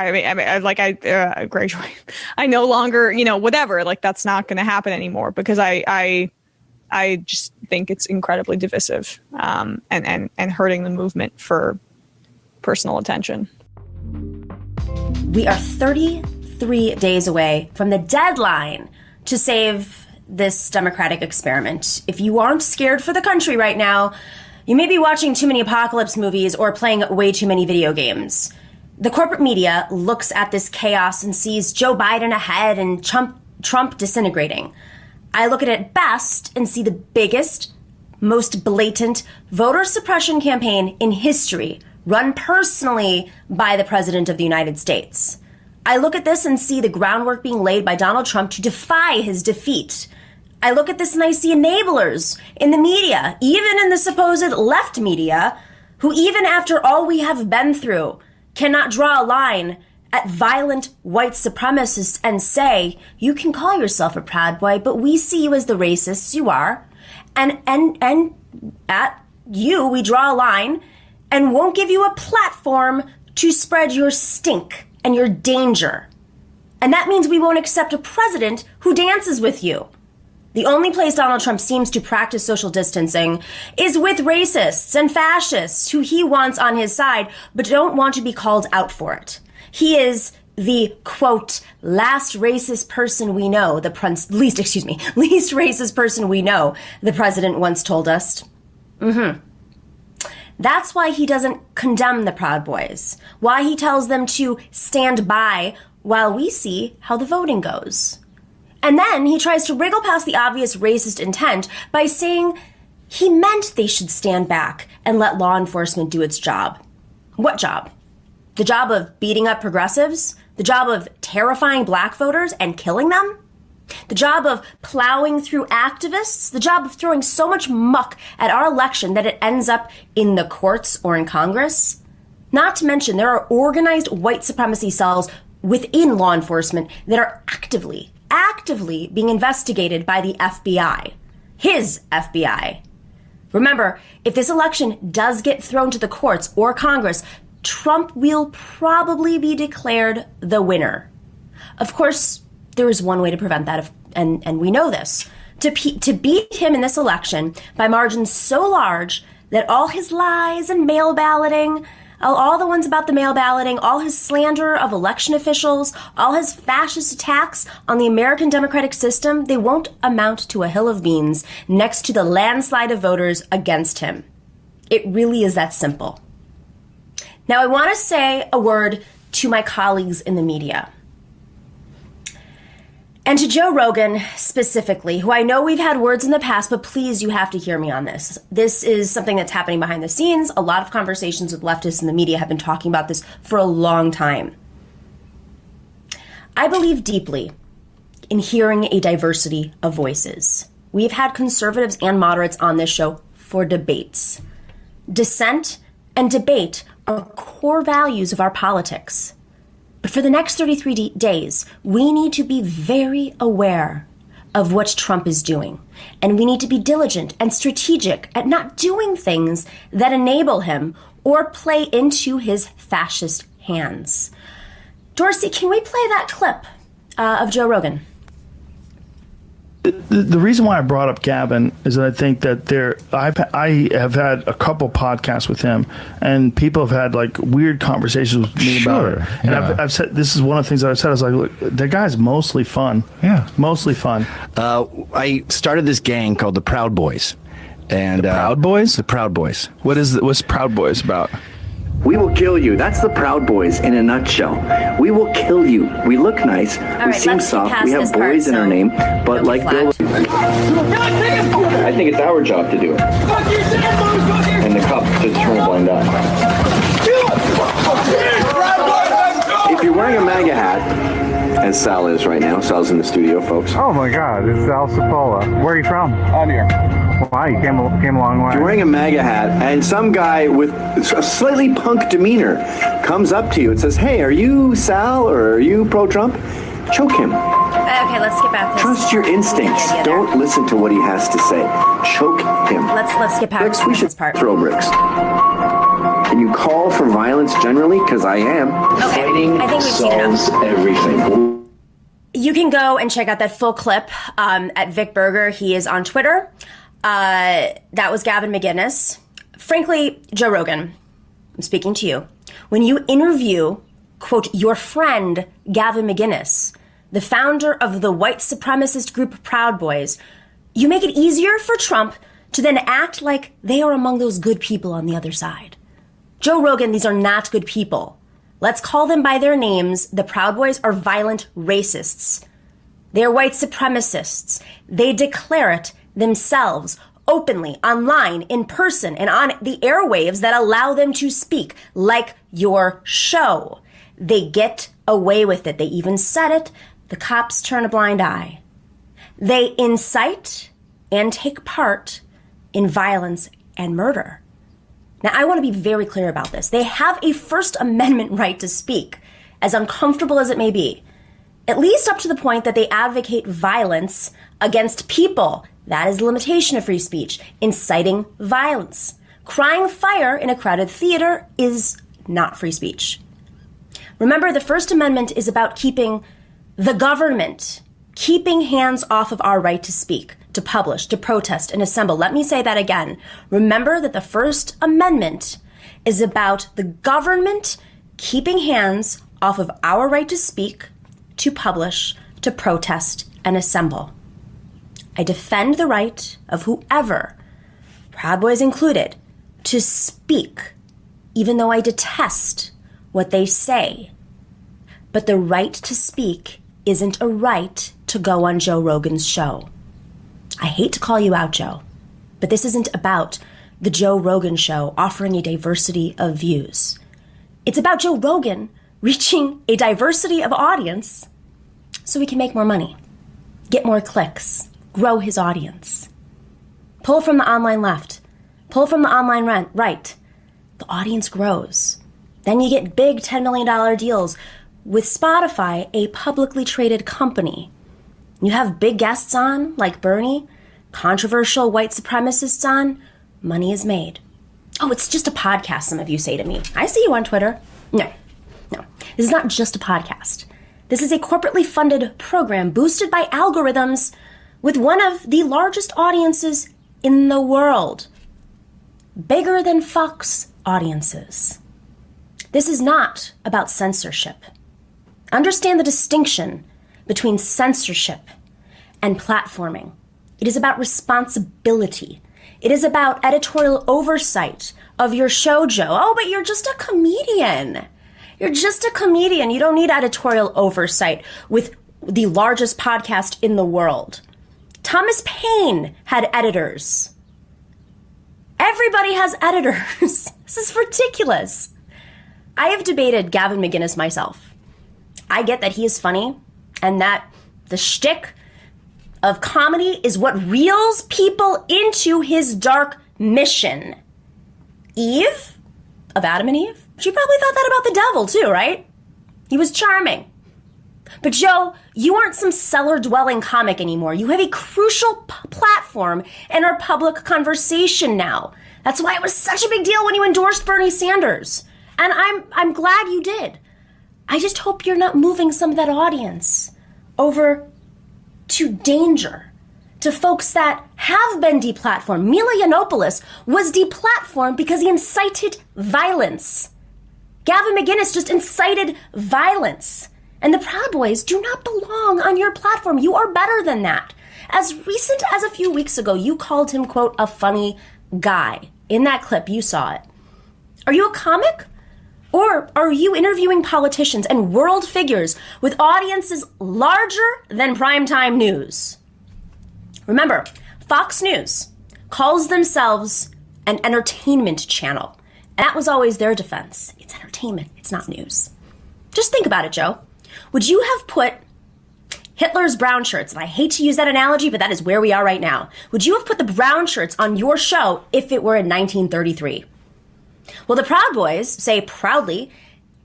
Gray Joy. I no longer, whatever. Like, that's not going to happen anymore, because I just think it's incredibly divisive, and hurting the movement for personal attention. We are 33 days away from the deadline to save this democratic experiment. If you aren't scared for the country right now, you may be watching too many apocalypse movies or playing way too many video games. The corporate media looks at this chaos and sees Joe Biden ahead and Trump disintegrating. I look at it best and see the biggest, most blatant voter suppression campaign in history, run personally by the President of the United States. I look at this and see the groundwork being laid by Donald Trump to defy his defeat. I look at this and I see enablers in the media, even in the supposed left media, who, even after all we have been through, cannot draw a line at violent white supremacists and say, you can call yourself a Proud Boy, but we see you as the racists you are. And at you, we draw a line and won't give you a platform to spread your stink and your danger. And that means we won't accept a president who dances with you. The only place Donald Trump seems to practice social distancing is with racists and fascists who he wants on his side, but don't want to be called out for it. He is the, quote, least racist person we know, least racist person we know, the president once told us. That's why he doesn't condemn the Proud Boys, why he tells them to stand by while we see how the voting goes. And then he tries to wriggle past the obvious racist intent by saying he meant they should stand back and let law enforcement do its job. What job? The job of beating up progressives? The job of terrifying black voters and killing them? The job of plowing through activists? The job of throwing so much muck at our election that it ends up in the courts or in Congress? Not to mention, there are organized white supremacy cells within law enforcement that are actively being investigated by the FBI. His FBI. Remember, if this election does get thrown to the courts or Congress, Trump will probably be declared the winner. Of course, there is one way to prevent that, and we know this. To beat him in this election by margins so large that all his lies and mail balloting all the ones about the mail balloting, all his slander of election officials, all his fascist attacks on the American democratic system, they won't amount to a hill of beans next to the landslide of voters against him. It really is that simple. Now, I want to say a word to my colleagues in the media. And to Joe Rogan specifically, who I know we've had words in the past, but please, you have to hear me on this. This is something that's happening behind the scenes. A lot of conversations with leftists in the media have been talking about this for a long time. I believe deeply in hearing a diversity of voices. We've had conservatives and moderates on this show for debates. Dissent and debate are core values of our politics. But for the next 33 days, we need to be very aware of what Trump is doing. And we need to be diligent and strategic at not doing things that enable him or play into his fascist hands. Dorsey, can we play that clip of Joe Rogan? The reason why I brought up Gavin is that I think that I have had a couple podcasts with him, and people have had like weird conversations with me about it. And yeah. I've said, this is one of the things that I've said, I was like, look, the guy's mostly fun. Yeah. Mostly fun. I started this gang called the Proud Boys. And The Proud Boys? The Proud Boys. What's Proud Boys about? We will kill you. That's the Proud Boys in a nutshell. We will kill you. We look nice. All we right, seem let's get soft. past We have this part, boys in our so name. But don't like be Bill, flat. I think it's our job to do it. And the cop just turn a blind eye. If you're wearing a MAGA hat, as Sal is right now, Sal's in the studio, folks. Oh my God, it's Sal Cipolla. Where are you from? I'm here. Wow, you came a long way. If you're wearing a MAGA hat and some guy with a slightly punk demeanor comes up to you and says, hey, are you Sal or are you pro-Trump? Choke him. Okay, let's skip past this. Trust your instincts. Yeah, Don't listen to what he has to say. Choke him. Let's skip past We should this part. throw bricks. And you call for violence generally, because I am. Okay, Fighting I think we've seen enough. solves everything. You can go and check out that full clip at Vic Berger. He is on Twitter. That was Gavin McInnes. Frankly, Joe Rogan, I'm speaking to you. When you interview, quote, your friend Gavin McInnes, the founder of the white supremacist group Proud Boys, you make it easier for Trump to then act like they are among those good people on the other side. Joe Rogan, these are not good people. Let's call them by their names. The Proud Boys are violent racists. They're white supremacists. They declare it themselves, openly, online, in person, and on the airwaves that allow them to speak, like your show. They get away with it. They even said it. The cops turn a blind eye. They incite and take part in violence and murder. Now, I want to be very clear about this. They have a First Amendment right to speak, as uncomfortable as it may be, at least up to the point that they advocate violence against people. That is the limitation of free speech, inciting violence. Crying fire in a crowded theater is not free speech. Remember, the First Amendment is about keeping the government, keeping hands off of our right to speak, to publish, to protest, and assemble. Let me say that again. Remember that the First Amendment is about the government keeping hands off of our right to speak, to publish, to protest, and assemble. I defend the right of whoever, Proud Boys included, to speak, even though I detest what they say. But the right to speak isn't a right to go on Joe Rogan's show. I hate to call you out, Joe, but this isn't about the Joe Rogan show offering a diversity of views. It's about Joe Rogan reaching a diversity of audience so he can make more money, get more clicks, grow his audience. Pull from the online left, pull from the online right. The audience grows. Then you get big $10 million deals with Spotify, a publicly traded company. You have big guests on, like Bernie, controversial white supremacists on, money is made. Oh, it's just a podcast, some of you say to me. I see you on Twitter. No. This is not just a podcast. This is a corporately funded program boosted by algorithms with one of the largest audiences in the world. Bigger than Fox audiences. This is not about censorship. Understand the distinction between censorship and platforming. It is about responsibility. It is about editorial oversight of your show, Joe. Oh, but you're just a comedian. You're just a comedian. You don't need editorial oversight with the largest podcast in the world. Thomas Paine had editors. Everybody has editors. This is ridiculous. I have debated Gavin McInnes myself. I get that he is funny and that the shtick of comedy is what reels people into his dark mission. Eve, of Adam and Eve, she probably thought that about the devil too, right? He was charming. But Joe, you aren't some cellar-dwelling comic anymore. You have a crucial platform in our public conversation now. That's why it was such a big deal when you endorsed Bernie Sanders. And I'm glad you did. I just hope you're not moving some of that audience over to danger, to folks that have been deplatformed. Mila Yiannopoulos was deplatformed because he incited violence. Gavin McInnes just incited violence. And the Proud Boys do not belong on your platform. You are better than that. As recent as a few weeks ago, you called him, quote, a funny guy. In that clip, you saw it. Are you a comic? Or are you interviewing politicians and world figures with audiences larger than primetime news? Remember, Fox News calls themselves an entertainment channel. And that was always their defense. It's entertainment, it's not news. Just think about it, Joe. Would you have put Hitler's brown shirts, and I hate to use that analogy, but that is where we are right now. Would you have put the brown shirts on your show if it were in 1933? Well, the Proud Boys say proudly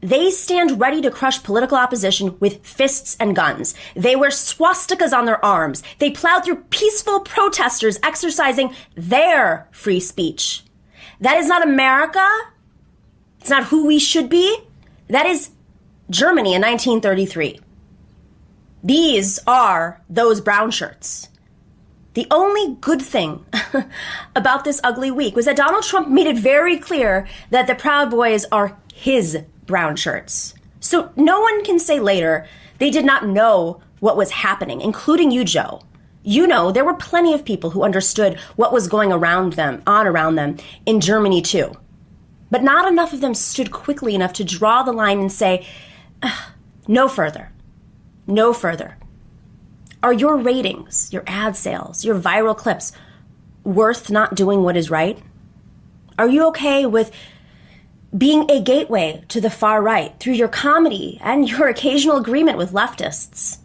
they stand ready to crush political opposition with fists and guns. They wear swastikas on their arms. They plow through peaceful protesters exercising their free speech. That is not America. It's not who we should be. That is Germany in 1933. These are those brown shirts. The only good thing about this ugly week was that Donald Trump made it very clear that the Proud Boys are his brown shirts. So no one can say later they did not know what was happening, including you, Joe. You know, there were plenty of people who understood what was going around them in Germany too. But not enough of them stood quickly enough to draw the line and say, no further. No further. Are your ratings, your ad sales, your viral clips worth not doing what is right? Are you okay with being a gateway to the far right through your comedy and your occasional agreement with leftists?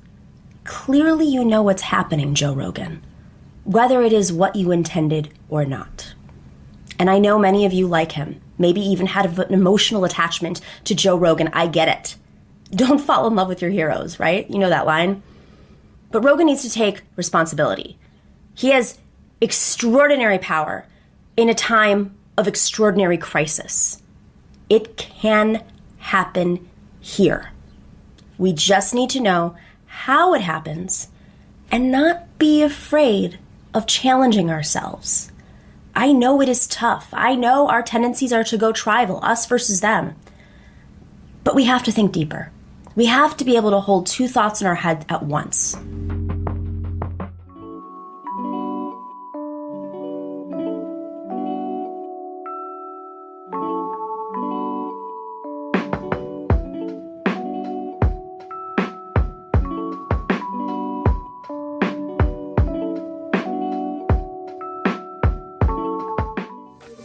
Clearly you know what's happening, Joe Rogan, whether it is what you intended or not. And I know many of you like him, maybe even had an emotional attachment to Joe Rogan. I get it. Don't fall in love with your heroes, right? You know that line. But Rogan needs to take responsibility. He has extraordinary power in a time of extraordinary crisis. It can happen here. We just need to know how it happens and not be afraid of challenging ourselves. I know it is tough. I know our tendencies are to go tribal, us versus them. But we have to think deeper. We have to be able to hold two thoughts in our head at once.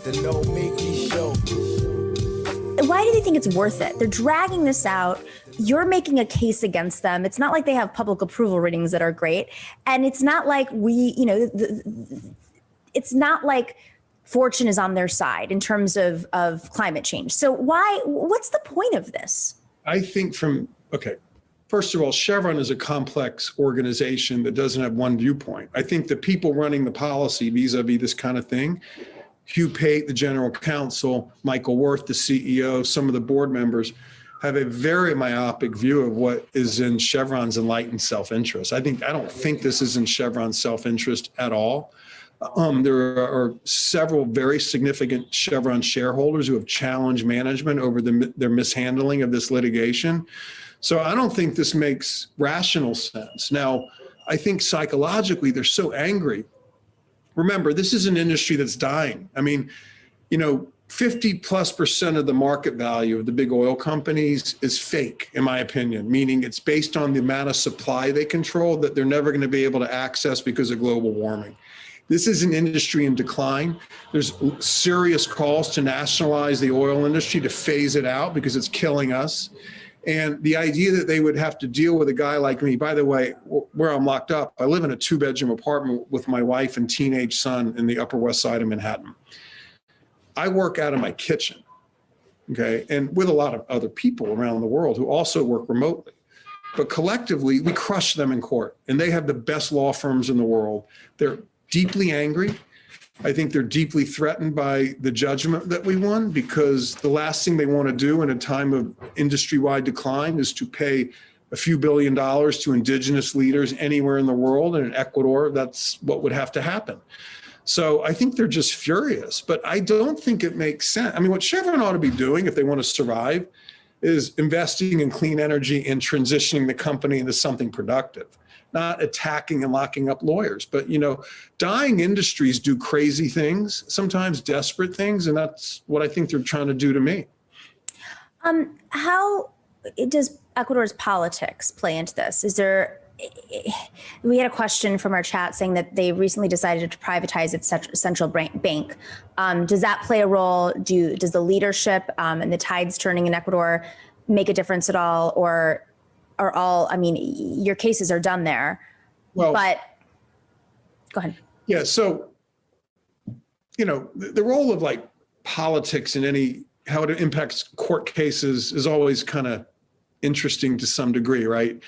The Nomiki Show. Why do they think it's worth it? They're dragging this out. You're making a case against them. It's not like they have public approval ratings that are great. And it's not like it's not like fortune is on their side in terms of climate change. So what's the point of this? I think first of all, Chevron is a complex organization that doesn't have one viewpoint. I think the people running the policy vis-a-vis this kind of thing, Hugh Pate, the general counsel, Michael Wirth, the CEO, some of the board members, have a very myopic view of what is in Chevron's enlightened self-interest. I don't think this is in Chevron's self-interest at all. There are several very significant Chevron shareholders who have challenged management over their mishandling of this litigation. So I don't think this makes rational sense. Now, I think psychologically they're so angry. Remember, this is an industry that's dying. I mean, 50+% of the market value of the big oil companies is fake, in my opinion, meaning it's based on the amount of supply they control that they're never going to be able to access because of global warming. This is an industry in decline. There's serious calls to nationalize the oil industry, to phase it out because it's killing us. And the idea that they would have to deal with a guy like me, by the way, where I'm locked up, I live in a 2-bedroom apartment with my wife and teenage son in the Upper West Side of Manhattan. I work out of my kitchen, okay, and with a lot of other people around the world who also work remotely. But collectively, we crush them in court, and they have the best law firms in the world. They're deeply angry. I think they're deeply threatened by the judgment that we won, because the last thing they want to do in a time of industry-wide decline is to pay a few $1 billion to indigenous leaders anywhere in the world. And in Ecuador, that's what would have to happen. So I think they're just furious, but I don't think it makes sense. I mean, what Chevron ought to be doing if they want to survive is investing in clean energy and transitioning the company into something productive, not attacking and locking up lawyers. But, dying industries do crazy things, sometimes desperate things, and that's what I think they're trying to do to me. How does Ecuador's politics play into this? We had a question from our chat saying that they recently decided to privatize its central bank. Does that play a role? Does the leadership and the tides turning in Ecuador make a difference at all? Or are your cases are done there, but go ahead. Yeah, so, the role of politics in how it impacts court cases is always kind of interesting to some degree, right?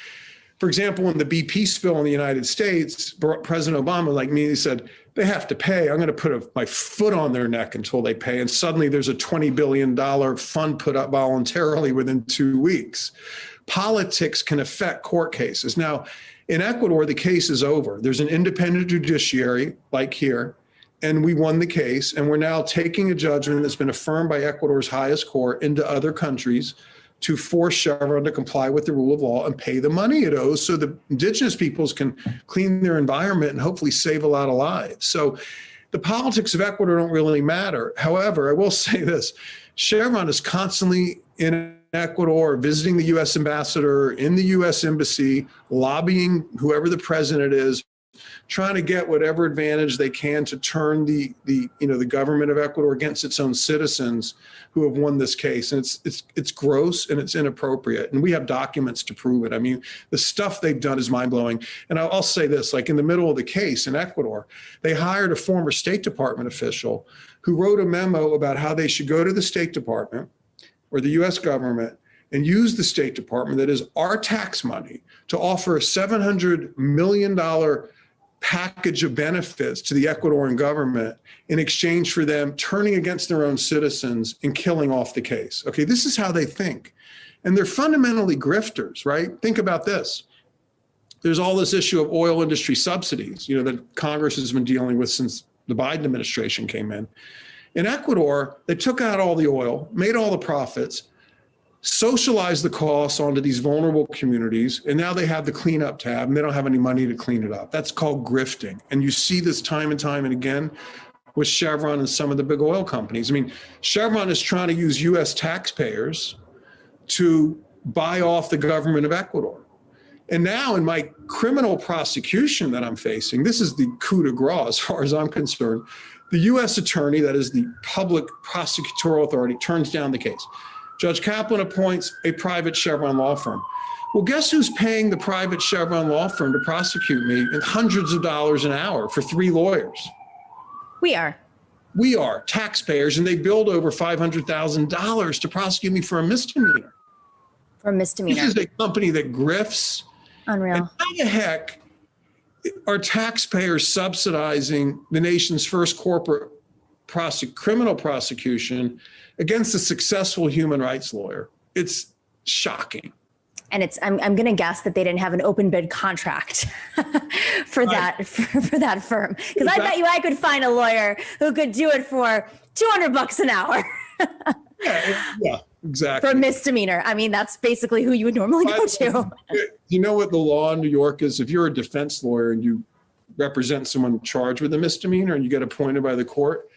For example, when the BP spill in the United States, President Obama, like me, said, they have to pay. I'm going to put my foot on their neck until they pay. And suddenly there's a $20 billion fund put up voluntarily within 2 weeks. Politics can affect court cases. Now, in Ecuador, the case is over. There's an independent judiciary, like here, and we won the case. And we're now taking a judgment that's been affirmed by Ecuador's highest court into other countries to force Chevron to comply with the rule of law and pay the money it owes so the indigenous peoples can clean their environment and hopefully save a lot of lives. So the politics of Ecuador don't really matter. However, I will say this, Chevron is constantly in Ecuador, visiting the U.S. ambassador, in the U.S. embassy, lobbying whoever the president is, trying to get whatever advantage they can to turn the government of Ecuador against its own citizens who have won this case. And it's gross and it's inappropriate. And we have documents to prove it. I mean, the stuff they've done is mind-blowing. And I'll say this, in the middle of the case in Ecuador, they hired a former State Department official who wrote a memo about how they should go to the State Department or the U.S. government and use the State Department, that is our tax money, to offer a $700 million package of benefits to the Ecuadorian government in exchange for them turning against their own citizens and killing off the case. Okay, this is how they think. And they're fundamentally grifters, right? Think about this. There's all this issue of oil industry subsidies, that Congress has been dealing with since the Biden administration came in. In Ecuador, they took out all the oil, made all the profits, socialize the costs onto these vulnerable communities, and now they have the cleanup tab and they don't have any money to clean it up. That's called grifting. And you see this time and time and again with Chevron and some of the big oil companies. I mean, Chevron is trying to use US taxpayers to buy off the government of Ecuador. And now in my criminal prosecution that I'm facing, this is the coup de grace as far as I'm concerned, the US attorney, that is the public prosecutorial authority, turns down the case. Judge Kaplan appoints a private Chevron law firm. Well, guess who's paying the private Chevron law firm to prosecute me in hundreds of dollars an hour for 3 lawyers? We are. We are taxpayers, and they billed over $500,000 to prosecute me for a misdemeanor. For a misdemeanor. This is a company that grifts. Unreal. And how the heck are taxpayers subsidizing the nation's first corporate criminal prosecution against a successful human rights lawyer? It's shocking. And I'm going to guess that they didn't have an open bid contract for that firm. Because I bet you I could find a lawyer who could do it for $200 an hour. Yeah, exactly. For a misdemeanor. I mean, that's basically who you would normally go to. You know what the law in New York is? If you're a defense lawyer and you represent someone charged with a misdemeanor and you get appointed by the court,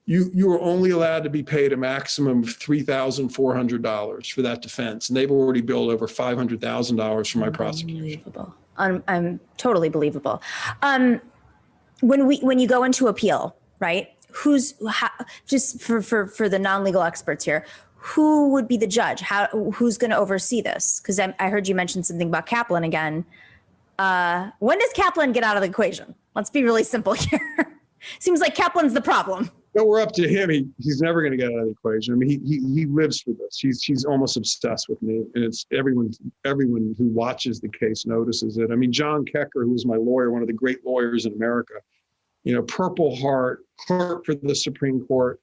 you are only allowed to be paid a maximum of $3,400 for that defense. And they've already billed over $500,000 for my prosecution. Unbelievable. I'm totally believable. When you go into appeal, right? Just for the non-legal experts here, who would be the judge? Who's going to oversee this? Because I heard you mention something about Kaplan again. When does Kaplan get out of the equation? Let's be really simple here. Seems like Kaplan's the problem. No, we're up to him. He's never going to get out of the equation. I mean, he lives for this. He's almost obsessed with me, and it's everyone who watches the case notices it. I mean, John Kecker, who was my lawyer, one of the great lawyers in America, Purple Heart, clerk for the Supreme Court,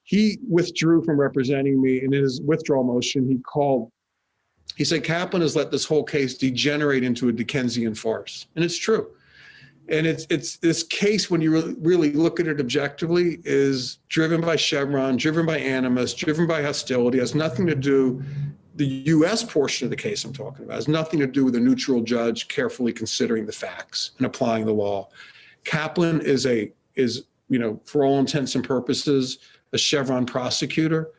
he withdrew from representing me. And in his withdrawal motion, he said, Kaplan has let this whole case degenerate into a Dickensian farce. And it's true. And it's this case, when you really look at it objectively, is driven by Chevron, driven by animus, driven by hostility, has nothing to do, the U.S. portion of the case I'm talking about, has nothing to do with a neutral judge carefully considering the facts and applying the law. Kaplan is for all intents and purposes, a Chevron prosecutor.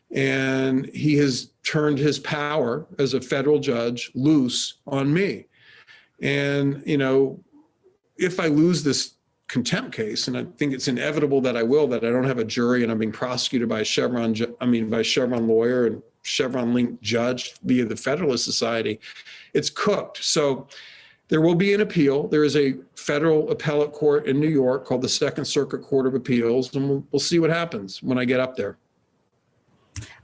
And he has turned his power as a federal judge loose on me. And, if I lose this contempt case, and I think it's inevitable that I will, that I don't have a jury and I'm being prosecuted by a Chevron lawyer and Chevron linked judge via the Federalist Society, it's cooked. So there will be an appeal. There is a federal appellate court in New York called the Second Circuit Court of Appeals, and we'll see what happens when I get up there.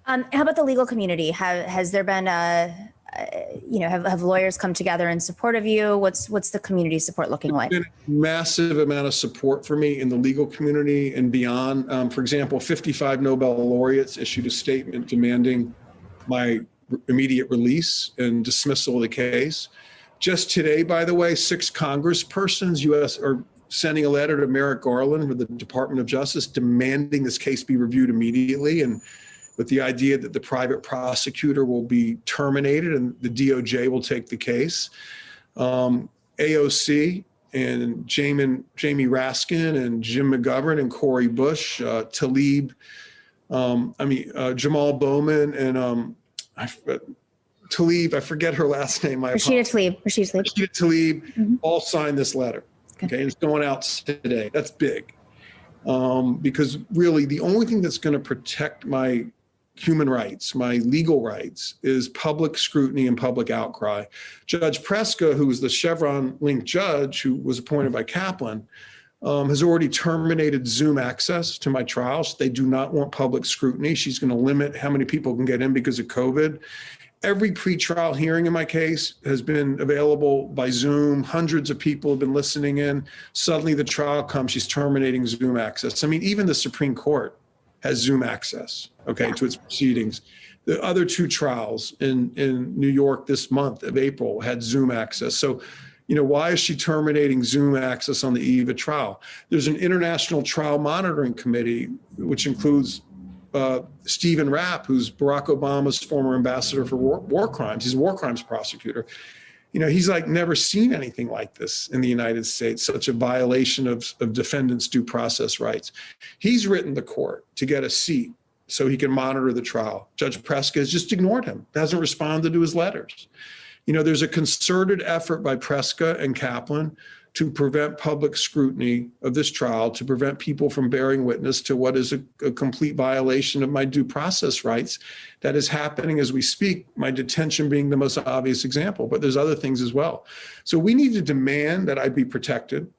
How about the legal community? Has there been have lawyers come together in support of you? What's the community support looking like? There's been a massive amount of support for me in the legal community and beyond. For example, 55 Nobel laureates issued a statement demanding my immediate release and dismissal of the case. Just today, by the way, 6 congresspersons, U.S., are sending a letter to Merrick Garland with the Department of Justice demanding this case be reviewed immediately, and with the idea that the private prosecutor will be terminated and the DOJ will take the case. AOC and Jamie Raskin and Jim McGovern and Cori Bush, Jamal Bowman and Tlaib, I forget her last name. Rashida Tlaib all signed this letter. Okay, and it's going out today. That's big. Because really the only thing that's going to protect my human rights, my legal rights, is public scrutiny and public outcry. Judge Preska, who was the Chevron-linked judge who was appointed by Kaplan, has already terminated Zoom access to my trials. They do not want public scrutiny. She's going to limit how many people can get in because of COVID. Every pretrial hearing in my case has been available by Zoom. Hundreds of people have been listening in. Suddenly the trial comes, she's terminating Zoom access. I mean, even the Supreme Court has Zoom access, to its proceedings. The other 2 trials in New York this month of April had Zoom access. So, why is she terminating Zoom access on the eve of trial? There's an international trial monitoring committee, which includes Stephen Rapp, who's Barack Obama's former ambassador for war crimes. He's a war crimes prosecutor. He's never seen anything like this in the United States, such a violation of defendants' due process rights. He's written the court to get a seat so he can monitor the trial. Judge Preska has just ignored him, hasn't responded to his letters. There's a concerted effort by Preska and Kaplan to prevent public scrutiny of this trial, to prevent people from bearing witness to what is a complete violation of my due process rights that is happening as we speak, my detention being the most obvious example, but there's other things as well. So we need to demand that I be protected.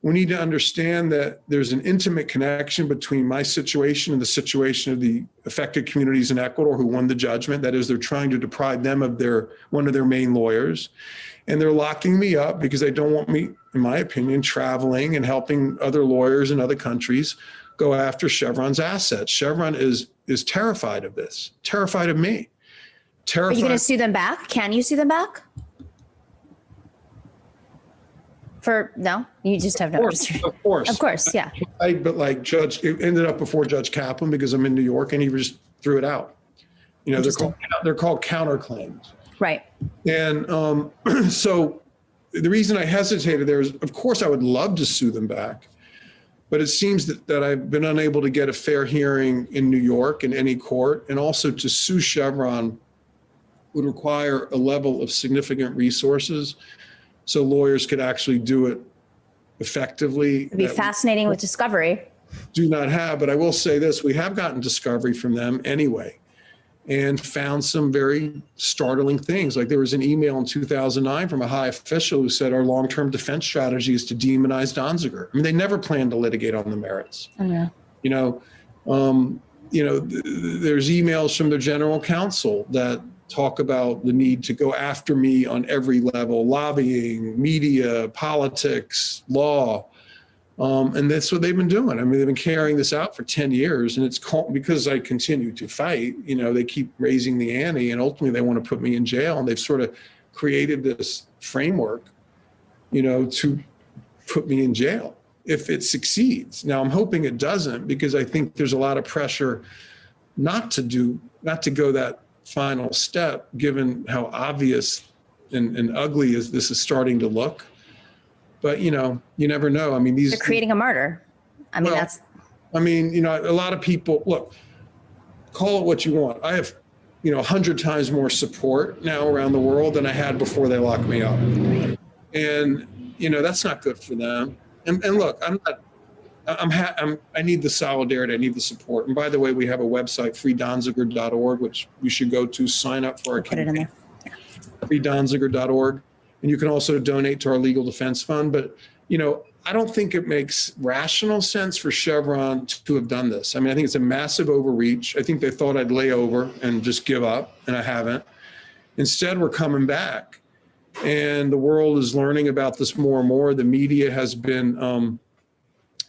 We need to understand that there's an intimate connection between my situation and the situation of the affected communities in Ecuador who won the judgment. That is, they're trying to deprive them of one of their main lawyers. And they're locking me up because they don't want me, in my opinion, traveling and helping other lawyers in other countries go after Chevron's assets. Chevron is terrified of this, terrified of me. Terrified. Are you going to sue them back? Can you sue them back? No, you just have no interest. Of course, yeah. But like it ended up before Judge Kaplan because I'm in New York, and he just threw it out. You know, they're called counterclaims. Right. And so the reason I hesitated there is, of course, I would love to sue them back, but it seems that I've been unable to get a fair hearing in New York in any court, and also to sue Chevron would require a level of significant resources so lawyers could actually do it effectively. It'd be fascinating with discovery. Do not have, but I will say this, we have gotten discovery from them anyway and found some very startling things. Like there was an email in 2009 from a high official who said our long-term defense strategy is to demonize Donziger. I mean, they never planned to litigate on the merits. There's emails from their general counsel that talk about the need to go after me on every level, lobbying, media, politics, law. And that's what they've been doing. I mean, they've been carrying this out for 10 years, and it's because I continue to fight, they keep raising the ante, and ultimately they want to put me in jail. And they've sort of created this framework, to put me in jail if it succeeds. Now, I'm hoping it doesn't, because I think there's a lot of pressure not to go that final step, given how obvious and ugly as this is starting to look. But, you never know. I mean, they're creating a martyr. A lot of people, look, call it what you want. I have, 100 times more support now around the world than I had before they locked me up. And, that's not good for them. And look, I need the solidarity. I need the support. And by the way, we have a website, freedonziger.org, which you should go to sign up for our campaign. Put it in there. Freedonziger.org. And you can also donate to our legal defense fund. But, I don't think it makes rational sense for Chevron to have done this. I mean, I think it's a massive overreach. I think they thought I'd lay over and just give up, and I haven't. Instead, we're coming back. And the world is learning about this more and more. The media has been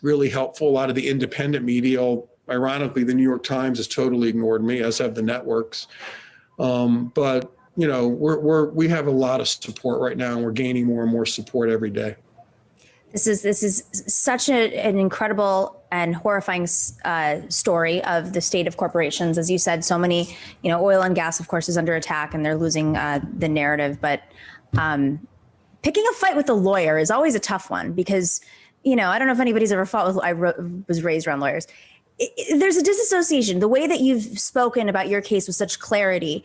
really helpful. A lot of the independent media, ironically, the New York Times has totally ignored me, as have the networks. But we have a lot of support right now, and we're gaining more and more support every day. This is such an incredible and horrifying story of the state of corporations. As you said, so many, oil and gas, of course, is under attack, and they're losing the narrative. But picking a fight with a lawyer is always a tough one because, I don't know if anybody's ever fought with. I was raised around lawyers. There's a disassociation. The way that you've spoken about your case with such clarity,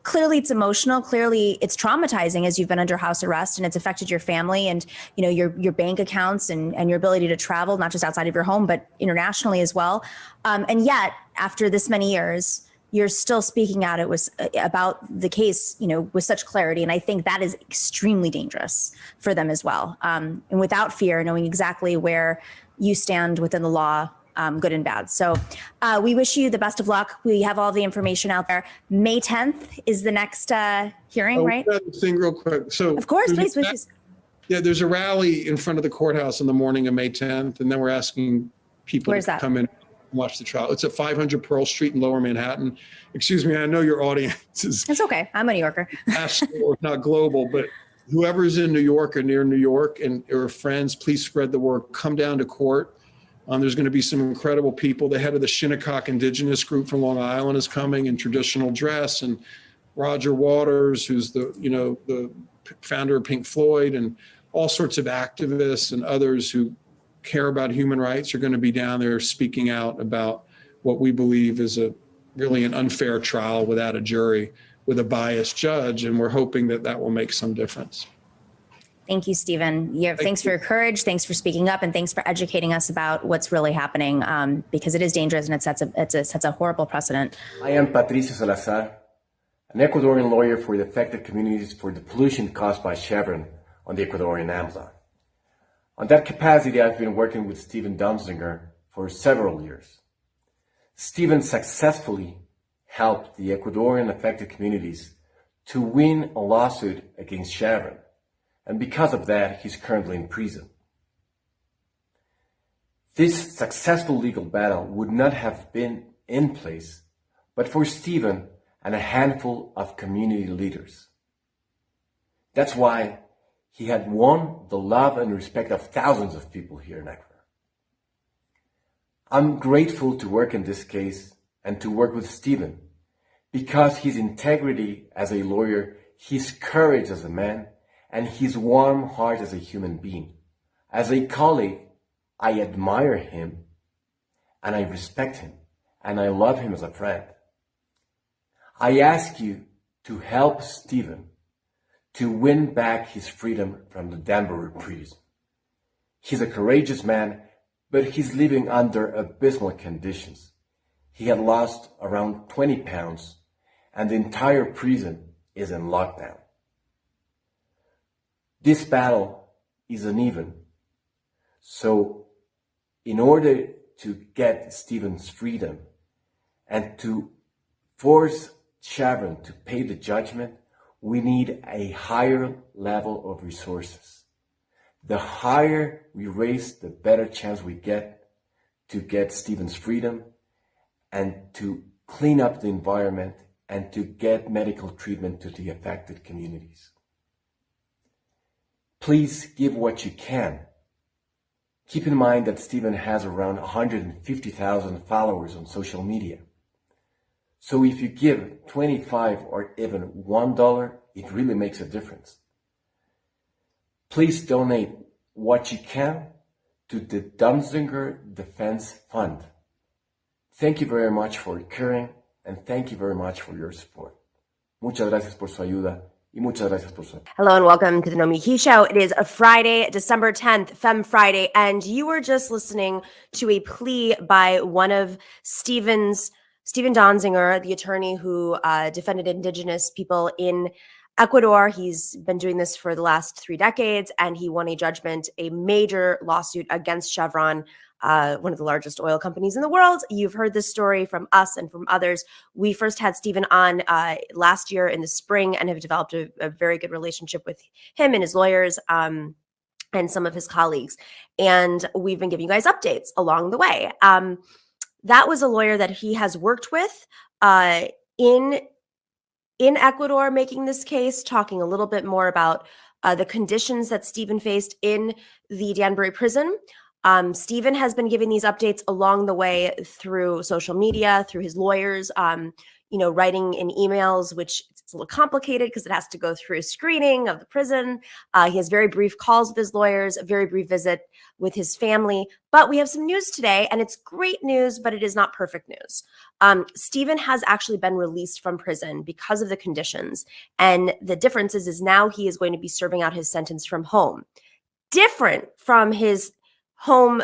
clearly it's emotional. Clearly it's traumatizing as you've been under house arrest, and it's affected your family and your bank accounts and your ability to travel, not just outside of your home, but internationally as well. And yet, after this many years, you're still speaking out about the case, with such clarity. And I think that is extremely dangerous for them as well. And without fear, knowing exactly where you stand within the law, good and bad. So we wish you the best of luck. We have all the information out there. May 10th is the next hearing, right? Thing real quick. So of course, please. Yeah, there's a rally in front of the courthouse on the morning of May 10th, and then we're asking people to come in and watch the trial. It's at 500 Pearl Street in Lower Manhattan. Excuse me, I know your audience is... It's okay. I'm a New Yorker. National, if not global, but whoever's in New York or near New York or friends, please spread the word. Come down to court. There's going to be some incredible people. The head of the Shinnecock Indigenous Group from Long Island is coming in traditional dress, and Roger Waters, who's the founder of Pink Floyd, and all sorts of activists and others who care about human rights are going to be down there speaking out about what we believe is really an unfair trial without a jury, with a biased judge, and we're hoping that will make some difference. Thank you, Stephen. Thanks for your courage. Thanks for speaking up, and thanks for educating us about what's really happening, because it is dangerous and it sets a horrible precedent. I am Patricio Salazar, an Ecuadorian lawyer for the affected communities for the pollution caused by Chevron on the Ecuadorian Amazon. On that capacity, I've been working with Stephen Donziger for several years. Stephen successfully helped the Ecuadorian affected communities to win a lawsuit against Chevron. And because of that, he's currently in prison. This successful legal battle would not have been in place but for Stephen and a handful of community leaders. That's why He had won the love and respect of thousands of people here in Ecuador. I'm grateful to work in this case and to work with Stephen because his integrity as a lawyer, his courage as a man, and his warm heart as a human being. As a colleague, I admire him and I respect him and I love him as a friend. I ask you to help Stephen to win back his freedom from the Danbury prison. He's a courageous man, but he's living under abysmal conditions. He had lost around 20 pounds and the entire prison is in lockdown. This battle is uneven. So in order to get Stephen's freedom and to force Chevron to pay the judgment, we need a higher level of resources. The higher we raise, the better chance we get to get Stephen's freedom and to clean up the environment and to get medical treatment to the affected communities. Please give what you can. Keep in mind that Stephen has around 150,000 followers on social media. So if you give 25 or even $1, it really makes a difference. Please donate what you can to the Dunzinger Defense Fund. Thank you very much for caring and thank you very much for your support. Muchas gracias por su ayuda y muchas gracias por su. Hello and welcome to the Nomiki Show. It is a Friday, December 10th, Femme Friday, and you were just listening to a plea by one of Stephen Donziger, the attorney who defended indigenous people in Ecuador. He's been doing this for the last 3 decades, and he won a judgment, a major lawsuit against Chevron, one of the largest oil companies in the world. You've heard this story from us and from others. We first had Stephen on last year in the spring and have developed a very good relationship with him and his lawyers and some of his colleagues. And we've been giving you guys updates along the way. That was a lawyer that he has worked with in Ecuador making this case, talking a little bit more about the conditions that Stephen faced in the Danbury prison. Stephen has been giving these updates along the way through social media, through his lawyers, writing in emails, which it's a little complicated because it has to go through a screening of the prison. He has very brief calls with his lawyers, a very brief visit with his family. But we have some news today, and it's great news, but it is not perfect news. Stephen has actually been released from prison because of the conditions. And the difference is now he is going to be serving out his sentence from home. Different from his home,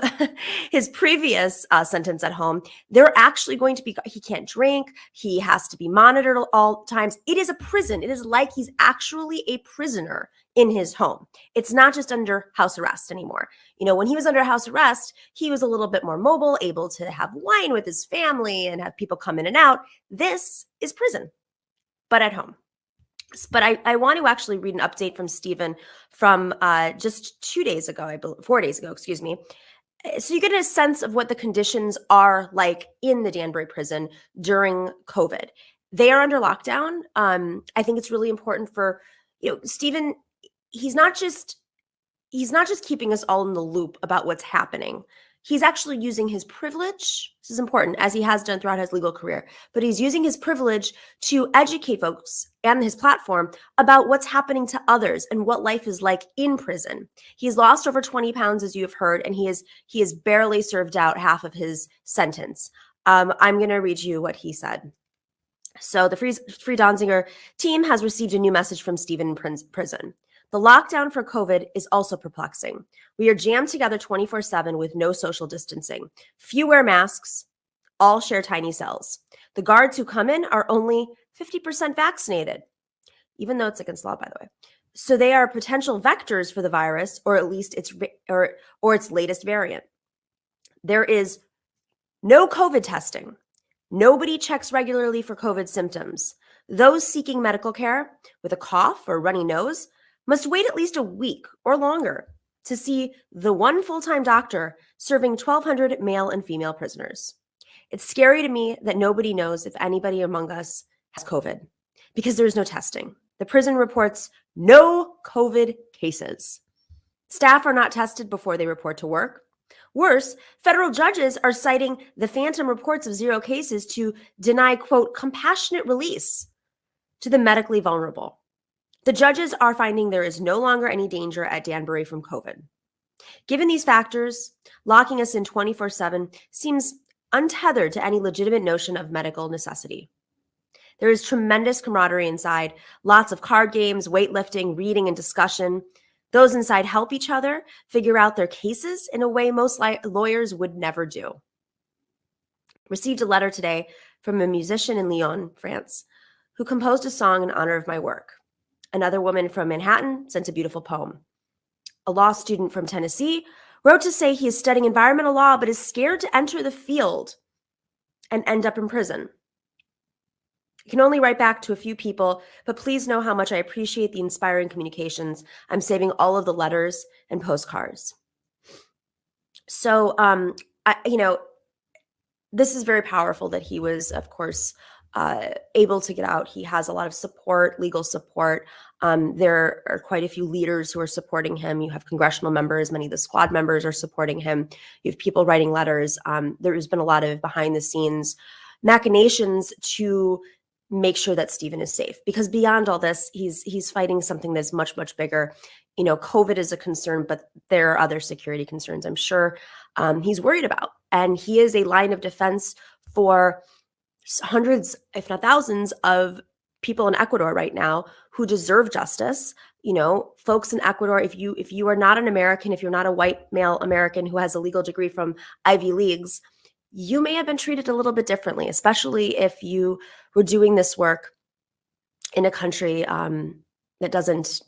his previous sentence at home, they're actually going to be, he can't drink, he has to be monitored all times. It is a prison. It is like he's actually a prisoner in his home. It's not just under house arrest anymore. When he was under house arrest, he was a little bit more mobile, able to have wine with his family and have people come in and out. This is prison, but at home. But I want to actually read an update from Stephen from just 4 days ago, excuse me. So you get a sense of what the conditions are like in the Danbury prison during COVID. They are under lockdown. I think it's really important for, Stephen, he's not just keeping us all in the loop about what's happening. He's actually using his privilege. This is important, as he has done throughout his legal career, but he's using his privilege to educate folks and his platform about what's happening to others and what life is like in prison. He's lost over 20 pounds, as you have heard, and he has barely served out half of his sentence. I'm going to read you what he said. So the Fri Donziger team has received a new message from Stephen in prison. The lockdown for COVID is also perplexing. We are jammed together 24/7 with no social distancing. Few wear masks, all share tiny cells. The guards who come in are only 50% vaccinated, even though it's against law, by the way. So they are potential vectors for the virus, or at least its latest variant. There is no COVID testing. Nobody checks regularly for COVID symptoms. Those seeking medical care with a cough or runny nose must wait at least a week or longer to see the one full-time doctor serving 1,200 male and female prisoners. It's scary to me that nobody knows if anybody among us has COVID because there is no testing. The prison reports no COVID cases. Staff are not tested before they report to work. Worse, federal judges are citing the phantom reports of 0 cases to deny, quote, compassionate release to the medically vulnerable. The judges are finding there is no longer any danger at Danbury from COVID. Given these factors, locking us in 24/7 seems untethered to any legitimate notion of medical necessity. There is tremendous camaraderie inside, lots of card games, weightlifting, reading, and discussion. Those inside help each other figure out their cases in a way most lawyers would never do. Received a letter today from a musician in Lyon, France, who composed a song in honor of my work. Another woman from Manhattan sent a beautiful poem. A law student from Tennessee wrote to say he is studying environmental law but is scared to enter the field and end up in prison. I can only write back to a few people, but please know how much I appreciate the inspiring communications. I'm saving all of the letters and postcards. So, this is very powerful that he was, of course, able to get out. He has a lot of support, legal support. There are quite a few leaders who are supporting him. You have congressional members, many of the squad members are supporting him. You have people writing letters. There's been a lot of behind the scenes machinations to make sure that Stephen is safe, because beyond all this, he's fighting something that's much, much bigger. COVID is a concern, but there are other security concerns I'm sure he's worried about. And he is a line of defense for hundreds, if not thousands, of people in Ecuador right now who deserve justice. Folks in Ecuador, if you are not an American, if you're not a white male American who has a legal degree from Ivy Leagues, you may have been treated a little bit differently, especially if you were doing this work in a country that doesn't,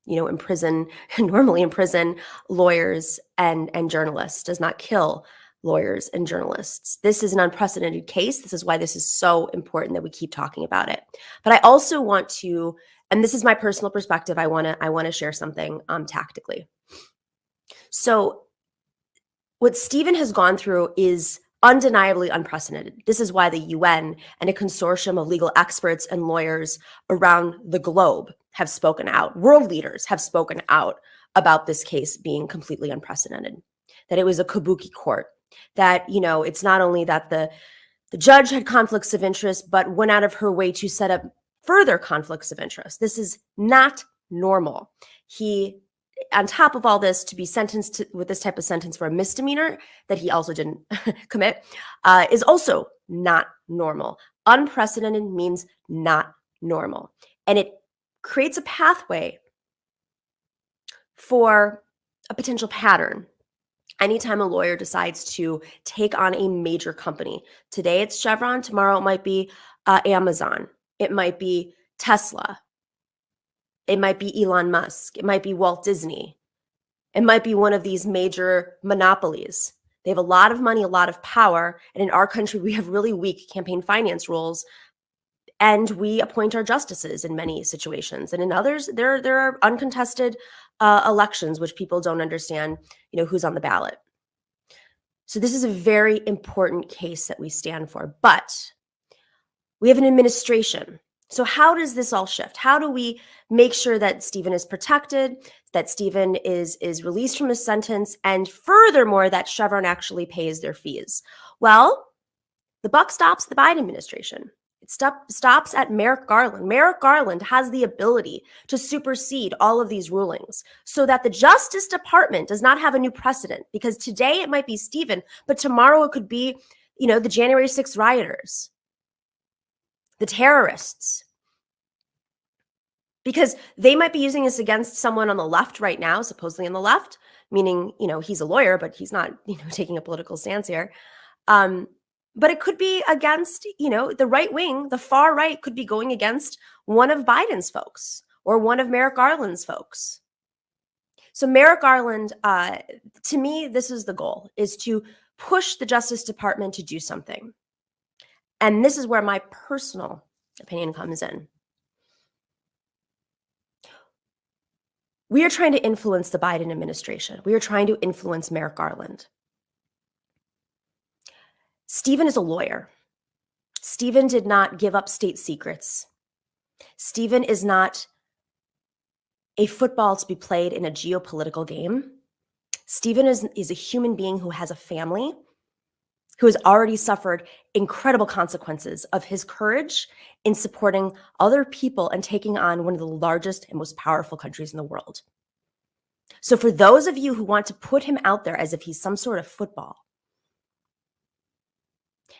normally imprison lawyers and journalists, does not kill lawyers and journalists. This is an unprecedented case. This is why this is so important that we keep talking about it. But I also want to, and this is my personal perspective, I want to share something tactically. So what Stephen has gone through is undeniably unprecedented. This is why the UN and a consortium of legal experts and lawyers around the globe have spoken out. World leaders have spoken out about this case being completely unprecedented, that it was a kabuki court, that, it's not only that the judge had conflicts of interest, but went out of her way to set up further conflicts of interest. This is not normal. He, on top of all this, to be sentenced with this type of sentence for a misdemeanor that he also didn't commit is also not normal. Unprecedented means not normal. And it creates a pathway for a potential pattern. Anytime a lawyer decides to take on a major company, today it's Chevron, tomorrow it might be Amazon, it might be Tesla, it might be Elon Musk, it might be Walt Disney, it might be one of these major monopolies. They have a lot of money, a lot of power, and in our country we have really weak campaign finance rules, and we appoint our justices in many situations. And in others, there are uncontested elections, which people don't understand, who's on the ballot. So this is a very important case that we stand for. But we have an administration. So how does this all shift? How do we make sure that Stephen is protected, that Stephen is released from his sentence, and furthermore, that Chevron actually pays their fees? Well, the buck stops the Biden administration. It stops at Merrick Garland. Merrick Garland has the ability to supersede all of these rulings so that the Justice Department does not have a new precedent, because today it might be Stephen, but tomorrow it could be, the January 6th rioters, the terrorists, because they might be using this against someone on the left right now, supposedly on the left, meaning, he's a lawyer, but he's not, taking a political stance here. But it could be against, the right wing, the far right could be going against one of Biden's folks or one of Merrick Garland's folks. So Merrick Garland, to me, this is the goal, is to push the Justice Department to do something. And this is where my personal opinion comes in. We are trying to influence the Biden administration. We are trying to influence Merrick Garland. Stephen is a lawyer. Stephen did not give up state secrets. Stephen is not a football to be played in a geopolitical game. Stephen is a human being who has a family, who has already suffered incredible consequences of his courage in supporting other people and taking on one of the largest and most powerful countries in the world. So for those of you who want to put him out there as if he's some sort of football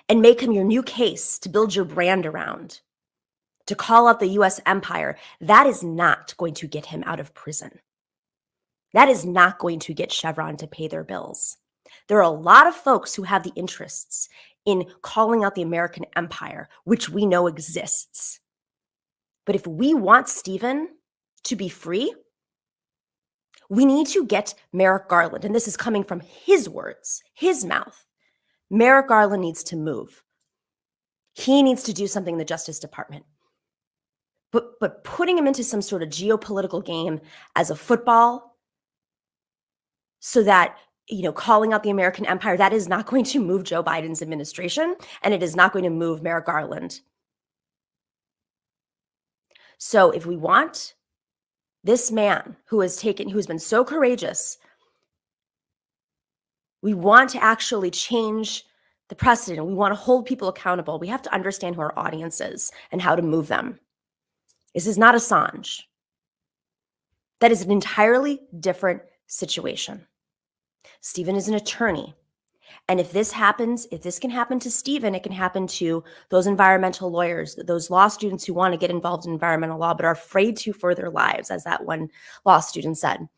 and make him your new case to build your brand around, to call out the US empire, that is not going to get him out of prison. That is not going to get Chevron to pay their bills. There are a lot of folks who have the interests in calling out the American empire, which we know exists. But if we want Stephen to be free, we need to get Merrick Garland, and this is coming from his words, his mouth. Merrick Garland needs to move. He needs to do something in the Justice Department. But putting him into some sort of geopolitical game as a football so that, calling out the American empire, that is not going to move Joe Biden's administration, and it is not going to move Merrick Garland. So if we want this man who's been so courageous, we want to actually change the precedent. We want to hold people accountable. We have to understand who our audience is and how to move them. This is not Assange. That is an entirely different situation. Stephen is an attorney. And if this can happen to Stephen, it can happen to those environmental lawyers, those law students who want to get involved in environmental law, but are afraid to for their lives, as that one law student said,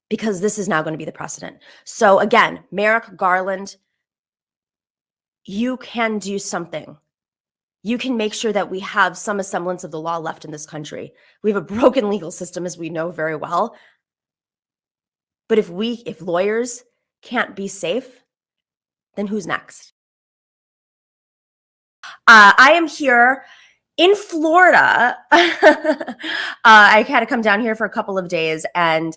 because this is now going to be the precedent. So again, Merrick Garland, you can do something. You can make sure that we have some semblance of the law left in this country. We have a broken legal system, as we know very well. But if lawyers can't be safe, then who's next? I am here in Florida. I had to come down here for a couple of days, and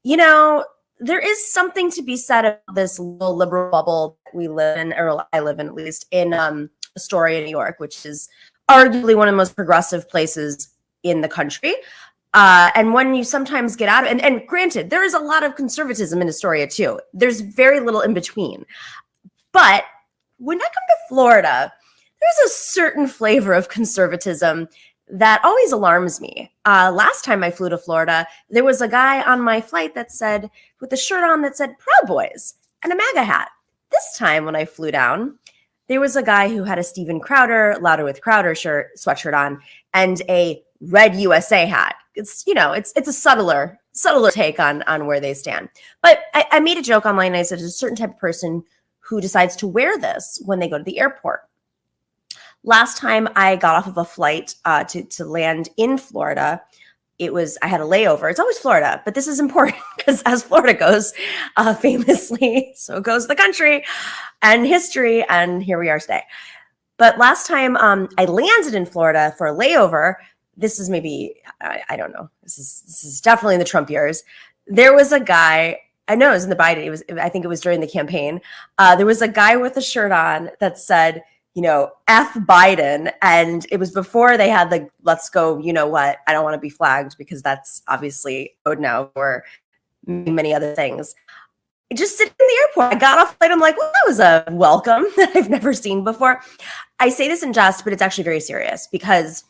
there is something to be said about this little liberal bubble that we live in, or I live in at least, in Astoria, New York, which is arguably one of the most progressive places in the country. And when you sometimes get out of it, and granted, there is a lot of conservatism in Astoria too. There's very little in between. But when I come to Florida, there's a certain flavor of conservatism that always alarms me. Last time I flew to Florida, there was a guy on my flight that said, with a shirt on that said Proud Boys and a MAGA hat. This time when I flew down, there was a guy who had a Steven Crowder, Louder with Crowder sweatshirt on, and a Red USA hat. It's a subtler take on where they stand. But I made a joke online, and I said there's a certain type of person who decides to wear this when they go to the airport. Last time I got off of a flight to land in Florida, I had a layover. It's always Florida, but this is important because as Florida goes, famously, so goes the country and history, and here we are today. But last time I landed in Florida for a layover, this is maybe, I don't know, this is definitely in the Trump years. There was a guy, I know it was in the Biden, I think it was during the campaign. There was a guy with a shirt on that said, F Biden. And it was before they had the let's go, I don't want to be flagged, because that's obviously code now for many other things. Just sitting in the airport, I got off the flight. I'm like, well, that was a welcome that I've never seen before. I say this in jest, but it's actually very serious, because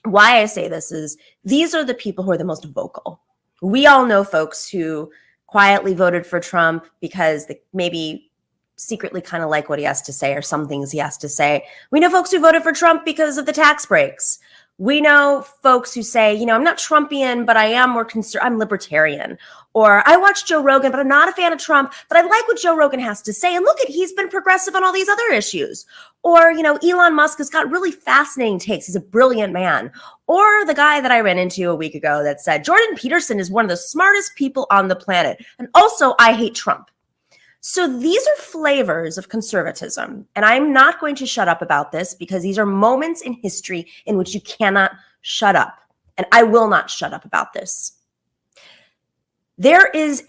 why I say this is these are the people who are the most vocal. We all know folks who quietly voted for Trump because they maybe secretly kind of like what he has to say, or some things he has to say. We know folks who voted for Trump because of the tax breaks. We know folks who say, I'm not Trumpian, but I am more I'm libertarian. Or I watch Joe Rogan, but I'm not a fan of Trump, but I like what Joe Rogan has to say. And look he's been progressive on all these other issues. Or, Elon Musk has got really fascinating takes. He's a brilliant man. Or the guy that I ran into a week ago that said, Jordan Peterson is one of the smartest people on the planet. And also, I hate Trump. So these are flavors of conservatism. And I'm not going to shut up about this, because these are moments in history in which you cannot shut up. And I will not shut up about this. There's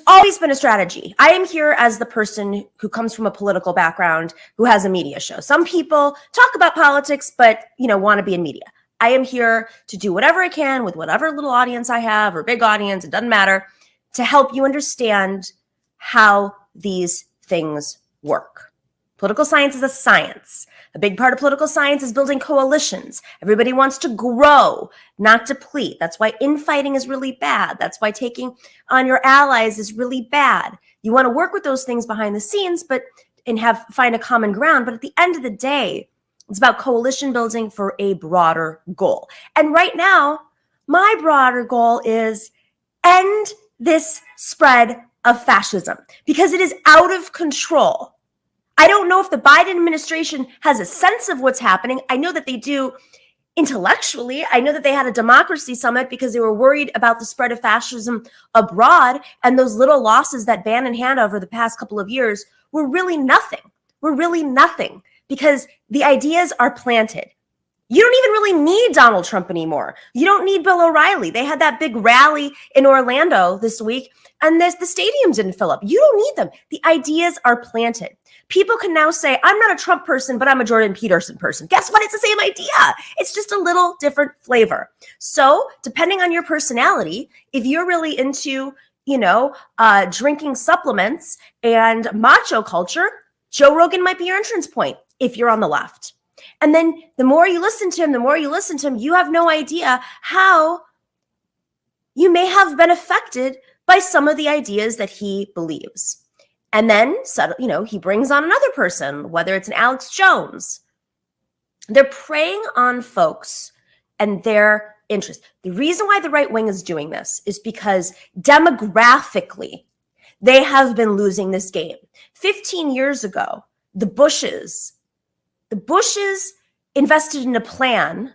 always been a strategy. I am here as the person who comes from a political background, who has a media show. Some people talk about politics, but, want to be in media. I am here to do whatever I can with whatever little audience I have or big audience, it doesn't matter, to help you understand how these things work. Political science is a science. A big part of political science is building coalitions. Everybody wants to grow, not deplete. That's why infighting is really bad. That's why taking on your allies is really bad. You want to work with those things behind the scenes, and find a common ground. But at the end of the day, it's about coalition building for a broader goal. And right now, my broader goal is end this spread of fascism because it is out of control. I don't know if the Biden administration has a sense of what's happening. I know that they do intellectually. I know that they had a democracy summit because they were worried about the spread of fascism abroad, and those little losses that Bannon had over the past couple of years were really nothing. Because the ideas are planted. You don't even really need Donald Trump anymore. You don't need Bill O'Reilly. They had that big rally in Orlando this week, and the stadium didn't fill up. You don't need them. The ideas are planted. People can now say, I'm not a Trump person, but I'm a Jordan Peterson person. Guess what? It's the same idea. It's just a little different flavor. So depending on your personality, if you're really into, drinking supplements and macho culture, Joe Rogan might be your entrance point if you're on the left. And then the more you listen to him, you have no idea how you may have been affected by some of the ideas that he believes. And then, he brings on another person, whether it's an Alex Jones. They're preying on folks and their interest. The reason why the right wing is doing this is because demographically, they have been losing this game. 15 years ago, the Bushes invested in a plan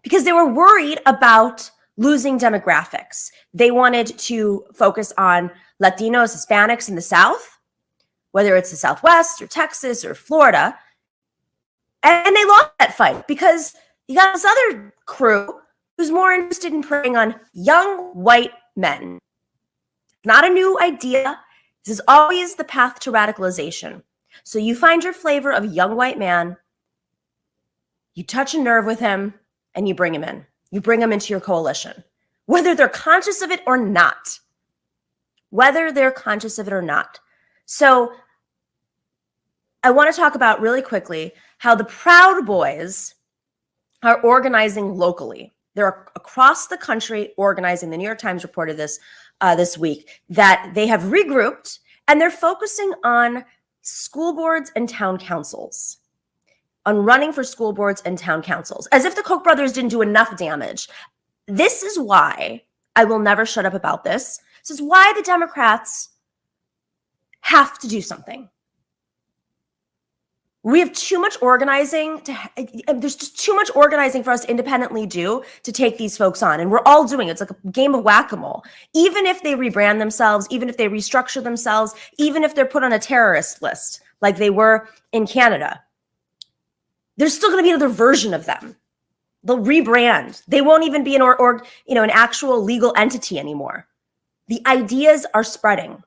because they were worried about losing demographics. They wanted to focus on Latinos, Hispanics in the South, whether it's the Southwest or Texas or Florida. And they lost that fight because you got this other crew who's more interested in preying on young white men. Not a new idea. This is always the path to radicalization. So you find your flavor of a young white man, you touch a nerve with him, and you bring him in. You bring them into your coalition, whether they're conscious of it or not. So I want to talk about really quickly how the Proud Boys are organizing locally. They're across the country organizing. The New York Times reported this week, that they have regrouped and they're focusing on school boards and town councils, on running for school boards and town councils, as if the Koch brothers didn't do enough damage. This is why I will never shut up about this. This is why the Democrats have to do something. We have too much organizing there's just too much organizing for us to independently do to take these folks on. And we're all doing it. It's like a game of whack-a-mole. Even if they rebrand themselves, even if they restructure themselves, even if they're put on a terrorist list like they were in Canada, there's still going to be another version of them. They'll rebrand. They won't even be an actual legal entity anymore. The ideas are spreading.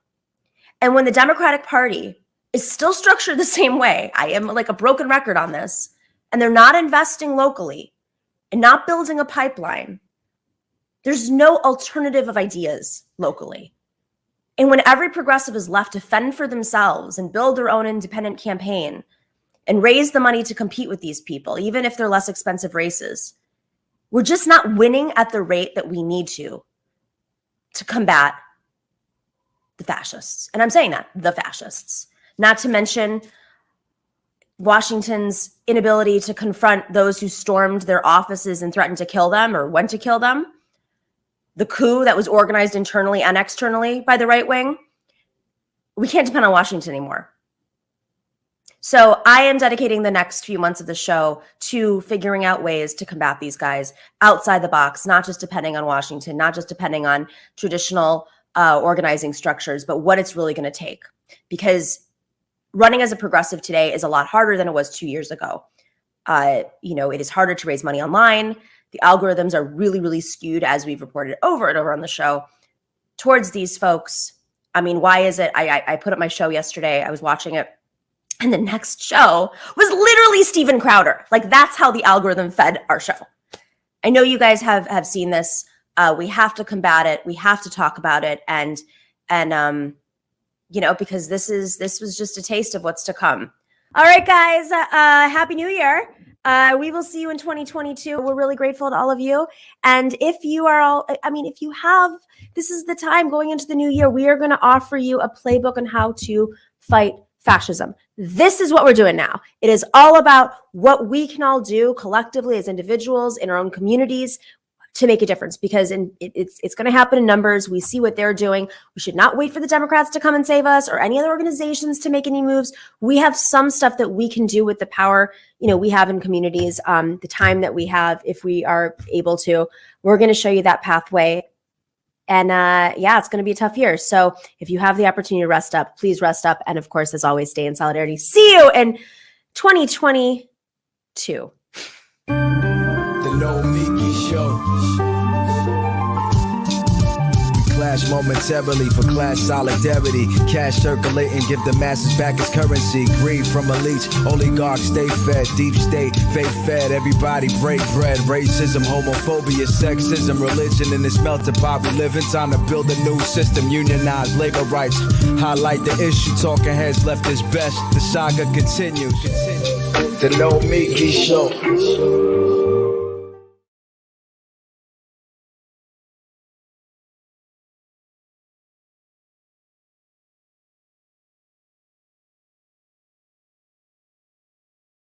And when the Democratic Party is still structured the same way, I am like a broken record on this, and they're not investing locally and not building a pipeline, there's no alternative of ideas locally. And when every progressive is left to fend for themselves and build their own independent campaign and raise the money to compete with these people, even if they're less expensive races, we're just not winning at the rate that we need to combat the fascists. And I'm saying that, the fascists. Not to mention Washington's inability to confront those who stormed their offices and threatened to kill them or went to kill them. The coup that was organized internally and externally by the right wing. We can't depend on Washington anymore. So I am dedicating the next few months of the show to figuring out ways to combat these guys outside the box, not just depending on Washington, not just depending on traditional organizing structures, but what it's really going to take. Because running as a progressive today is a lot harder than it was 2 years ago. It is harder to raise money online. The algorithms are really, really skewed, as we've reported over and over on the show, towards these folks. I mean, why is it? I put up my show yesterday. I was watching it. And the next show was literally Steven Crowder. Like, that's how the algorithm fed our show. I know you guys have seen this. We have to combat it. We have to talk about it, and because this was just a taste of what's to come. All right, guys. Happy New Year. We will see you in 2022. We're really grateful to all of you. And if you are this is the time going into the new year, we are going to offer you a playbook on how to fight fascism. This is what we're doing now. It is all about what we can all do collectively as individuals in our own communities to make a difference, because it's going to happen in numbers. We see what they're doing. We should not wait for the Democrats to come and save us or any other organizations to make any moves. We have some stuff that we can do with the power, we have in communities, the time that we have, if we are able to. We're going to show you that pathway. And it's going to be a tough year. So if you have the opportunity to rest up, please rest up. And of course, as always, stay in solidarity. See you in 2022. The Nomiki Show. We clash momentarily for class solidarity. Cash circulating, give the masses back its currency. Greed from elites, oligarchs stay fed. Deep state, fake fed, everybody break bread. Racism, homophobia, sexism, religion in this melted pot. We live in time to build a new system. Unionize labor rights, highlight the issue. Talking heads left is best. The saga continues. The Nomiki Show.